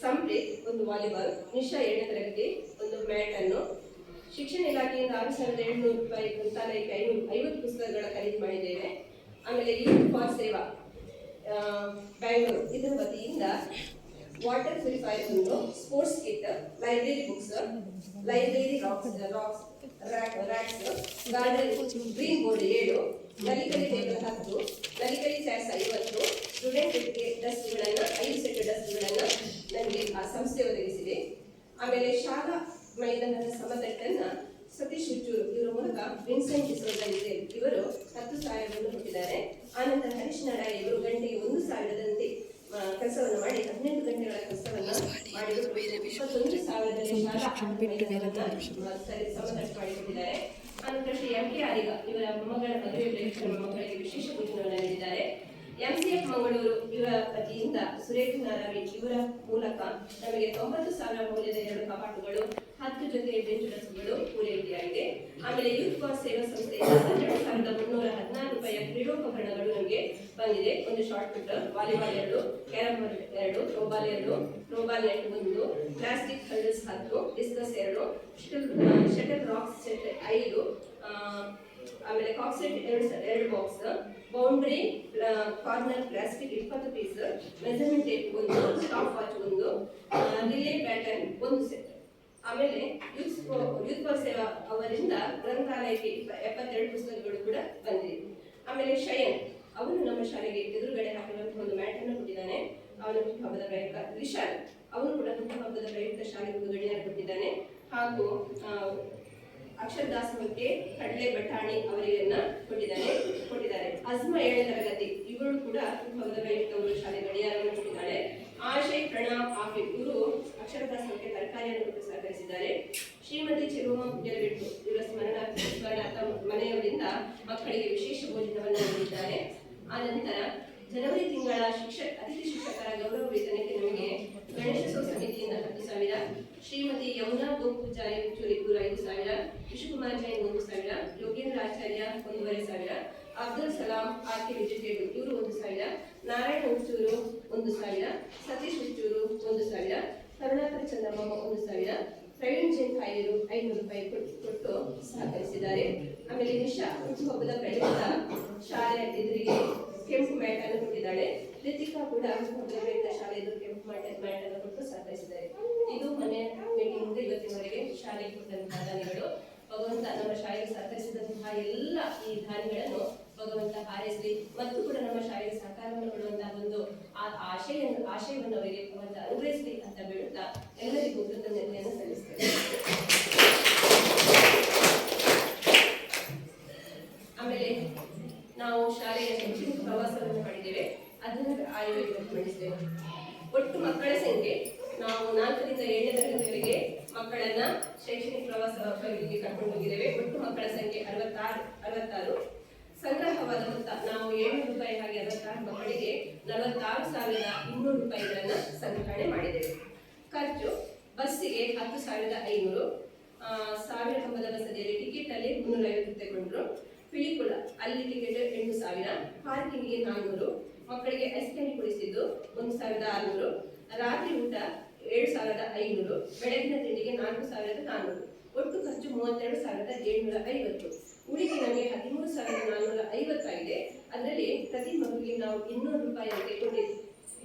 ಸಂಪ್ರೀತ್ ಒಂದು ವಾಲಿಬಾಲ್, ನಿಶಾ 7ನೇ ತರಗತಿ ಒಂದು ಮ್ಯಾಟ್ ಅನ್ನು, ಶಿಕ್ಷಣ ಇಲಾಖೆಯಿಂದ 6,700 ರೂಪಾಯಿ ಗ್ರಂಥಾಲಯಕ್ಕೆ 50 ಪುಸ್ತಕಗಳ ಖರೀದಿ ಮಾಡಿದ್ದೇವೆ. ಆಮೇಲೆ ಯೂತ್ ಫಾರ್ ಸೇವಾ ಬ್ಯಾಂಗ್ಳೂರು ಇದರ ವತಿಯಿಂದ ವಾಟರ್ ಪ್ಯೂರಿಫೈಯರ್ ಒಂದು, sports kit, library books, library racks, garden green board 7, Nalikali table 10, Nalikali chairs 50, student ಡಸ್ಟ್ಗಳನ್ನು 5 ಸೆಟ್ ಡಸ್ಟ್ಗಳನ್ನು ನನಗೆ ಆ ಸಂಸ್ಥೆ ಒದಗಿಸಿದೆ. ಆಮೇಲೆ ಶಾಲಾ ಮೈದಾನದ ಸಮತಟ್ಟನ್ನ ಸತೀಶ್ ಹುಚ್ಚೂರು ಇವರ ಮೂಲಕ ವಿನ್ಸೆಂಟ್ ಡಿಸೋಜಾ ಇವರು 10,000 ಕೊಟ್ಟಿದ್ದಾರೆ. ಆನಂತರ ಹರೀಶ್ ನಡಾಯಿ ಇವರು ಗಂಟೆಗೆ 1,000ದಂತೆ ಕೆಲಸವನ್ನು ಮಾಡಿ 18 ಗಂಟೆಗಳ ಕೆಲಸವನ್ನು ಮಾಡಿದರು. 21,000ದಲ್ಲಿ ಶಾಲಾ ಸಮತಟ್ಟು ಮಾಡಿಕೊಟ್ಟಿದ್ದಾರೆ. ಆನಂತರ ಶ್ರೀ ಎಂ ಕೆ ಆರಿಗ ಇವರ ಮೊಮ್ಮಗಳ ಮದುವೆ ಪ್ರಯುಕ್ತ ಮಕ್ಕಳಿಗೆ ವಿಶೇಷ ಭೋಜನವನ್ನು ನೀಡಿದ್ದಾರೆ. MCF ಮಂಗಳೂರು ಇವರ ವತಿಯಿಂದ ಸುರೇಖ ನಾರಾವಿ ಇವರ ಮೂಲಕ ನಮಗೆ 90,000 ಮೌಲ್ಯದ 2 ಕಪಾಟುಗಳು, 10 ಜೊತೆ ಬೆಂಚು ಡಸ್ಕ್ಗಳು ಪೂರೈಕೆಯಾಗಿದೆ. ಆಮೇಲೆ ಯೂತ್ ಫಾರ್ ಸೇವಾ ಸಂಸ್ಥೆಯಿಂದ 12,316 ರೂಪಾಯಿಯ ಕ್ರೀಡೋಪಕರಣಗಳು ನಮಗೆ ಬಂದಿದೆ. ಒಂದು shot put, volleyball 2, carrom board 2, throwball 2, throwball net 1, plastic hurdles 10, discus 2, shuttle racks set 5, ಆಮೇಲೆ cock set 2 box, boundary corner plastic 20 piece, measurement tape 1, stopwatch 1, relay pattern 1 set. ಆಮೇಲೆ youth for Seva ಅವರಿಂದ ಗ್ರಂಥಾಲಯಕ್ಕೆ 72 ಪುಸ್ತಕಗಳು ಕೂಡ ಬಂದಿದೆ. ಆಮೇಲೆ ಶಯನ್ ಅವನು ನಮ್ಮ ಶಾಲೆಗೆ ಎದುರುಗಡೆ ಹಾಕಿರುವಂತಹ ಒಂದು ಮ್ಯಾಟ್ ಅನ್ನು ಕೊಟ್ಟಿದ್ದಾನೆ. ಅವನ ಹುಟ್ಟುಹಬ್ಬದ ಪ್ರಯುಕ್ತ. ವಿಶಾಲ್ ಅವನು ಕೂಡ ಹುಟ್ಟುಹಬ್ಬದ ಪ್ರಯುಕ್ತ ಶಾಲೆಗೆ ಒಂದು ಗಡಿಯಾರ ಕೊಟ್ಟಿದ್ದಾನೆ. ಹಾಗೂ ಅಕ್ಷರದಾಸೋಹಕ್ಕೆ ಕಡಲೆ ಬಟಾಣಿ ಅವರಿಗನ್ನ ಕೊಟ್ಟಿದ್ದಾರೆ. ಅಜ್ಮಾ 7ನೇ ತರಗತಿ ಇವಳು ಕೂಡ ಹುಟ್ಟುಹಬ್ಬದ ಪ್ರಯುಕ್ತ ಅವರು ಶಾಲೆ ಗಡಿಯಾರವನ್ನು ಕೊಟ್ಟಿದ್ದಾಳೆ. ಆಶಯ್ ಪ್ರಣಾಮ್ ಆಫಿಫ್ ಇವರು ಅಕ್ಷರದಾಸೋಹಕ್ಕೆ ತರಕಾರಿಯನ್ನು ಕೊಟ್ಟು ಸಹಕರಿಸಿದ್ದಾರೆ. ಶ್ರೀಮತಿ ಚೆಲುವಮ್ಮ ಪುಟ್ಯರಬಿಟ್ಟು ಇವರ ಸ್ಮರಣಾರ್ಥ ಮನೆಯವರಿಂದ ಮಕ್ಕಳಿಗೆ ವಿಶೇಷ ಭೋಜನವನ್ನು ನೀಡಿದ್ದಾರೆ. ಆನಂತರ ಜನವರಿ ತಿಂಗಳ ಅತಿಥಿ ಶಿಕ್ಷಕರ ಗೌರವ ವೇತನಕ್ಕೆ ನಮಗೆ ಗಣೇಶೋತ್ಸವ ಸಮಿತಿಯಿಂದ 10,000, ಶ್ರೀಮತಿ ಯಮುನಾ ಗೋಪೂಜಾರಿ ಹುಚ್ಚೂರಿ ಇವರು 5,000, ವಿಶ್ವಕುಮಾರ್ ಜೈನ್ 1,000, ಯೋಗೇಂದ್ರ ಆಚಾರ್ಯ 1,500, ಅಬ್ದುಲ್ ಸಲಾಂ ಆರ್ಕೆ ವೆಜಿಟೇಬಲ್ ಇವರು 1,000, ನಾರಾಯಣ ಹುಚ್ಚೂರು 1,000, ಸತೀಶ್ ಹುಚ್ಚೂರು 1,000, ಕರುಣಾಕರ ಚಂದ್ರಮ್ಮ 1,000, ಪ್ರವೀಣ್ ಜೈನ್ ಕಾಯರು 500 ರೂಪಾಯಿ ಕೊಟ್ಟು ಸಹಕರಿಸಿದ್ದಾರೆ. ಆಮೇಲೆ ನಿಶಾ ಹುಟ್ಟುಹಬ್ಬದ ಪ್ರಯುಕ್ತ ಶಾಲೆಯ ಎದುರಿಗೆ ಕೆಂಪು ಮ್ಯಾಟ್ ಅನ್ನು ಕೊಟ್ಟಿದ್ದಾಳೆ. ರಿತಿಕಾ ಕೂಡ ಹುಟ್ಟುಹಬ್ಬದ ಪ್ರಯುಕ್ತ ಶಾಲೆ ಎದುರು ಕೆಂಪು ಮ್ಯಾಟ್ ಅನ್ನು ಕೊಟ್ಟು ಸಹಕರಿಸಿದ್ದಾರೆ. ಇದು ಮನೆ ಮೀಟಿಂಗ್ ಇವತ್ತಿನವರೆಗೆ ಶಾಲೆಗೆ ಕೊಟ್ಟಂತಹ ದಾನಿಗಳು. ಭಗವಂತ ನಮ್ಮ ಶಾಲೆಗೆ ಸಹಕರಿಸಿದಂತಹ ಎಲ್ಲ ಈ ದಾನಿಗಳನ್ನು ಭಗವಂತ ಹಾರೈಸಲಿ ಮತ್ತು ಕೂಡ ನಮ್ಮ ಶಾಲೆಗೆ ಸಹಕಾರವನ್ನು ಕೊಡುವಂತಹ ಒಂದು ಆಶಯವನ್ನು ಅವರಿಗೆ ಭಗವಂತ ಅನುಗ್ರಹಿಸಲಿ ಅಂತ ಬೇಡುತ್ತಾ ಎಲ್ಲರಿಗೂ ಕೃತಜ್ಞತೆಯನ್ನು ಸಲ್ಲಿಸ್ತೇವೆ. ಆಮೇಲೆ ನಾವು ಶಾಲೆಯ ಶೈಕ್ಷಣಿಕ ಪ್ರವಾಸವನ್ನು ಮಾಡಿದ್ದೇವೆ. ಅದನ್ನು ಆಯೋಜಿಸಿದ್ದೇವೆ. ಒಟ್ಟು ಮಕ್ಕಳ ಸಂಖ್ಯೆ ನಾವು 4ರಿಂದ 7ನೇ ತರಗತಿವರೆಗೆ ಮಕ್ಕಳನ್ನ ಶೈಕ್ಷಣಿಕ ಪ್ರವಾಸಕ್ಕೆ ಕರ್ಕೊಂಡು ಹೋಗಿದ್ದೇವೆ. ಒಟ್ಟು ಮಕ್ಕಳ ಸಂಖ್ಯೆ 66. ಸಂಗ್ರಹವಾದ ಮೊತ್ತ ನಾವು 700 ರೂಪಾಯಿ ಹಾಗೆ 66 ಮಕ್ಕಳಿಗೆ 46,200 ರೂಪಾಯಿಗಳನ್ನ ಸಂಗ್ರಹಣೆ ಮಾಡಿದ್ದೇವೆ. ಖರ್ಚು ಬಸ್ಸಿಗೆ 10,500, 1,000 ಕಂಬದ ಬಸದಿಯಲ್ಲಿ ಟಿಕೆಟ್ ಅಲ್ಲಿ 350 ರೂಪಾಯಿ ಕೊಂಡ್ರು. ಪಿಲಿಕುಳ ಅಲ್ಲಿ ಟಿಕೆಟ್ 8,000, ಪಾರ್ಕಿಂಗ್ಗೆ 400, ಮಕ್ಕಳಿಗೆ ಐಸ್ ಕ್ಯಾಂಡಿ ಕೊಡಿಸಿದ್ದು 1,600, ರಾತ್ರಿ ಊಟ 7,500, ಬೆಳಗಿನ ತಿಂಡಿಗೆ 4,400, ಒಟ್ಟು ಖರ್ಚು 32,750. ಉಳಿಕೆ ನಮಗೆ 13,450 ಆಗಿದೆ. ಅದರಲ್ಲಿ ಪ್ರತಿ ಮಗುವಿಗೆ ನಾವು 200 ರೂಪಾಯಿ ಅಂತ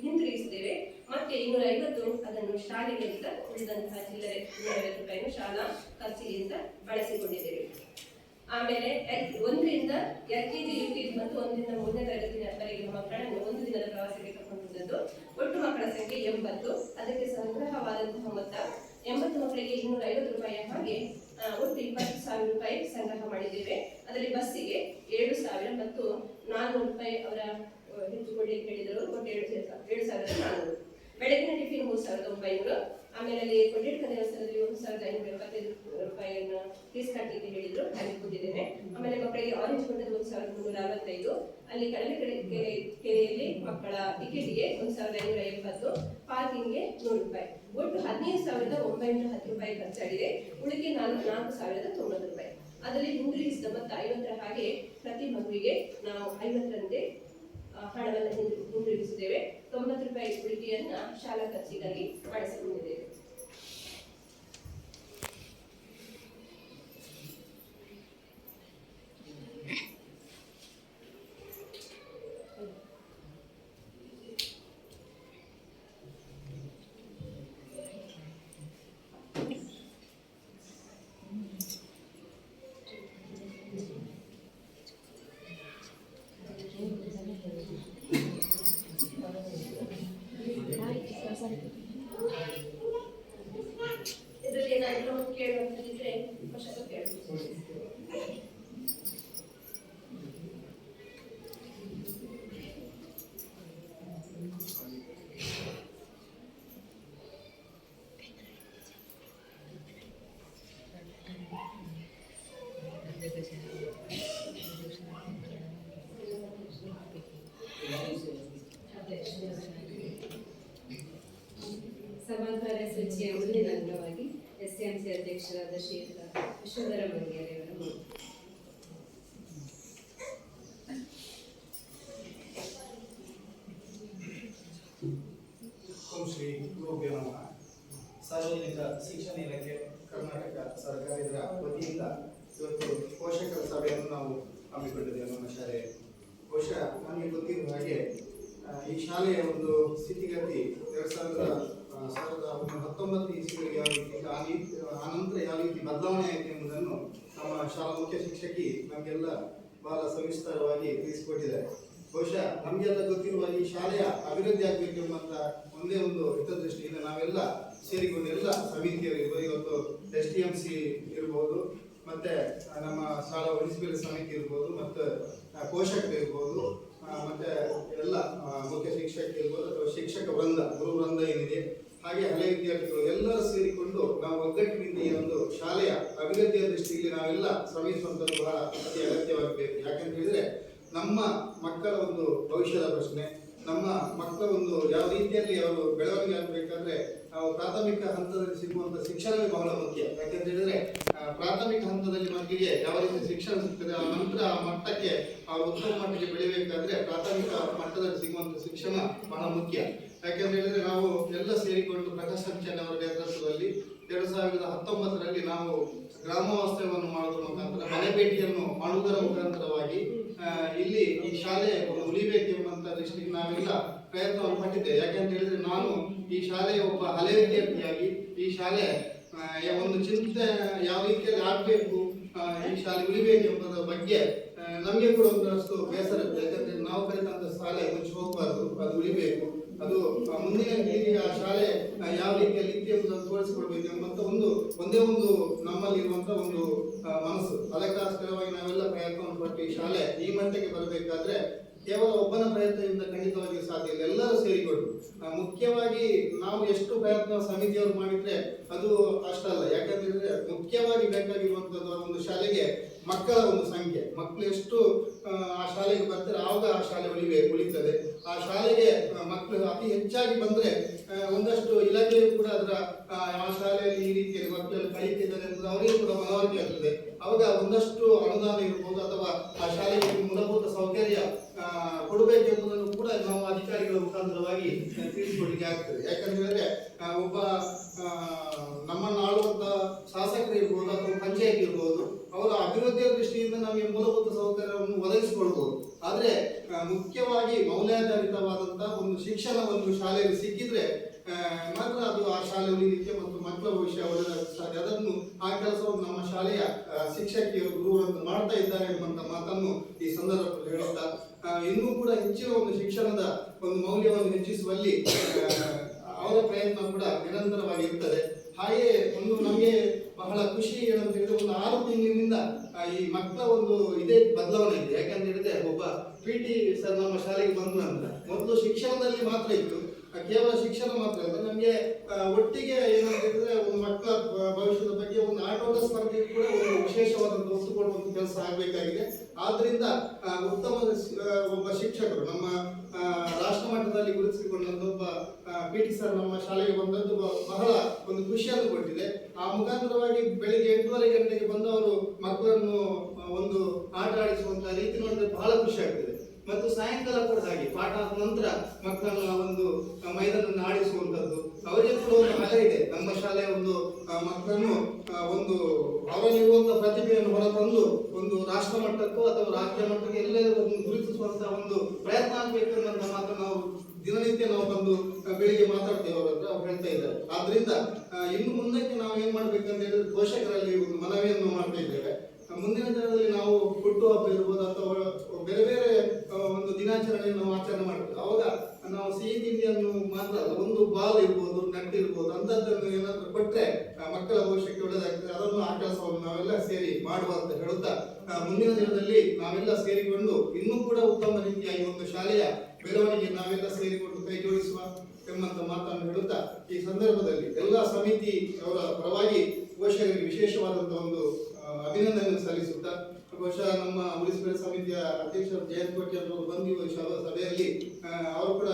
ಹಿಂತಿರುಗಿಸಿದ್ದೇವೆ. ಮತ್ತೆ 250 ಅದನ್ನು ಶಾಲೆಗೆ ಅಂತ ಉಳಿದಂತಹ ಚಿಲ್ಲರೆ 250 ರೂಪಾಯಿಯನ್ನು ಶಾಲಾ ಖರ್ಚಿಗೆ ಅಂತ ಬಳಸಿಕೊಂಡಿದ್ದೇವೆ. ಆಮೇಲೆ 1ರಿಂದ LKG, UKG ಮತ್ತು 1ರಿಂದ 3ನೇ ತರಗತಿಯವರೆಗಿನ ಮಕ್ಕಳನ್ನು ಒಂದು ದಿನದ ಪ್ರವಾಸಕ್ಕೆ ಕರ್ಕೊಂಡು ಹೋದದ್ದು. ಒಟ್ಟು ಮಕ್ಕಳ ಸಂಖ್ಯೆ 80. ಅದಕ್ಕೆ ಸಂಗ್ರಹವಾದಂತಹ ಮೊತ್ತ 80 ಮಕ್ಕಳಿಗೆ 250 ರೂಪಾಯಿ ಹಾಗೆ ಒಟ್ಟು 20,000 ರೂಪಾಯಿ ಸಂಗ್ರಹ ಮಾಡಿದ್ದೇವೆ. ಅದರಲ್ಲಿ ಬಸ್ಸಿಗೆ 7,000 ಮತ್ತು 400 ರೂಪಾಯಿ ಅವರ ಹೆಚ್ಚು ಕೊಡ್ಲಿಕ್ಕೆ ಹೇಳಿದರು. ಒಟ್ಟು 7,400. ಬೆಳಗಿನ ಟಿಫಿನ್ 3,900. ಆಮೇಲೆ ಅಲ್ಲಿ ಕೊಡ್ಲಿಕ್ಕೆ ದೇವಸ್ಥಾನದಲ್ಲಿ 1,575 ರೂಪಾಯಿಯನ್ನು ಫೀಸ್ ಕಟ್ಟಲಿಕ್ಕೆ ಹೇಳಿದ್ರು. ಅಲ್ಲಿ ಕೂತಿದ್ದೇನೆ. ಆಮೇಲೆ ಮಕ್ಕಳಿಗೆ ಆರೆಂಜ್ ಕೊಂಡದ್ದು 1,365. ಅಲ್ಲಿ ಕೆರೆಯಲ್ಲಿ ಮಕ್ಕಳ ಟಿಕೆಟ್ಗೆ 1,570, ಪಾರ್ಕಿಂಗ್ಗೆ 100 ರೂಪಾಯಿ. ಒಟ್ಟು 15,910 ರೂಪಾಯಿ ಖರ್ಚಾಗಿದೆ. ಉಳಿಕೆ 4,090 ರೂಪಾಯಿ. ಅದರಲ್ಲಿ ಹಿಂದಿರುಗಿಸಿದ ಮೊತ್ತ 50 ಹಾಗೆ ಪ್ರತಿ ಮಗುವಿಗೆ ನಾವು 50ರಂತೆ ಹಣವನ್ನು ಹಿಂದಿರುಗಿಸಿದ್ದೇವೆ. 90 ರೂಪಾಯಿ ಉಳಿಕೆಯನ್ನ ಶಾಲಾ ಖರ್ಚಿಗಾಗಿ ಬಳಸಿಕೊಂಡಿದ್ದೇವೆ. ಕೇಳುವಂಥದ್ದಿದ್ರೆ ಪೋಷಕರು ಕೇಳ್ಬೋದು. ಸಭಾ ಕಾರ್ಯಸೂಚಿಯ ಮುಂದಿನ ಅಂಗವಾಗಿ SMC ಅಧ್ಯಕ್ಷರಾದ ಶ್ರೀಯುತ ವಿಶ್ವಧರ ಮಂಗೇರಿ ಅವರು ಓಂ ಶ್ರೀ ಗುರುಭ್ಯೋ ನಮಃ. ಸಾರ್ವಜನಿಕ ಶಿಕ್ಷಣ ಇಲಾಖೆ ಕರ್ನಾಟಕ ಸರ್ಕಾರ ಇದರ ವತಿಯಿಂದ ಇವತ್ತು ಪೋಷಕರ ಸಭೆಯನ್ನು ನಾವು ಹಮ್ಮಿಕೊಂಡಿದ್ದೇವೆ ನಮ್ಮ ಶಾಲೆ. ಬಹುಶಃ ನಮಗೆ ಗೊತ್ತಿರುವ ಹಾಗೆ ಈ ಶಾಲೆಯ ಒಂದು ಸ್ಥಿತಿಗತಿ 2019 ಇಸ್ವಿಯಲ್ಲಿ ಯಾವ ರೀತಿ ಆನಂತರ ಯಾವ ರೀತಿ ಬದಲಾವಣೆ ಆಯಿತು ಎಂಬುದನ್ನು ನಮ್ಮ ಶಾಲಾ ಮುಖ್ಯ ಶಿಕ್ಷಕಿ ನಮಗೆಲ್ಲ ಬಹಳ ಸವಿಸ್ತಾರವಾಗಿ ತಿಳಿಸಿಕೊಟ್ಟಿದ್ದಾರೆ. ಬಹುಶಃ ನಮಗೆಲ್ಲ ಗೊತ್ತಿರುವ ಈ ಶಾಲೆಯ ಅಭಿವೃದ್ಧಿ ಆಗಬೇಕು ಎಂಬಂತ ಒಂದೇ ಒಂದು ಹಿತದೃಷ್ಟಿಯಿಂದ ನಾವೆಲ್ಲ ಸೇರಿಕೊಂಡು ಎಲ್ಲ ಸಮಿತಿಯರು ಇರ್ಬೋದು, ಇವತ್ತು STMC ಇರ್ಬೋದು, ಮತ್ತೆ ನಮ್ಮ ಶಾಲಾ ಮುನ್ಸಿಪಲ್ ಸಮಿತಿ ಇರ್ಬೋದು, ಮತ್ತೆ ಪೋಷಕರು ಇರ್ಬೋದು, ಮತ್ತೆ ಎಲ್ಲ ಮುಖ್ಯ ಶಿಕ್ಷಕ ಇರ್ಬೋದು ಅಥವಾ ಶಿಕ್ಷಕ ವೃಂದ, ಗುರು ವೃಂದ ಏನಿದೆ, ಹಾಗೆ ಹಳೆ ವಿದ್ಯಾರ್ಥಿಗಳು ಎಲ್ಲರೂ ಸೇರಿಕೊಂಡು ನಾವು ಒಗ್ಗಟ್ಟಿನಿಂದ ಈ ಒಂದು ಶಾಲೆಯ ಅಭಿವೃದ್ಧಿಯ ದೃಷ್ಟಿಯಲ್ಲಿ ನಾವೆಲ್ಲ ಶ್ರಮಿಸುವಂಥದ್ದು ಬಹಳ ಅತಿ ಅಗತ್ಯವಾಗಬೇಕು. ಯಾಕಂತ ಹೇಳಿದ್ರೆ ನಮ್ಮ ಮಕ್ಕಳ ಒಂದು ಭವಿಷ್ಯದ ಪ್ರಶ್ನೆ, ನಮ್ಮ ಮಕ್ಕಳ ಒಂದು ಯಾವ ರೀತಿಯಲ್ಲಿ ಅವರು ಬೆಳವಣಿಗೆ ಆಗಬೇಕಾದ್ರೆ ನಾವು ಪ್ರಾಥಮಿಕ ಹಂತದಲ್ಲಿ ಸಿಗುವಂತ ಶಿಕ್ಷಣವೇ ಬಹಳ ಮುಖ್ಯ. ಯಾಕಂತ ಹೇಳಿದ್ರೆ ಪ್ರಾಥಮಿಕ ಹಂತದಲ್ಲಿ ಮಕ್ಕಳಿಗೆ ಯಾವ ರೀತಿ ಶಿಕ್ಷಣ ಸಿಗ್ತದೆ, ಆ ನಂತರ ಆ ಮಟ್ಟಕ್ಕೆ ಅವರು ಉತ್ತಮ ಮಟ್ಟಿಗೆ ಬೆಳಿಬೇಕಾದ್ರೆ ಪ್ರಾಥಮಿಕ ಮಟ್ಟದಲ್ಲಿ ಸಿಗುವಂತ ಶಿಕ್ಷಣ ಬಹಳ ಮುಖ್ಯ. ಯಾಕಂತ ಹೇಳಿದ್ರೆ ನಾವು ಎಲ್ಲ ಸೇರಿಕೊಂಡು ಪ್ರಕಾಶ್ ಸಂಚಯನ ಅವರ ನೇತೃತ್ವದಲ್ಲಿ 2019ರಲ್ಲಿ ನಾವು ಗ್ರಾಮವಾಸ್ತವ್ಯವನ್ನು ಮಾಡುವುದರ ಮುಖಾಂತರ ಮನೆ ಭೇಟಿಯನ್ನು ಮಾಡುವುದರ ಮುಖಾಂತರವಾಗಿ ಇಲ್ಲಿ ಈ ಶಾಲೆ ಉಳಿಬೇಕೆಂಬಂತ ದೃಷ್ಟಿಗೆ ನಾವೆಲ್ಲ ಪ್ರಯತ್ನವನ್ನು ಪಟ್ಟಿದ್ದೇವೆ. ಯಾಕಂತ ಹೇಳಿದ್ರೆ ನಾನು ಈ ಶಾಲೆಯ ಒಬ್ಬ ಹಳೆ ವಿದ್ಯಾರ್ಥಿಯಾಗಿ ಈ ಶಾಲೆ ಒಂದು ಚಿಂತೆ ಯಾವ ರೀತಿಯಲ್ಲಿ ಆಗಬೇಕು, ಈ ಶಾಲೆ ಉಳಿಬೇಕೆಂಬುದರ ಬಗ್ಗೆ ನಮಗೆ ಕೂಡ ಒಂದಷ್ಟು ಬೇಸರ ಇದೆ. ಯಾಕಂದ್ರೆ ನಾವು ಕಲಿತಂತ ಶಾಲೆ ಮುಚ್ಚಿ ಹೋಗಬಾರ್ದು, ಅದು ಉಳಿಬೇಕು, ಅದು ಮುಂದಿನ ಪೀಳಿಗೆಗೆ ಆ ಶಾಲೆ ಯಾವ ರೀತಿಯಲ್ಲಿ ಇತ್ತು ಎಂಬುದನ್ನು ತೋರಿಸಿಕೊಡ್ಬೇಕು ಎಂಬಂತ ಒಂದೇ ಒಂದು ನಮ್ಮಲ್ಲಿ ಇರುವಂತ ಒಂದು ಮನಸ್ಸು. ಅದಕ್ಕೋಸ್ಕರವಾಗಿ ನಾವೆಲ್ಲ ಪ್ರಯತ್ನವನ್ನು ಪಟ್ಟು ಈ ಶಾಲೆ ಈ ಮಟ್ಟಕ್ಕೆ ಬರಬೇಕಾದ್ರೆ ಕೇವಲ ಒಬ್ಬನ ಪ್ರಯತ್ನದಿಂದ ಖಂಡಿತವಾಗಿ ಸಾಧ್ಯ ಇಲ್ಲ, ಎಲ್ಲರೂ ಸೇರಿಕೊಂಡು. ಮುಖ್ಯವಾಗಿ ನಾವು ಎಷ್ಟು ಪ್ರಯತ್ನ ಸಮಿತಿಯವರು ಮಾಡಿದ್ರೆ ಅದು ಅಷ್ಟಲ್ಲ. ಯಾಕಂದ್ರೆ ಮುಖ್ಯವಾಗಿ ಬೇಕಾಗಿರುವಂತದ್ದು ಒಂದು ಶಾಲೆಗೆ ಮಕ್ಕಳ ಒಂದು ಸಂಖ್ಯೆ, ಮಕ್ಕಳು ಎಷ್ಟು ಆ ಶಾಲೆಗೆ ಬರ್ತಾರೆ ಆವಾಗ ಆ ಶಾಲೆ ಉಳಿತದೆ. ಆ ಶಾಲೆಗೆ ಮಕ್ಕಳು ಅತಿ ಹೆಚ್ಚಾಗಿ ಬಂದ್ರೆ ಒಂದಷ್ಟು ಇಲಾಖೆಯು ಕೂಡ ಅದರ ಆ ಶಾಲೆಯಲ್ಲಿ ಈ ರೀತಿಯಲ್ಲಿ ಮಕ್ಕಳಲ್ಲಿ ಕಲಿತಿದ್ದಾರೆ ಎಂಬುದು ಅವರಿಗೆ ಕೂಡ ಮನವರಿಕೆ ಆಗ್ತದೆ. ಅವಾಗ ಒಂದಷ್ಟು ಅನುದಾನ ಇರ್ಬೋದು ಅಥವಾ ಆ ಶಾಲೆಗೆ ಮೂಲಭೂತ ಸೌಕರ್ಯ ಕೊಡಬೇಕೆಂಬುದನ್ನು ಕೂಡ ನಾವು ಅಧಿಕಾರಿಗಳ ಮುಖಾಂತರವಾಗಿ ತಿಳಿಸಿಕೊಡ್ಲಿಕ್ಕೆ ಆಗ್ತದೆ. ಯಾಕಂತ ಹೇಳಿದ್ರೆ ಒಬ್ಬ ನಮ್ಮನ್ನು ಆಳುವಂತ ಶಾಸಕರು ಇರ್ಬೋದು ಅಥವಾ ಪಂಚಾಯತ್ ಇರ್ಬೋದು, ಅವರ ಅಭಿವೃದ್ಧಿಯ ದೃಷ್ಟಿಯಿಂದ ನಮಗೆ ಮೂಲಭೂತ ಸೌಕರ್ಯವನ್ನು ಒದಗಿಸಿಕೊಳ್ಬಹುದು. ಆದ್ರೆ ಮುಖ್ಯವಾಗಿ ಮೌಲ್ಯಾಧಾರಿತವಾದಂತಹ ಒಂದು ಶಿಕ್ಷಣ ಒಂದು ಶಾಲೆಯಲ್ಲಿ ಸಿಕ್ಕಿದ್ರೆ ಮಾತ್ರ ಅದು ಆ ಶಾಲೆ ಉಳಿಲಿಕ್ಕೆ ಮತ್ತು ಮಕ್ಕಳ ಭವಿಷ್ಯ ಒಳ್ಳೆಯದಾಗುತ್ತದೆ. ಅದನ್ನು ಆ ಕೆಲಸವನ್ನು ನಮ್ಮ ಶಾಲೆಯ ಶಿಕ್ಷಕಿಯರು ಗುರುಗಳನ್ನು ಮಾಡ್ತಾ ಇದ್ದಾರೆ ಎಂಬಂತ ಮಾತನ್ನು ಈ ಸಂದರ್ಭದಲ್ಲಿ ಹೇಳುತ್ತಾ ಇನ್ನೂ ಕೂಡ ಹೆಚ್ಚಿನ ಒಂದು ಶಿಕ್ಷಣದ ಒಂದು ಮೌಲ್ಯವನ್ನು ಹೆಚ್ಚಿಸುವಲ್ಲಿ ಅವರ ಪ್ರಯತ್ನ ಕೂಡ ನಿರಂತರವಾಗಿ ಇರ್ತದೆ. ಹಾಗೆ ಒಂದು ನಮಗೆ ಬಹಳ ಖುಷಿ ಏನಂತ ಹೇಳಿದ್ರೆ ಒಂದು 6 ತಿಂಗಳಿನಿಂದ ಈ ಮಕ್ಕಳ ಒಂದು ಇದೇ ಬದಲಾವಣೆ ಇದೆ. ಯಾಕಂತ ಹೇಳಿದ್ರೆ ಒಬ್ಬ PT ಸರ್ ನಮ್ಮ ಶಾಲೆಗೆ ಬಂದ ನಂತರ ಮೊದಲು ಶಿಕ್ಷಣದಲ್ಲಿ ಮಾತ್ರ ಇತ್ತು, ಕೇವಲ ಶಿಕ್ಷಣ ಮಾತ್ರ ಅಲ್ಲ, ನಮಗೆ ಒಟ್ಟಿಗೆ ಏನಂತ ಹೇಳಿದ್ರೆ ಒಂದು ಮಕ್ಕಳ ಭವಿಷ್ಯದ ಬಗ್ಗೆ ಒಂದು ಆಟೋಟ ಸ್ಪರ್ಧೆ ಕೂಡ ಒಂದು ವಿಶೇಷವಾದಂತಹ ಒತ್ತು ಕೊಡುವಂತ ಕೆಲಸ ಆಗಬೇಕಾಗಿದೆ. ಆದ್ರಿಂದ ಉತ್ತಮ ಒಬ್ಬ ಶಿಕ್ಷಕರು ನಮ್ಮ ರಾಷ್ಟ್ರ ಮಟ್ಟದಲ್ಲಿ ಗುರುತಿಸಿಕೊಂಡಂತ ಒಬ್ಬ PT ಸರ್ ನಮ್ಮ ಶಾಲೆಗೆ ಬಂದದ್ದು ಬಹಳ ಒಂದು ಖುಷಿಯನ್ನು ಕೊಟ್ಟಿದೆ. ಆ ಮುಖಾಂತರವಾಗಿ ಬೆಳಿಗ್ಗೆ 8:30 ಗಂಟೆಗೆ ಬಂದವರು ಮಕ್ಕಳನ್ನು ಒಂದು ಆಟ ಆಡಿಸುವಂತ ರೀತಿ ನೋಡಿದ್ರೆ ಬಹಳ ಖುಷಿ ಆಗ್ತದೆ. ಮತ್ತು ಸಾಯಂಕಾಲ ಕೂಡ ಹಾಗೆ ಪಾಠ ಆದ ನಂತರ ಮಕ್ಕಳನ್ನ ಒಂದು ಮೈದಾನವನ್ನು ಆಡಿಸುವಂತದ್ದು ಅವರಿಗೆ ಕೂಡ ಒಂದು ಕಲೆ ಇದೆ. ನಮ್ಮ ಶಾಲೆಯ ಒಂದು ಮಕ್ಕಳನ್ನು ಒಂದು ಅವರಲ್ಲಿರುವಂತಹ ಪ್ರತಿಭೆಯನ್ನು ಹೊರತಂದು ಒಂದು ರಾಷ್ಟ್ರ ಮಟ್ಟಕ್ಕೂ ಅಥವಾ ರಾಜ್ಯ ಮಟ್ಟಕ್ಕೆ ಎಲ್ಲರೂ ಗುರುತಿಸುವಂತಹ ಒಂದು ಪ್ರಯತ್ನ ಆಗಬೇಕು ಅನ್ನೋ ಮಾತ್ರ ನಾವು ದಿನನಿತ್ಯ ನಾವು ಬಂದು ಬೆಳಿಗ್ಗೆ ಮಾತಾಡ್ತೇವೆ, ಅವರ ಹತ್ರ ಅವ್ರು ಹೇಳ್ತಾ ಇದ್ದಾರೆ. ಆದ್ರಿಂದ ಇನ್ನು ಮುಂದಕ್ಕೆ ನಾವು ಏನ್ ಮಾಡ್ಬೇಕಂತ ಹೇಳಿದ್ರೆ ಪೋಷಕರಲ್ಲಿ ಒಂದು ಮನವಿಯನ್ನು ಮಾಡ್ತಾ ಇದ್ದೇವೆ. ಮುಂದಿನ ದಿನದಲ್ಲಿ ನಾವು ಹುಟ್ಟುಹಬ್ಬ ಇರ್ಬೋದು ಅಥವಾ ಬೇರೆ ಬೇರೆ ಒಂದು ದಿನಾಚರಣೆಯನ್ನು ನಾವು ಆಚರಣೆ ಮಾಡ್ತೇವೆ. ಅವಾಗ ನಾವು ಸಿಹಿ ತಿಂಡಿಯನ್ನು ಮಾತ್ರ ಅಲ್ಲ, ಒಂದು ಬಾಲ್ ಇರ್ಬೋದು, ನಟ್ ಇರ್ಬೋದು, ಅಂತದ್ದನ್ನು ಏನಾದ್ರು ಕೊಟ್ರೆ ಮಕ್ಕಳ ಭವಿಷ್ಯಕ್ಕೆ ಒಳ್ಳೆದಾಗ್ತದೆ. ಅದನ್ನು ಆ ಕೆಲಸವನ್ನು ನಾವೆಲ್ಲ ಸೇರಿ ಮಾಡುವ ಅಂತ ಹೇಳುತ್ತಾ, ಮುಂದಿನ ದಿನದಲ್ಲಿ ನಾವೆಲ್ಲ ಸೇರಿಕೊಂಡು ಇನ್ನೂ ಕೂಡ ಉತ್ತಮ ರೀತಿಯಾಗಿ ಒಂದು ಶಾಲೆಯ ಬೆಳವಣಿಗೆ ನಾವೆಲ್ಲ ಸೇರಿಕೊಂಡು ಕೈ ಜೋಡಿಸುವ ಎಂಬಂತ ಮಾತನ್ನು ಹೇಳುತ್ತಾ, ಈ ಸಂದರ್ಭದಲ್ಲಿ ಎಲ್ಲ ಸಮಿತಿ ಅವರ ಪರವಾಗಿ ಪೋಷಕರಿಗೆ ವಿಶೇಷವಾದಂತಹ ಒಂದು ಅಭಿನಂದನೆ ಸಲ್ಲಿಸುತ್ತಾ, ಬಹುಶಃ ನಮ್ಮ ಮುನಿಸಿಪಲ್ ಸಮಿತಿಯ ಅಧ್ಯಕ್ಷರು ಜಯಂತ್ ಕೋಟಿ ಅವರು ಬಂದು ಈ ಸಭೆಯಲ್ಲಿ ಅವರು ಕೂಡ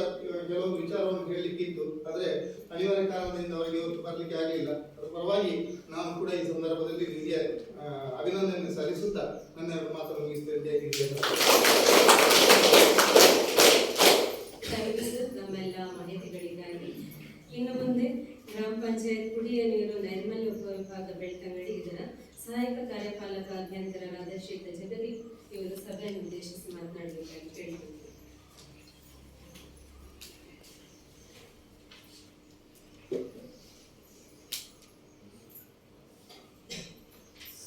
ಕೆಲವೊಂದು ವಿಚಾರವನ್ನು ಹೇಳಲಿಕ್ಕಿತ್ತು, ಆದರೆ ಅನಿವಾರ್ಯ ಕಾರಣದಿಂದ ಅವರಿಗೆ ಇವತ್ತು ಬರಲಿಕ್ಕೆ ಆಗಲಿಲ್ಲ. ಅದರ ಪರವಾಗಿ ನಾನು ಕೂಡ ಈ ಸಂದರ್ಭದಲ್ಲಿ ನಿಮಗೆ ಅಭಿನಂದನೆ ಸಲ್ಲಿಸುತ್ತಾ ನನ್ನ ಎರಡು ಮಾತನ್ನು ಮುಗಿಸ್ತೇನೆ. ನಮ್ಮೆಲ್ಲ ಮಾಹಿತಿಗಳಿಗಾಗಿ ಇನ್ನು ಮುಂದೆ ಗ್ರಾಮ ಪಂಚಾಯತ್ ಕುಡಿಯ ನೀರು ನೈರ್ಮಲ್ಯ ಉಪವಿಭಾಗ ಬೆಳ್ತಂಗಡಿ ಇದರ ಸಹಾಯಕ ಕಾರ್ಯಪಾಲಕ ಅಭಿಯಂತರರಾದ ಶ್ರೀಯುತ ಜಗದೀಪ್ ಇವರು ಸಭೆಯನ್ನು ಉದ್ದೇಶಿಸಿ ಮಾತನಾಡಬೇಕಾಗಿ ಕೇಳಿಕೊಂಡಿದ್ದಾರೆ.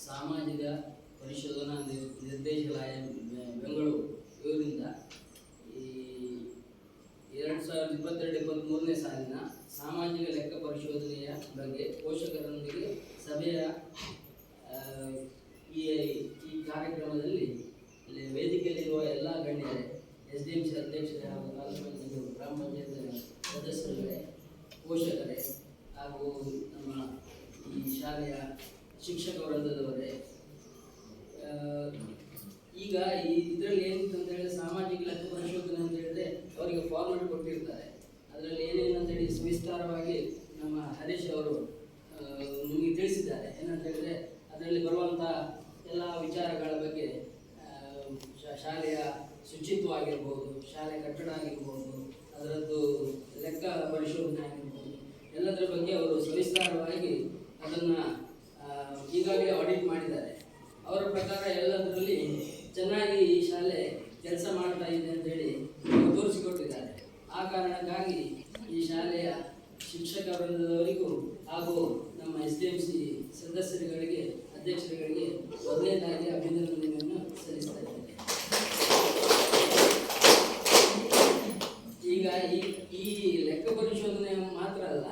ಸಾಮಾಜಿಕ ಪರಿಶೋಧನಾ ನಿರ್ದೇಶನಾಲಯ ಬೆಂಗಳೂರು ಇವರಿಂದ ಈ 2022-23ನೇ ಸಾಲಿನ ಸಾಮಾಜಿಕ ಲೆಕ್ಕ ಪರಿಶೋಧನೆಯ ಬಗ್ಗೆ ಪೋಷಕರೊಂದಿಗೆ ಸಭೆಯ ಈ ಕಾರ್ಯಕ್ರಮದಲ್ಲಿ ವೇದಿಕೆಯಲ್ಲಿರುವ ಎಲ್ಲ ಗಣ್ಯರೇ, SDMC ಅಧ್ಯಕ್ಷರೇ ಹಾಗೂ ತಾಲೂಕು ಪಂಚಾಯತ್ ಗ್ರಾಮ ಪಂಚಾಯತ್ ಸದಸ್ಯರೇ, ಪೋಷಕರೇ ಹಾಗೂ ನಮ್ಮ ಈ ಶಾಲೆಯ ಶಿಕ್ಷಕ ವೃಂದದವರೇ, ಈಗ ಇದರಲ್ಲಿ ಏನಿತ್ತು ಅಂತ ಹೇಳಿದ್ರೆ ಸಾಮಾಜಿಕ ಲೆಕ್ಕ ಪರಿಶೋಧನೆ ಅಂತ ಹೇಳಿದ್ರೆ ಅವರಿಗೆ ಫಾರ್ಮೆಟ್ ಕೊಟ್ಟಿರ್ತಾರೆ. ಅದರಲ್ಲಿ ಏನೇನು ಅಂತ ಹೇಳಿ ವಿಸ್ತಾರವಾಗಿ ನಮ್ಮ ಹರೀಶ್ ಅವರು ನಿಮಗೆ ತಿಳಿಸಿದ್ದಾರೆ. ಏನಂತ ಹೇಳಿದ್ರೆ ಅದರಲ್ಲಿ ಬರುವಂಥ ಎಲ್ಲ ವಿಚಾರಗಳ ಬಗ್ಗೆ ಶಾಲೆಯ ಶುಚಿತ್ವ ಆಗಿರ್ಬೋದು, ಶಾಲೆ ಕಟ್ಟಡ ಆಗಿರ್ಬೋದು, ಅದರದ್ದು ಲೆಕ್ಕ ಪರಿಶೋಧನೆ ಆಗಿರ್ಬೋದು, ಎಲ್ಲದರ ಬಗ್ಗೆ ಅವರು ಸವಿಸ್ತಾರವಾಗಿ ಅದನ್ನು ಈಗಾಗಲೇ ಆಡಿಟ್ ಮಾಡಿದ್ದಾರೆ. ಅವರ ಪ್ರಕಾರ ಎಲ್ಲದರಲ್ಲಿ ಚೆನ್ನಾಗಿ ಈ ಶಾಲೆ ಕೆಲಸ ಮಾಡ್ತಾ ಇದೆ ಅಂತ ಹೇಳಿ ತೋರಿಸಿಕೊಟ್ಟಿದ್ದಾರೆ. ಆ ಕಾರಣಕ್ಕಾಗಿ ಈ ಶಾಲೆಯ ಶಿಕ್ಷಕ ವೃಂದದವರಿಗೂ ಹಾಗೂ ನಮ್ಮ SDMC ಸದಸ್ಯರುಗಳಿಗೆ, ಅಧ್ಯಕ್ಷರುಗಳಿಗೆ ಮೊದಲನೇದಾಗಿ ಅಭಿನಂದನೆಯನ್ನು ಸಲ್ಲಿಸ್ತಾ ಇದ್ದೇನೆ. ಈಗ ಈ ಲೆಕ್ಕ ಪರಿಶೋಧನೆ ಮಾತ್ರ ಅಲ್ಲ,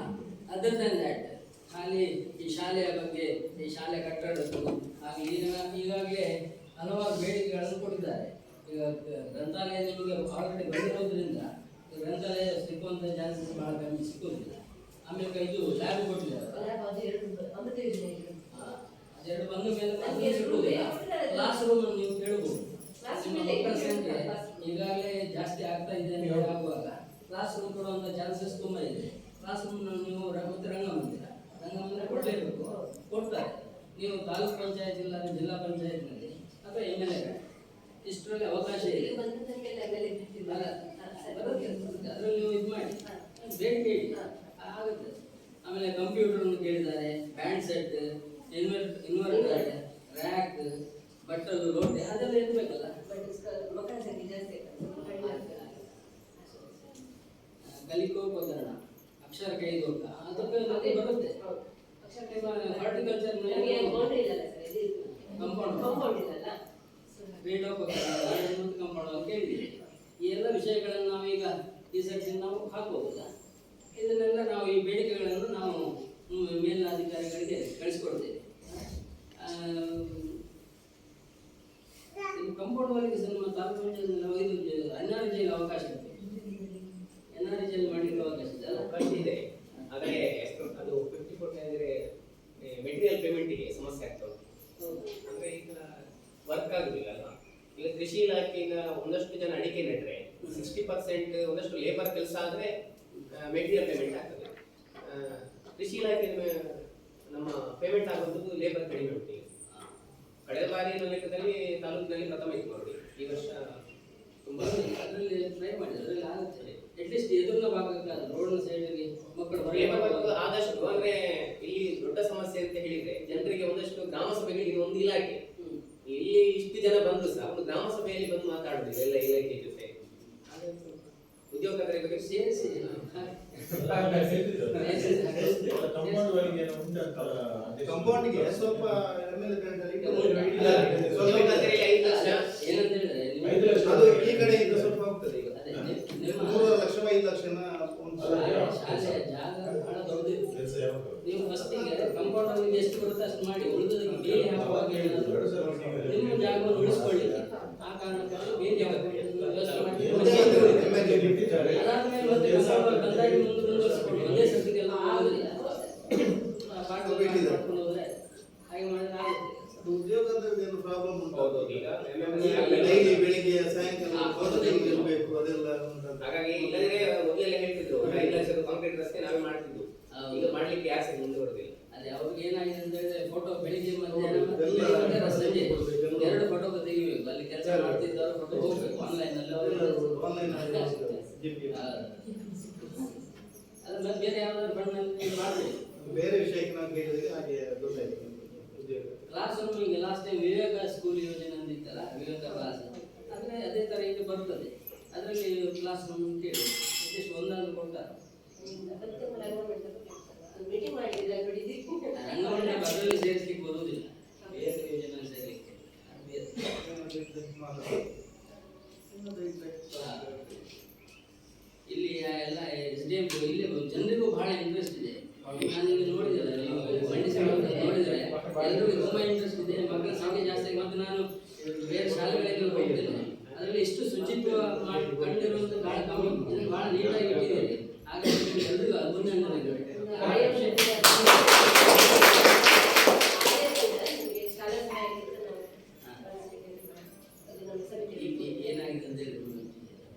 ಅದರ್ ದನ್ ದ್ಯಾಟ್ ಖಾಲಿ ಈ ಶಾಲೆಯ ಬಗ್ಗೆ, ಈ ಶಾಲೆ ಕಟ್ಟಡದ್ದು ಹಾಗೆ ಈಗಾಗಲೇ ಹಲವಾರು ಬೇಡಿಕೆಗಳನ್ನು ಕೊಟ್ಟಿದ್ದಾರೆ. ಈಗ ಗ್ರಂಥಾಲಯ ನಿಮಗೆ ಆಲ್ರೆಡಿ ಬಂದಿರೋದ್ರಿಂದ ಗ್ರಂಥಾಲಯ ಸಿಕ್ಕುವಂಥ ಚಾನ್ಸಸ್ ಭಾಳ ಕಮ್ಮಿ, ಸಿಕ್ಕುವುದಿಲ್ಲ. ಆಮೇಲೆ ಇದು ಲ್ಯಾಬ್ ಕೊಟ್ಟಿದ್ದಾರೆ, ಅದೆರಡು ಬಂದ ಮೇಲೆ ಸಿಕ್ಕುವುದಿಲ್ಲ. ಕ್ಲಾಸ್ ರೂಮ್ ನೀವು ಕೇಳಬಹುದು, ನಿಮ್ಮ ಮಕ್ಕಳ ಸಂಖ್ಯೆ ಈಗಾಗಲೇ ಜಾಸ್ತಿ ಆಗ್ತಾ ಇದೆ ಅಂತ ಹೇಳುವಾಗ ಕ್ಲಾಸ್ ರೂಮ್ ಕೊಡುವಂಥ ಚಾನ್ಸಸ್ ತುಂಬ ಇದೆ. ಕ್ಲಾಸ್ ರೂಮ್ ನೀವು ಮತ್ತೆ ರಂಗಮಂದಿರ ಕೊಡಲೇಬೇಕು, ಕೊಡ್ತಾರೆ. ನೀವು ತಾಲೂಕು ಪಂಚಾಯತ್ ಇಲ್ಲ, ಜಿಲ್ಲಾ ಪಂಚಾಯತ್ನಲ್ಲಿ ಅಥವಾ MLA ಇಷ್ಟರಲ್ಲಿ ಅವಕಾಶ ಇದೆ. ಅದರಲ್ಲಿ ನೀವು ಇದು ಮಾಡಿ ಬೇಡಿಕೆ ಇಡಿ, ಆಗುತ್ತೆ. ಆಮೇಲೆ ಕಂಪ್ಯೂಟರ್ನು ಕೇಳಿದ್ದಾರೆ, ಬ್ಯಾಂಡ್ ಸೆಟ್, ಇನ್ವರ್ಟರ್, ರ್ಯಾಕ್, ಬಟ್ಟಲು, ಲೋಟೆ ಅದೆಲ್ಲ ಇರಬೇಕಲ್ಲ. ಮಕ್ಕಳ ಸಂಖ್ಯೆ ಜಾಸ್ತಿ ಕಲಿಕೋಪಕರಣ, ಅಕ್ಷರ ಕೈದೋಟ ಅದಕ್ಕೆ ಬರುತ್ತೆ. ಹಾರ್ಟಿಕಲ್ಚರ್ ಕಂಪೌಂಡ್ ಪೀಠೋಪಕರಣ ಮತ್ತು ಕಂಪೌಂಡ್ ಕೇಳಿದ್ದೀವಿ. ಈ ಎಲ್ಲ ವಿಷಯಗಳನ್ನು ನಾವೀಗ ಈ ಸೆಕ್ಷನ್ ನಾವು ಹಾಕ್ಬೋದಲ್ಲ. ಇದನ್ನೆಲ್ಲ ನಾವು ಈ ಬೇಡಿಕೆಗಳನ್ನು ನಾವು ಮೇಲಿನ ಅಧಿಕಾರಿಗಳಿಗೆ ಕಳಿಸ್ಕೊಡ್ತೇವೆ. ಕಂಪೌಂಡ್ ವರ್ಗ ನಮ್ಮ ತಾಲೂಕು ಪಂಚಾಯತ್ ಇದು NRJ ಅವಕಾಶ ಇದೆ, NRJ ಮಾಡಲಿಕ್ಕೆ ಅವಕಾಶ ಇದೆ ಅಲ್ಲ, ಕಂಡಿದೆ. ಆದರೆ ಅದು 54 ಅಂದರೆ ಮೆಟೀರಿಯಲ್ ಪೇಮೆಂಟಿಗೆ ಸಮಸ್ಯೆ ಆಗ್ತಾ ಉಂಟು. ಅಂದರೆ ಈಗ ವರ್ಕ್ ಆಗುದಿಲ್ಲ ಅಲ್ವಾ. ಈಗ ಕೃಷಿ ಇಲಾಖೆಯಿಂದ ಒಂದಷ್ಟು ಜನ ಅಡಿಕೆ ನೆಟ್ಟರೆ 60% ಒಂದಷ್ಟು ಲೇಬರ್ ಕೆಲಸ ಆದರೆ ಮೆಟೀರಿಯಲ್ ಪೇಮೆಂಟ್ ಆಗ್ತದೆ. ಕೃಷಿ ಇಲಾಖೆ ನಮ್ಮ ಪೇಮೆಂಟ್ ಆಗೋದು ಲೇಬರ್ ಕಡಿಮೆ ಉಂಟು. ಕಳೆದ ಬಾರಿಯ ಲೆಕ್ಕದಲ್ಲಿ ತಾಲೂಕಿನಲ್ಲಿ ಪ್ರಥಮ ಇತ್ತು ನೋಡಿ. ಈ ವರ್ಷ ತುಂಬ ಅದರಲ್ಲಿ ಟ್ರೈ ಮಾಡಿ, ಅದರಲ್ಲಿ ಆಗುತ್ತೆ. ಅಟ್ಲೀಸ್ಟ್ ಎದುರಿನ ಭಾಗಕ್ಕಾದ್ರೆ ರೋಡ್ನ ಸೈಡ್ಗೆ ಮಕ್ಕಳು ಆದಷ್ಟು. ಅಂದ್ರೆ ಇಲ್ಲಿ ದೊಡ್ಡ ಸಮಸ್ಯೆ ಅಂತ ಹೇಳಿದ್ರೆ ಜನರಿಗೆ ಒಂದಷ್ಟು ಗ್ರಾಮ ಸಭೆಗಳಿಗೆ ಒಂದು ಇಲಾಖೆ, ಇಲ್ಲಿ ಇಷ್ಟು ಜನ ಬಂದು ಸಹ ಒಂದು ಗ್ರಾಮ ಸಭೆಯಲ್ಲಿ ಬಂದು ಮಾತಾಡುದಿಲ್ಲ ಎಲ್ಲ ಇಲಾಖೆ ಜೊತೆ. ಉದ್ಯೋಗಗಳ ಬಗ್ಗೆ ಸೇರಿಸಿ ಕಂಪೌಂಡ್ಗೆ ಸ್ವಲ್ಪ ಏನಂತ ಹೇಳಿದ್ರೆ ಅದು ಈ ಕಡೆಯಿಂದ ಸ್ವಲ್ಪ ಹೋಗ್ತದೆ. ಈಗ 3 ಲಕ್ಷ 5 ಲಕ್ಷ ಎಷ್ಟು ಬರುತ್ತೆ ಅಷ್ಟು ಮಾಡಿ, ಉಳಿದದಕ್ಕೆ ಬೇಲಿ ಹಾಕುವಾಗ ಏನಾದ್ರು ನಿಮ್ಮ ಜಾಗವನ್ನು ಉಳಿಸ್ಕೊಳ್ಳಿಕ್ಕೆ ಆ ಕಾರಣಕ್ಕಾಗಿ ಬೇಲಿ ಹಾಕುವ ವ್ಯವಸ್ಥೆ ಮಾಡಿ ಅದಾದ್ಮೇಲೆ ಮತ್ತೆ ಕಂದಾಯ ಮುಂದುವರಿಸ್ಕೊಂಡು ಒಂದೇ ಸದ್ಯಕ್ಕೆಲ್ಲ ಆಗೋದಿಲ್ಲ, ಮಾಡ್ಕೊಂಡು ಹೋದ್ರೆ ಹಾಗೆ ಮಾಡಿದ್ರೆ ಆಗುತ್ತೆ. ಉದ್ಯೋಗದಲ್ಲಿ ಪ್ರಾಬ್ಲಮ್ ಉಂಟು. ಈಗ ಡೈಲಿ ಬೆಳಿಗ್ಗೆ ಸಾಯಂಕಾಲ ಇರಬೇಕು ಅದೆಲ್ಲ ಉಂಟು. ಹಾಗಾಗಿ ಇಲ್ಲದ್ರೆ ಮೊದಲೆಲ್ಲ ಹೇಳ್ತಿದ್ರು 5 ಲಕ್ಷದ ಕಾಂಕ್ರೀಟ್ ರಸ್ತೆ ನಾವೇ ಮಾಡ್ತಿದ್ವು, ಈಗ ಮಾಡ್ಲಿಕ್ಕೆ ಯಾಕೆ ಮುಂದುವರೆದಿಲ್ಲ. ಅದೇ ಅವ್ರಿಗೆ ಏನಾಗಿದೆ ಅಂತ ಹೇಳಿದ್ರೆ ಫೋಟೋ ಬೆಳಿಗ್ಗೆ ಮಧ್ಯಾಹ್ನ ಸಂಜೆ 2 ಫೋಟೋ ತೆಗಿಬೇಕು. ಅಲ್ಲಿ ಕೆಲಸ ಮಾಡ್ತಿದ್ದವರು ಫೋಟೋ ಹೋಗ್ಬೇಕು ಆನ್ಲೈನ್ ಅಲ್ಲಿ ಅದ್ರ ಮೇಲೆ ಬೇರೆ ಯಾವ್ದಾದ್ರು ಬಣ್ಣಲ್ಲಿ ಮಾಡಬೇಕು. ಬೇರೆ ವಿಷಯಕ್ಕೆ ನಾವು ಕೇಳಿದ್ರೆ ಹಾಗೆ ಗೊತ್ತಾಯ್ತು. ಕ್ಲಾಸ್ ರೂಮ್ ಈಗ ಲಾಸ್ಟ್ ಟೈಮ್ ವಿವೇಕ ಸ್ಕೂಲ್ ಯೋಜನೆ ಅಂತ ಇತ್ತಲ್ಲ, ವಿವೇಕ ಕ್ಲಾಸ್ ಅಂದ್ರೆ ಅದೇ ತರ ಇದು ಬರ್ತದೆ. ಅದರಲ್ಲಿ ಕ್ಲಾಸ್ ರೂಮ್ ಕೇಳಿ ಅಟ್ಲೀಸ್ಟ್ ಒಂದಾದ್ರು ಕೊಡ್ತಾರೆ. ಮೀಟಿಂಗ್ ಮಾಡಿದ್ರೆ ರಂಗಮಂಡಲ ಅದರಲ್ಲಿ ಸೇರಿಸ್ಲಿಕ್ಕೆ ಬರುವುದಿಲ್ಲ, ಬೇರೆ ಯೋಜನೆ ಸೇರಿಸಲಿಕ್ಕೆ. ಇಲ್ಲಿ ಎಲ್ಲ SDM ಇಲ್ಲಿ ಜನರಿಗೂ ಬಹಳ ಇಂಟ್ರೆಸ್ಟ್ ಇದೆ. ನಾನು ಇಲ್ಲಿ ನೋಡಿದ್ರೆ ನೀವು ನೋಡಿದ್ರೆ ಎಲ್ಲರಿಗೂ ತುಂಬಾ ಇಂಟ್ರೆಸ್ಟ್ ಇದೆ. ಮಕ್ಕಳ ಸಂಖ್ಯೆ ಜಾಸ್ತಿ ಆಗಿ ಮತ್ತೆ ನಾನು ಬೇರೆ ಶಾಲೆಗಳಿಗೆ ಹೋಗ್ತೇನೆ, ಅದರಲ್ಲಿ ಎಷ್ಟು ಶುಚಿತ್ವ ಮಾಡಿ ಕಂಡಿರುವಂತ ಬಹಳ ಕಮ್ಮಿ, ಇದನ್ನು ಬಹಳ ನೀಟಾಗಿ ಇಟ್ಟಿದ್ದೇವೆ. ಹಾಗಾಗಿ ಎಲ್ರಿಗೂ ಅಭಿನಂದನೆಗಳು. ಏನಾಗಿದೆ ಅಂತ ಹೇಳಿದ್ರು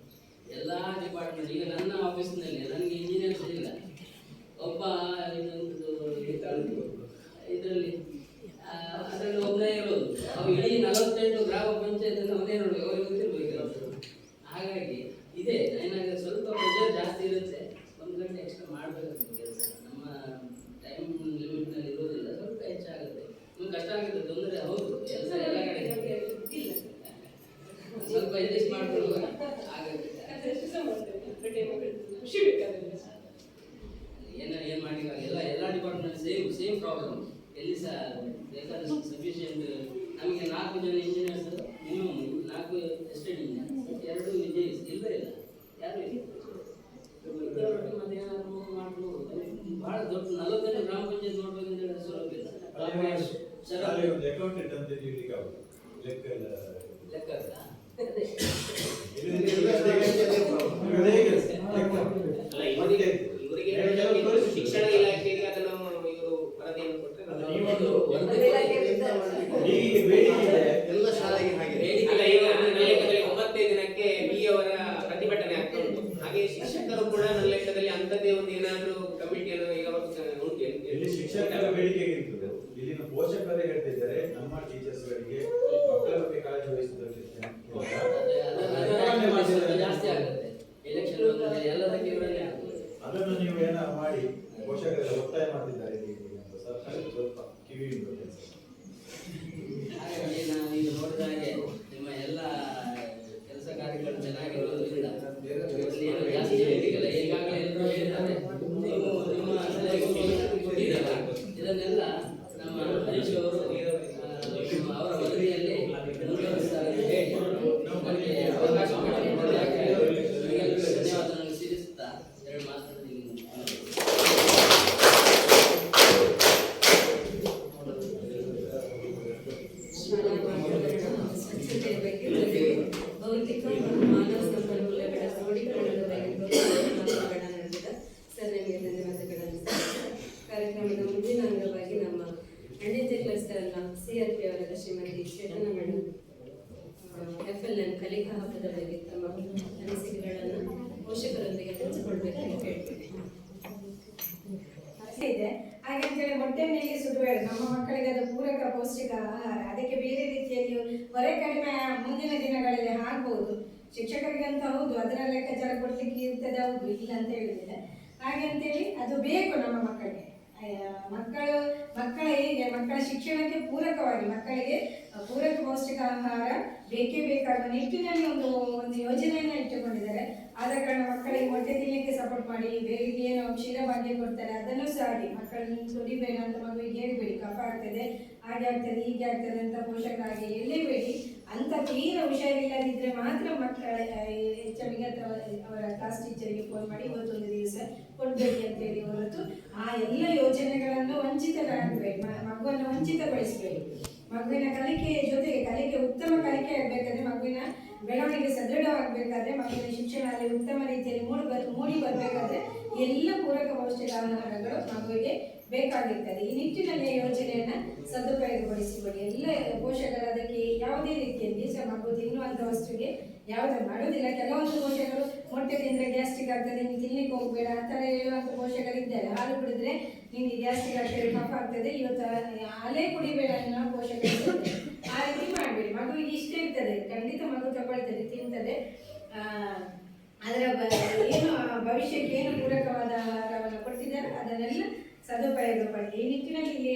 ಎಲ್ಲ ಡಿಪಾರ್ಟ್ಮೆಂಟ್, ಈಗ ನನ್ನ ಆಫೀಸ್ನಲ್ಲಿ ನನಗೆ ಇಂಜಿನಿಯರ್ಸ್ ಇಲ್ಲ, ಒಬ್ಬ ಇದರಲ್ಲಿ ಅದರಲ್ಲಿ ಒಬ್ಬನೇ ಇರೋದು. ಅವು ಇಡೀ 48 ಗ್ರಾಮ ಪಂಚಾಯತ್ ಅವನೇ ನೋಡ್ಬೇಕು, ಅವ್ರಿಗೆ ಗೊತ್ತಿರ್ಬೇಕು. ಹಾಗಾಗಿ ಇದೆ ಏನಾಗಿದೆ, ಸ್ವಲ್ಪ ಪ್ರೆಷರ್ ಜಾಸ್ತಿ ಇರುತ್ತೆ. 1 ಗಂಟೆ ಎಕ್ಸ್ಟ್ರಾ ಮಾಡಬೇಕಾಗುತ್ತೆ ಕೆಲಸ, ನಮ್ಮ ಟೈಮ್ ಲಿಮಿಟ್ನಲ್ಲಿ ಇರೋದಿಲ್ಲ, ಸ್ವಲ್ಪ ಹೆಚ್ಚಾಗುತ್ತೆ. ನಿಮ್ಗೆ ಕಷ್ಟ ಆಗುತ್ತೆ, ತೊಂದರೆ ಹೌದು, ಕೆಲಸ ಎಲ್ಲ ಕಡೆ ಸ್ವಲ್ಪ ಅಡ್ಜಸ್ಟ್ ಮಾಡ್ಕೊಂಡು ಆಗುತ್ತೆ. ಏನು ಮಾಡಿ ಎಲ್ಲ ಡಿಪಾರ್ಟ್ಮೆಂಟ್ ಸೇಮ್ ಪ್ರಾಬ್ಲಮ್. ಎಲ್ಲಿ ಸಹ ಬೇಕಾದಷ್ಟು ಸಫಿಷಿಯೆಂಟ್. ನಮಗೆ 4 ಜನ engineers minimum, 4 estate engineer, 2 Vijay ಇಲ್ಲವೇ ಇಲ್ಲ, ಯಾರು ಇಲ್ಲ. ಮತ್ತೆ ಏನಾದ್ರು ಮಾಡ್ಬೋದು. ಭಾಳ ದೊಡ್ಡ 40 ಗ್ರಾಮ ಪಂಚಾಯತ್ ನೋಡ್ಬೇಕಂತ ಹೇಳಿದ್ರೆ ಸುಲಭ ಇಲ್ಲ. ಅಕೌಂಟೆಂಟ್ ಅಂತ ಹೇಳಲಿಕ್ಕೆ ಆಗುತ್ತೆ, ಲೆಕ್ಕ ಇವರಿಗೆ ಶಿಕ್ಷಣ ಇಲಾಖೆಗೆ ಅದನ್ನು ಇವರು ವರದಿಯನ್ನು ಕೊಟ್ಟರೆ ಎಲ್ಲ ಶಾಲೆಗೆ ಹಾಗೆ ಅಲ್ಲ, ಈಗ ನನ್ನ ಲೆಕ್ಕದಲ್ಲಿ 9ನೇ ದಿನಕ್ಕೆ ಬಿ ಅವರ ಪ್ರತಿಭಟನೆ ಆಗ್ತಾ ಉಂಟು. ಹಾಗೆ ಶಿಕ್ಷಕರು ಕೂಡ ನನ್ನ ಲೆಕ್ಕದಲ್ಲಿ ಅಂಥದ್ದೇ ಒಂದು ಏನಾದರೂ ಕಮಿಟಿಯನ್ನು ಈಗ ಉಂಟು. ಇಲ್ಲಿ ಶಿಕ್ಷಕರ ಬೇಡಿಕೆ ಇರ್ತದೆ, ಇಲ್ಲಿನ ಪೋಷಕರೇ ಹೇಳ್ತಿದ್ದಾರೆ ನಮ್ಮ ಟೀಚರ್ಸ್ಗಳಿಗೆ ಮಕ್ಕಳ ಬಗ್ಗೆ ಕಾಳಜಿ ವಹಿಸಿದ್ದಕ್ಕೆ ಜಾಸ್ತಿ ಆಗುತ್ತೆ. ಎಲೆಕ್ಷನ್ ಎಲ್ಲದಕ್ಕೆ ಇವರನ್ನೇ ಆಗ್ತದೆ. ಅದನ್ನು ನೀವು ಏನಾದ್ರು ಮಾಡಿ ಪೋಷಕರೆಲ್ಲ ಒತ್ತಾಯ ಮಾಡ್ತಿದ್ದಾರೆ ಸರ್ಕಾರ ಸ್ವಲ್ಪ ಕಿವಿ ಹಾಗಾಗಿ ನಾವು ಈಗ ನೋಡಿದ ಹಾಗೆ ನಿಮ್ಮ ಎಲ್ಲ ಕೆಲಸ ಕಾರ್ಯಗಳು ಚೆನ್ನಾಗಿರೋದ್ರಿಂದ ಏನು ಜಾಸ್ತಿ ಹೇಳಿಲ್ಲ. ಈಗಾಗಲೇ ಎಲ್ಲರೂ ಹೇಳಿದ್ದಾರೆ, ನೀವು ನಿಮ್ಮ ಕೊಟ್ಟಿದ್ದೀರ. ಇದನ್ನೆಲ್ಲ ನಮ್ಮ ಹರೀಶ್ ಅವರು ಅವರ ವರದಿಯಲ್ಲಿ ಮುಂದುವರಿಸ್ತಾರೆ ಅಂತ ಹೇಳಿ ನಮಗೆ ಅವಕಾಶ ಮಾಡಿಕೊಟ್ಟಿದ್ದಾರೆ. ಧನ್ಯವಾದಗಳನ್ನು ತಿಳಿಸುತ್ತಾ 2 ಮಾತುಗಳನ್ನು ಸ್ವಚ್ಛತೆಯ ಬಗ್ಗೆ ಭೌತಿಕ ಮತ್ತು ಮಾನವ ಸಂಪನ್ಮೂಲಗಳ ಕ್ರೋಢೀಕರಣದ ಬಗ್ಗೆ ನಡೆಸಿದ ಸರ್ ನಿಮಗೆ ಧನ್ಯವಾದಗಳನ್ನು. ಕಾರ್ಯಕ್ರಮದ ಮುಂದಿನ ಅಂಗವಾಗಿ ನಮ್ಮ ವಾಣಿಜ್ಯ ಕ್ಲಸ್ಟರ್ನ CRP ಅವರಾದ ಶ್ರೀಮತಿ ಚೇತನ ಮೇಡಮ್ FLN ಕಲಿಕಾ ಹಬ್ಬದ ಬಗ್ಗೆ ತಮ್ಮ ಅನಿಸಿಕೆಗಳನ್ನು ಪೋಷಕರೊಂದಿಗೆ ಹಂಚಿಕೊಳ್ಬೇಕಂತ ಕೇಳ್ತೀವಿ. ಇದೆ ಹಾಗಂತೇಳಿ ಹೊಟ್ಟೆ ಮೇಲೆ ಸುಡಬೇಡ. ನಮ್ಮ ಮಕ್ಕಳಿಗೆ ಅದು ಪೂರಕ ಪೌಷ್ಟಿಕ ಆಹಾರ, ಅದಕ್ಕೆ ಬೇರೆ ರೀತಿಯಲ್ಲಿ ಹೊರೆ ಕಡಿಮೆ ಮುಂದಿನ ದಿನಗಳಲ್ಲಿ ಆಗ್ಬಹುದು. ಶಿಕ್ಷಕರಿಗಂತ ಹೌದು, ಅದರ ಲೆಕ್ಕಾಚಾರ ಕೊಡ್ಲಿಕ್ಕೆ ಇರ್ತದೆ, ಹೌದು, ಇಲ್ಲ ಅಂತ ಹೇಳುದಿಲ್ಲ. ಹಾಗೆ ಅಂತೇಳಿ ಅದು ಬೇಕು ನಮ್ಮ ಮಕ್ಕಳಿಗೆ. ಮಕ್ಕಳ ಹೇಗೆ ಮಕ್ಕಳ ಶಿಕ್ಷಣಕ್ಕೆ ಪೂರಕವಾಗಿ ಮಕ್ಕಳಿಗೆ ಪೂರಕ ಪೌಷ್ಟಿಕ ಆಹಾರ ಬೇಕೇ ಬೇಕಾಗುವ ನಿಟ್ಟಿನಲ್ಲಿ ಒಂದು ಯೋಜನೆಯನ್ನು ಇಟ್ಟುಕೊಂಡಿದ್ದಾರೆ. ಆದ ಕಾರಣ ಮಕ್ಕಳಿಗೆ ಹೊಟ್ಟೆ ತಿನ್ನಲಿಕ್ಕೆ ಸಪೋರ್ಟ್ ಮಾಡಿ, ಬೇರೆ ಏನು ಕ್ಷೀರ ಭಾಗ್ಯ ಕೊಡ್ತಾರೆ ಅದನ್ನು ಸಹ ಮಕ್ಕಳನ್ನು ಸುಡಿಬೇಡ ಅಂತ ಮಗುವಿಗೆ ಹೇಳ್ಬೇಡಿ, ಕಫ ಆಗ್ತದೆ ಹಾಗೆ ಆಗ್ತದೆ ಹೀಗೆ ಆಗ್ತದೆ ಅಂತ ಪೋಷಕರಾಗಿ ಹೇಳಲೇಬೇಡಿ. ಅಂತ ತೀರ ಹುಷಾರಿಲ್ಲದಿದ್ರೆ ಮಾತ್ರ ಮಕ್ಕಳ HMಗೆ ಅಥವಾ ಅವರ ಕ್ಲಾಸ್ ಟೀಚರ್ಗೆ ಫೋನ್ ಮಾಡಿ ಇವತ್ತೊಂದು ದಿವಸ ಕೊಡ್ಬೇಕು ಅಂತ ಹೇಳಿ ಹೊರತು ಆ ಎಲ್ಲ ಯೋಜನೆಗಳನ್ನು ವಂಚಿತರಾಗಬೇಡಿ, ಮಗುವನ್ನು ವಂಚಿತಗೊಳಿಸಬೇಡಿ. ಮಗುವಿನ ಕಲಿಕೆಯ ಜೊತೆಗೆ ಉತ್ತಮ ಕಲಿಕೆ ಆಗಬೇಕಾದ್ರೆ, ಮಗುವಿನ ಬೆಳವಣಿಗೆ ಸದೃಢವಾಗಬೇಕಾದ್ರೆ, ಮಗುವಿನ ಶಿಕ್ಷಣ ಅಲ್ಲಿ ಉತ್ತಮ ರೀತಿಯಲ್ಲಿ ಮೂಡಿ ಬರಬೇಕಾದ್ರೆ ಎಲ್ಲ ಪೂರಕ ಪೌಷ್ಟಿಕಾಹಾರಗಳು ಮಗುವಿಗೆ ಬೇಕಾಗಿರ್ತದೆ. ಈ ನಿಟ್ಟಿನಲ್ಲಿ ಯೋಜನೆಯನ್ನ ಸದುಪಯೋಗಗೊಳಿಸಿಕೊಳ್ಳಿ. ಎಲ್ಲ ಪೋಷಕರು ಅದಕ್ಕೆ ಯಾವುದೇ ರೀತಿಯಲ್ಲಿ ಮಗು ತಿನ್ನುವಂಥ ವಸ್ತುಗೆ ಯಾವುದು ಮಾಡೋದಿಲ್ಲ. ಕೆಲವೊಂದು ಪೋಷಕರು ಮೊಟ್ಟೆ ತಿಂದರೆ ಗ್ಯಾಸ್ಟ್ರಿಕ್ ಆಗ್ತದೆ, ನೀನು ತಿನ್ಲಿಕ್ಕೆ ಹೋಗಬೇಡ ಆ ಥರ ಹೇಳುವಂಥ ಪೋಷಕರಿದ್ದಾರೆ. ಹಾಲು ಕುಡಿದ್ರೆ ನಿಮಗೆ ಗ್ಯಾಸ್ಟ್ರಿಕ್ ಆಗ್ತದೆ, ಕಫ ಆಗ್ತದೆ, ಇವತ್ತು ಹಾಲೇ ಕುಡಿಬೇಡ ಅನ್ನೋ ಪೋಷಕರು. ಆ ರೀತಿ ಮಾಡಬೇಡಿ. ಮಗುವಿಗೆ ಇಷ್ಟ ಇರ್ತದೆ, ಖಂಡಿತ ಮಗು ತಗೊಳ್ತದೆ, ತಿಂತದೆ. ಅದರ ಏನು ಭವಿಷ್ಯಕ್ಕೆ ಏನು ಪೂರಕವಾದ ಆಹಾರವನ್ನು ಕೊಟ್ಟಿದ್ದಾರೆ ಅದನ್ನೆಲ್ಲ ಸದುಪಯೋಗ ಪಡಿ. ಈ ನಿಟ್ಟಿನಲ್ಲಿ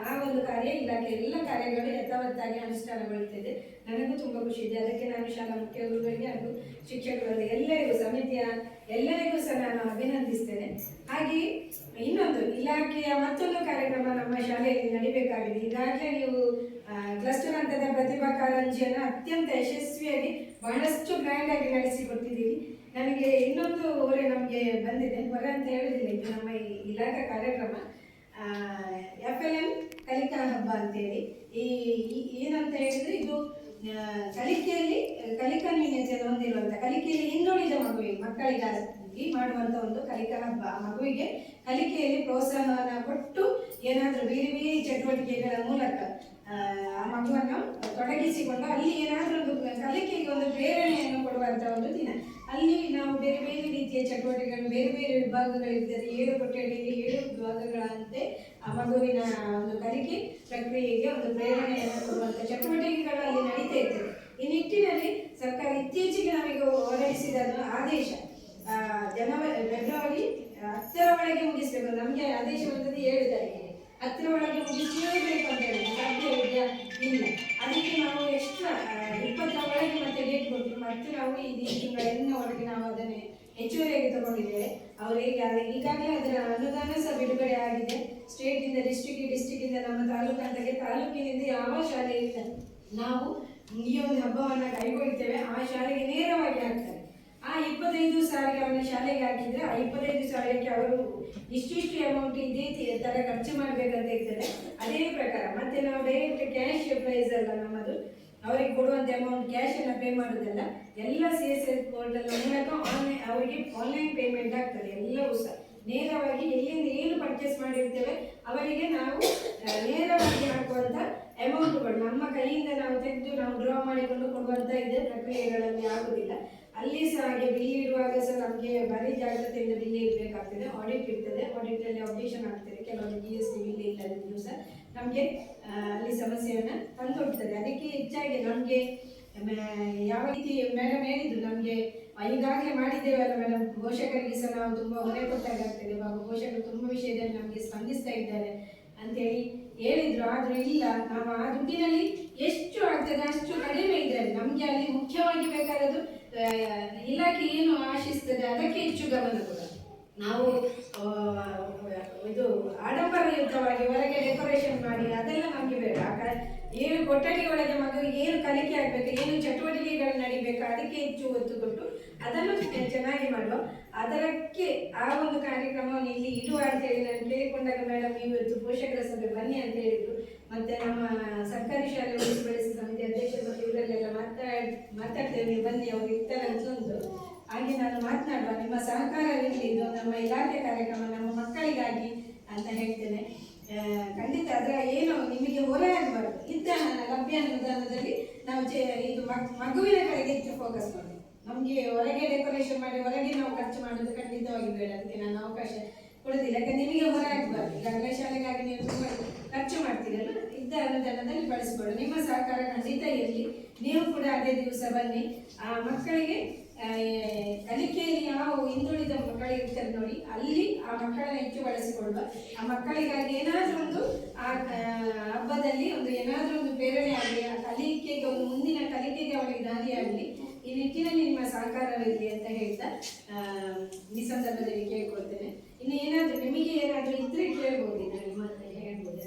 ಆ ಒಂದು ಕಾರ್ಯ ಇಲಾಖೆ ಎಲ್ಲ ಕಾರ್ಯಗಳು ಯಥಾವತ್ತಾಗಿ ಅನುಷ್ಠಾನಗೊಳ್ಳುತ್ತಿದೆ. ನನಗೂ ತುಂಬ ಖುಷಿ ಇದೆ. ಅದಕ್ಕೆ ನಾನು ಶಾಲಾ ಮುಖ್ಯ ಗುರುಗಳಿಗೆ ಹಾಗೂ ಶಿಕ್ಷಕರಲ್ಲಿ ಎಲ್ಲರಿಗೂ ಸಮಿತಿಯ ಎಲ್ಲರಿಗೂ ಸಹ ನಾನು ಅಭಿನಂದಿಸ್ತೇನೆ. ಹಾಗೆಯೇ ಇನ್ನೊಂದು ಇಲಾಖೆಯ ಮತ್ತೊಂದು ಕಾರ್ಯಕ್ರಮ ನಮ್ಮ ಶಾಲೆಯಲ್ಲಿ ನಡೀಬೇಕಾಗಿದೆ. ಈಗಾಗಲೇ ನೀವು ಕ್ಲಸ್ಟರ್ ಹಂತದ ಪ್ರತಿಭಾ ಕಾರಂಜಿಯನ್ನು ಅತ್ಯಂತ ಯಶಸ್ವಿಯಾಗಿ ಬಹಳಷ್ಟು ಗ್ರ್ಯಾಂಡ್ ಆಗಿ ನಡೆಸಿಕೊಟ್ಟಿದ್ದೀರಿ. ನನಗೆ ಇನ್ನೊಂದು ಹೊರೆ ನಮಗೆ ಬಂದಿದೆ, ಹೊರೆ ಅಂತ ಹೇಳುವುದಿಲ್ಲ, ಇದು ನಮ್ಮ ಇಲಾಖಾ ಕಾರ್ಯಕ್ರಮ FLM ಕಲಿಕಾ ಹಬ್ಬ ಅಂತೇಳಿ. ಏನಂತ ಹೇಳಿದ್ರೆ ಇದು ಕಲಿಕೆಯಲ್ಲಿ ಕಲಿಕಾ ನ್ಯೂನ್ಯತೆಯನ್ನು ಹೊಂದಿರುವಂಥ, ಕಲಿಕೆಯಲ್ಲಿ ಹಿಂದುಳಿದ ಮಕ್ಕಳಿಗಾಗಿ ಮಾಡುವಂಥ ಒಂದು ಕಲಿಕಾ ಹಬ್ಬ. ಮಗುವಿಗೆ ಕಲಿಕೆಯಲ್ಲಿ ಪ್ರೋತ್ಸಾಹನ ಕೊಟ್ಟು ಏನಾದರೂ ಬೇರೆ ಬೇರೆ ಚಟುವಟಿಕೆಗಳ ಮೂಲಕ ಆ ಮಗುವನ್ನು ತೊಡಗಿಸಿಕೊಂಡು ಅಲ್ಲಿ ಏನಾದರೂ ಒಂದು ಕಲಿಕೆಗೆ ಒಂದು ಪ್ರೇರಣೆಯನ್ನು ಕೊಡುವಂಥ ಒಂದು ದಿನ. ಅಲ್ಲಿ ನಾವು ಬೇರೆ ಬೇರೆ ರೀತಿಯ ಚಟುವಟಿಕೆಗಳು, ಬೇರೆ ಬೇರೆ ವಿಭಾಗಗಳಿರ್ತದೆ, 7 ಕೊಠಡಿಯಲ್ಲಿ 7 ವಿಭಾಗಗಳಂತೆ ಆ ಮಗುವಿನ ಒಂದು ಕಲಿಕೆ ಪ್ರಕ್ರಿಯೆಗೆ ಒಂದು ಪ್ರೇರಣೆಯನ್ನು ಕೊಡುವಂಥ ಚಟುವಟಿಕೆಗಳು ಅಲ್ಲಿ ನಡೀತಾ ಇರ್ತದೆ. ಈ ನಿಟ್ಟಿನಲ್ಲಿ ಸರ್ಕಾರ ಇತ್ತೀಚೆಗೆ ನಮಗೆ ಹೊರಡಿಸಿದ ಆದೇಶ ಫೆಬ್ರವರಿ 10ರ ಒಳಗೆ ಮುಗಿಸಬೇಕು. ನಮಗೆ ಆದೇಶ ಬಂದದ್ದು 7 ತಾರೀಕಿಗೆ, 10ರ ಒಳಗೆ ಮುಗಿಸಲೇಬೇಕು ಅಂತ ಹೇಳಿ ಸಾಧ್ಯ ಇಲ್ಲ. ಅದಕ್ಕೆ ನಾವು ಎಕ್ಸ್ಟ್ರಾ 20ರ ಒಳಗೆ ಮತ್ತೆ ಡೇಟ್ ಕೊಟ್ಟು ಮತ್ತೆ ನಾವು ಈ ತಿಂಗಳ ಒಳಗೆ ನಾವು ಅದನ್ನೇ ಹೆಚ್ಚುವರಿಯಾಗಿ ತಗೊಂಡಿದ್ದೇವೆ. ಅವರಿಗೆ ಈಗಾಗಲೇ ಅದರ ಅನುದಾನ ಸಹ ಬಿಡುಗಡೆ ಆಗಿದೆ. ಸ್ಟೇಟಿಂದ ಡಿಸ್ಟ್ರಿಕ್ಟಿಂದ ನಮ್ಮ ತಾಲೂಕು ಹಂತಕ್ಕೆ, ತಾಲೂಕಿನಿಂದ ಯಾವ ಶಾಲೆಯಿಂದ ನಾವು ಈ ಒಂದು ಹಬ್ಬವನ್ನು ಕೈಗೊಳ್ತೇವೆ ಆ ಶಾಲೆಗೆ ನೇರವಾಗಿ ಹಾಕ್ತಾರೆ. ಆ 25,000 ಶಾಲೆಗೆ ಹಾಕಿದ್ರೆ ಆ 25,000ಕ್ಕೆ ಅವರು ಇಷ್ಟಿಷ್ಟು ಅಮೌಂಟ್ ಇದೇ ಥರ ಖರ್ಚು ಮಾಡಬೇಕಂತ ಇರ್ತದೆ. ಅದೇ ಪ್ರಕಾರ ಮತ್ತೆ ನಾವು ಡೈರೆಕ್ಟ್ ಕ್ಯಾಶ್ ಪ್ರೈಸ್ ಅಲ್ಲ ನಮ್ಮದು, ಅವರಿಗೆ ಕೊಡುವಂಥ ಅಮೌಂಟ್ ಕ್ಯಾಶನ್ನು ಪೇ ಮಾಡೋದಲ್ಲ, ಎಲ್ಲ CSS ಪೋರ್ಟಲ್ ಮೂಲಕ ಅವರಿಗೆ ಆನ್ಲೈನ್ ಪೇಮೆಂಟ್ ಆಗ್ತದೆ. ಎಲ್ಲವೂ ಸಹ ನೇರವಾಗಿ ಎಲ್ಲಿಂದ ಏನು ಪರ್ಚೇಸ್ ಮಾಡಿರ್ತೇವೆ ಅವರಿಗೆ ನಾವು ನೇರವಾಗಿ ಹಾಕುವಂಥ ಅಮೌಂಟ್ಗಳು ನಮ್ಮ ಕೈಯಿಂದ ನಾವು ತೆಗೆದು ನಾವು ಡ್ರಾ ಮಾಡಿಕೊಂಡು ಕೊಡುವಂಥ ಇದೆ ಪ್ರಕ್ರಿಯೆಗಳಲ್ಲಿ ಆಗುವುದಿಲ್ಲ. ಅಲ್ಲಿ ಸಹ ಹಾಗೆ ಬಿಲ್ ಇಡುವಾಗ ಸಹ ನಮಗೆ ಭಾರಿ ಜಾಗ್ರತೆಯಿಂದ ಬಿಲ್ ಇಡಬೇಕಾಗ್ತದೆ. ಆಡಿಟ್ ಇರ್ತದೆ, ಆಡಿಟಲ್ಲಿ ಅಬ್ಜೆಕ್ಷನ್ ಆಗ್ತದೆ. ಕೆಲವೊಂದು GST ಬಿಲ್ ಇಲ್ಲದಿದ್ದರೂ ಸಹ ನಮಗೆ ಅಲ್ಲಿ ಸಮಸ್ಯೆಯನ್ನು ತಂದೊಡ್ತದೆ. ಅದಕ್ಕೆ ಹೆಚ್ಚಾಗಿ ನಮಗೆ ಯಾವ ರೀತಿ ಮೇಡಮ್ ಹೇಳಿದ್ರು, ನಮಗೆ ಈಗಾಗಲೇ ಮಾಡಿದ್ದೇವಲ್ಲ ಮೇಡಮ್, ಪೋಷಕರಿಗೆ ಸಹ ನಾವು ತುಂಬ ಹೊರೆ ಕೊಟ್ಟಾಗ್ತದೆ, ಪೋಷಕರು ತುಂಬ ವಿಷಯದಲ್ಲಿ ನಮಗೆ ಸ್ಪಂದಿಸ್ತಾ ಇದ್ದಾರೆ ಅಂತೇಳಿ ಹೇಳಿದ್ರು. ಆದರೂ ಇಲ್ಲ, ನಾವು ಆ ದುಡ್ಡಿನಲ್ಲಿ ಎಷ್ಟು ಆಗ್ತದೆ ಅಷ್ಟು ಕಡಿಮೆ ಇದ್ದಾರೆ. ನಮಗೆ ಅಲ್ಲಿ ಮುಖ್ಯವಾಗಿ ಬೇಕಾದದ್ದು ಇಲಾಖೆ ಏನು ಆಶಿಸ್ತದೆ ಅದಕ್ಕೆ ಹೆಚ್ಚು ಗಮನ ಕೊಡ. ನಾವು ಇದು ಆಡಂಬರಯುತವಾಗಿ ಹೊರಗೆ ಡೆಕೋರೇಷನ್ ಮಾಡಿ ಅದೆಲ್ಲ ನಮಗೆ ಬೇಡ. 7 ಕೊಠಡಿ ಒಳಗೆ ಮಗುವಿಗೆ ಏನು ಕಲಿಕೆ ಆಗಬೇಕು, ಏನು ಚಟುವಟಿಕೆಗಳು ನಡಿಬೇಕು ಅದಕ್ಕೆ ಹೆಚ್ಚು ಒತ್ತು ಕೊಟ್ಟು ಅದನ್ನು ಚೆನ್ನಾಗಿ ಮಾಡುವ. ಅದಕ್ಕೆ ಆ ಒಂದು ಕಾರ್ಯಕ್ರಮವನ್ನು ಇಲ್ಲಿ ಇಡುವ ಅಂತೇಳಿ ನಾನು ಕೇಳಿಕೊಂಡಾಗ ಮೇಡಮ್ ಇವತ್ತು ಪೋಷಕರ ಸಭೆ ಬನ್ನಿ ಅಂತ ಹೇಳಿದ್ರು. ಮತ್ತೆ ನಮ್ಮ ಸರ್ಕಾರಿ ಶಾಲೆ ಉಳಿಸಿ ಬೆಳೆಸಿ ಸಮಿತಿ ಅಧ್ಯಕ್ಷರು ಮತ್ತು ಇವರಲ್ಲೆಲ್ಲ ಮಾತಾಡ್ತೇವೆ, ನೀವು ಬನ್ನಿ ಅವರು ಇರ್ತಾರೆ ಅಂತಂದು. ಹಾಗೆ ನಾನು ಮಾತನಾಡುವ, ನಿಮ್ಮ ಸಹಕಾರವಿರಲಿ, ಇದು ನಮ್ಮ ಇಲಾಖೆ ಕಾರ್ಯಕ್ರಮ ನಮ್ಮ ಮಕ್ಕಳಿಗಾಗಿ ಅಂತ ಹೇಳ್ತೇನೆ. ಖಂಡಿತ ಅದರ ಏನು ನಿಮಗೆ ಹೊರೆ ಆಗಬಾರ್ದು. ಇದ್ದ ಲಭ್ಯ ಅನುದಾನದಲ್ಲಿ ನಾವು ಇದು ಮಗುವಿನ ಕಡೆಗೆ ಹೆಚ್ಚು ಫೋಕಸ್ ಮಾಡಿ. ನಮಗೆ ಹೊರಗೆ ಡೆಕೋರೇಷನ್ ಮಾಡಿ ಹೊರಗೆ ನಾವು ಖರ್ಚು ಮಾಡೋದು ಖಂಡಿತವಾಗಿ ಬೇಡ. ಅದಕ್ಕೆ ನಾನು ಅವಕಾಶ ಕೊಡೋದಿಲ್ಲ. ಯಾಕಂದ್ರೆ ನಿಮಗೆ ಹೊರೆ ಆಗಬಾರ್ದು. ಈಗಾಗಲೇ ಶಾಲೆಗಾಗಿ ನೀವು ತುಂಬ ಖರ್ಚು ಮಾಡ್ತೀರಲ್ಲ, ಇದ್ದ ಅನುದಾನದಲ್ಲಿ ಬಳಸ್ಕೊಳ್ಳಿ. ನಿಮ್ಮ ಸಹಕಾರ ಖಂಡಿತ ಇರಲಿ. ನೀವು ಕೂಡ ಅದೇ ದಿವಸ ಬನ್ನಿ. ಆ ಮಕ್ಕಳಿಗೆ ಕಲಿಕೆಯಲ್ಲಿ ಯಾವ ಹಿಂದುಳಿದ ಮಕ್ಕಳಿರ್ತಾರೆ ನೋಡಿ, ಅಲ್ಲಿ ಆ ಮಕ್ಕಳನ್ನ ಹೆಚ್ಚು ಬಳಸಿಕೊಳ್ಳುವ. ಆ ಮಕ್ಕಳಿಗಾಗಿ ಏನಾದರೂ ಒಂದು ಆ ಹಬ್ಬದಲ್ಲಿ ಒಂದು ಏನಾದರೂ ಒಂದು ಪ್ರೇರಣೆ ಆಗಲಿ, ಆ ಕಲಿಕೆಗೆ ಒಂದು ಮುಂದಿನ ಕಲಿಕೆಗೆ ಅವರಿಗೆ ದಾರಿಯಾಗಲಿ. ಈ ನಿಟ್ಟಿನಲ್ಲಿ ನಿಮ್ಮ ಸಹಕಾರವಿರಲಿ ಅಂತ ಹೇಳ್ತಾ ಈ ಸಂದರ್ಭದಲ್ಲಿ ಕೇಳ್ಕೊಳ್ತೇನೆ. ಇನ್ನು ಏನಾದರೂ ನಿಮಗೆ ಏನಾದರೂ ಇದ್ರೆ ಕೇಳ್ಬೋದು, ನಾನು ಮತ್ತೆ ಹೇಳ್ಬೋದು.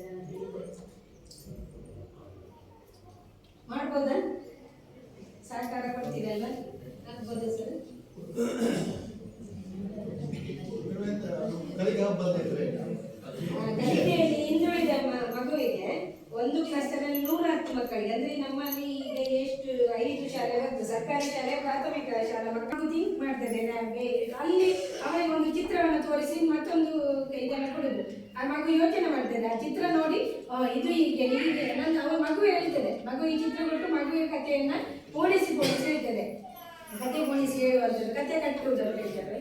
ಮಾಡ್ಬೋದಾ? ಸಹಕಾರ ಕೊಡ್ತೀರಲ್ಲ? ಆಗ್ಬೋದಾ ಸರ್? ಕಲಿಕೆಯಲ್ಲಿ ಹಿಂದುಳಿದ ಮಗುವಿಗೆ ಒಂದು ಕ್ಲಸ್ಟರಲ್ಲಿ 110 ಮಕ್ಕಳಿಗೆ, ಅಂದ್ರೆ ನಮ್ಮಲ್ಲಿ ಈಗ ಎಷ್ಟು 5 ಶಾಲೆ ಬರ್ತದೆ, ಸರ್ಕಾರಿ ಶಾಲೆ, ಪ್ರಾಥಮಿಕ ಶಾಲಾ ಮಕ್ಕಳು ಥಿಂಕ್ ಮಾಡ್ತದೆ. ಅಲ್ಲಿ ಅವರಿಗೆ ಒಂದು ಚಿತ್ರವನ್ನು ತೋರಿಸಿ ಮತ್ತೊಂದು ಇದನ್ನು ಕೊಡುದು, ಆ ಮಗು ಯೋಚನೆ ಮಾಡ್ತದೆ, ಆ ಚಿತ್ರ ನೋಡಿ ಇದು ಹೀಗೆ ಹೀಗೆ ನನ್ನ ಅವರ ಮಗು ಹೇಳ್ತದೆ. ಮಗು ಈ ಚಿತ್ರ ಕೊಟ್ಟು ಮಗುವಿನ ಕಥೆಯನ್ನ ಓಡಿಸಿ ಹೇಳ್ತದೆ, ಕತೆ ಓಡಿಸಿ ಹೇಳುವಂಥದ್ದು, ಕತೆ ಕಟ್ಟುವುದನ್ನು ಹೇಳ್ತಾರೆ.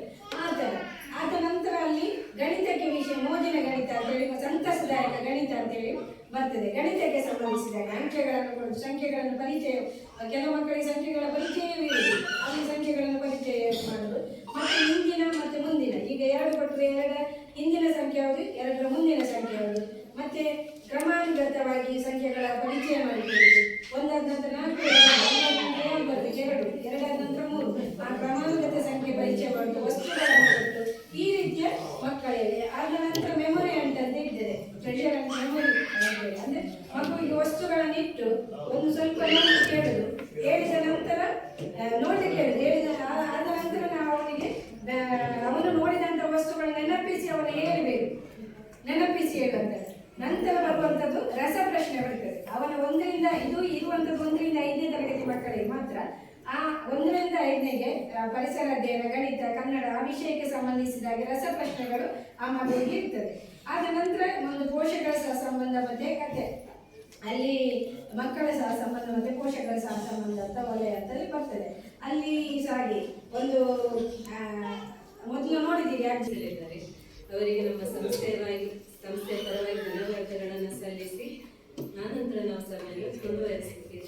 ಆದ ನಂತರ ಅಲ್ಲಿ ಗಣಿತಕ್ಕೆ ವಿಷಯ ಮೋಜಿನ ಗಣಿತ ಅಂತೇಳಿ, ಸಂತಸದಾಯಕ ಗಣಿತ ಅಂತೇಳಿ ಬರ್ತದೆ. ಗಣಿತಕ್ಕೆ ಸಂಬಂಧಿಸಿದಾಗ ಅಂಕೆಗಳನ್ನು ಕೊಡುದು, ಸಂಖ್ಯೆಗಳನ್ನು ಪರಿಚಯ, ಕೆಲವು ಮಕ್ಕಳಿಗೆ ಸಂಖ್ಯೆಗಳ ಪರಿಚಯವೇ ಇರುವುದು, ಅಲ್ಲಿ ಸಂಖ್ಯೆಗಳನ್ನು ಪರಿಚಯ ಮಾಡುದು. ಮತ್ತೆ ಹಿಂದಿನ ಮತ್ತೆ ಮುಂದಿನ, ಈಗ 2 ಕೊಟ್ಟರೆ 2 ಹಿಂದಿನ ಸಂಖ್ಯೆ ಯಾವುದು, 2ರ ಮುಂದಿನ ಸಂಖ್ಯೆ ಯಾವುದು, ಮತ್ತೆ ಕ್ರಮಾನುಗತವಾಗಿ ಸಂಖ್ಯೆಗಳ ಪರಿಚಯ ಮಾಡಿಕೊಳ್ಳುವುದು. 1 ಆದ ನಂತರ 4, 2 ಬರ್ತದೆ, 2 ಆದ ನಂತರ 3, ಆ ಕ್ರಮಾನುಗತ ಸಂಖ್ಯೆ ಪರಿಚಯ ಮಾಡುವುದು, ವಸ್ತುಗಳನ್ನು ಕೊಟ್ಟು ಈ ರೀತಿಯ ಮಕ್ಕಳಿಗೆ. ಆದ ನಂತರ ಮೆಮೊರಿ ಅಂತ ಇರ್ತದೆ, ಟ್ರೆಷರ್ ಅಂಡ್ ಮೆಮೊರಿ ಅಂದ್ರೆ ಮಗುವಿಗೆ ವಸ್ತುಗಳನ್ನು ಇಟ್ಟು ಒಂದು ಸ್ವಲ್ಪ ನೋಟ್ ಕೇಳುದು, ಹೇಳಿದ ನಂತರ ನೋಟ್ ಕೇಳುದು, ಆದ ನಂತರ ನಾವು ಅವನಿಗೆ ಅವನು ನೋಡಿದಂತ ವಸ್ತುಗಳನ್ನು ನೆನಪಿಸಿ ಅವನಿಗೆ ಹೇಳಬೇಕು, ನೆನಪಿಸಿ ಹೇಳುವಂಥದ್ದು. ನಂತರ ಬರುವಂಥದ್ದು ರಸ ಪ್ರಶ್ನೆ ಬರ್ತದೆ. ಅವನ 1ರಿಂದ ಇದು ಇರುವಂಥದ್ದು 1ರಿಂದ 5ನೇ ತರಗತಿ ಮಕ್ಕಳಿಗೆ ಮಾತ್ರ. ಆ 1ರಿಂದ 5ನೇಗೆ ಪರಿಸರ ಅಧ್ಯಯನ, ಗಣಿತ, ಕನ್ನಡ ಆ ವಿಷಯಕ್ಕೆ ಸಂಬಂಧಿಸಿದಾಗೆ ರಸ ಪ್ರಶ್ನೆಗಳು ಆ ಮಗುವಿಗೆ ಇರ್ತದೆ. ಆದ ನಂತರ ಒಂದು ಪೋಷಕರ ಸಹ ಸಂಬಂಧ ಮತ್ತೆ ಕತೆ, ಅಲ್ಲಿ ಮಕ್ಕಳ ಸಹ ಸಂಬಂಧ ಮತ್ತೆ ಪೋಷಕರ ಸಹ ಸಂಬಂಧ ಅಂತ ವಲಯ ಅಂತಲ್ಲಿ ಬರ್ತದೆ. ಅಲ್ಲಿ ಸಾಗಿ ಒಂದು ಮೊದಲು ನೋಡಿದ್ದೀವಿ ಇದ್ದಾರೆ. ಅವರಿಗೆ ನಮ್ಮ ಸಂಸ್ಥೆ ಪರವಾಗಿ ಧನ್ಯವಾದಗಳನ್ನು ಸಲ್ಲಿಸಿ ಆನಂತರ ನಾವು ಸಭೆಯನ್ನು ಮುಂದುವರಿಸುತ್ತೇವೆ.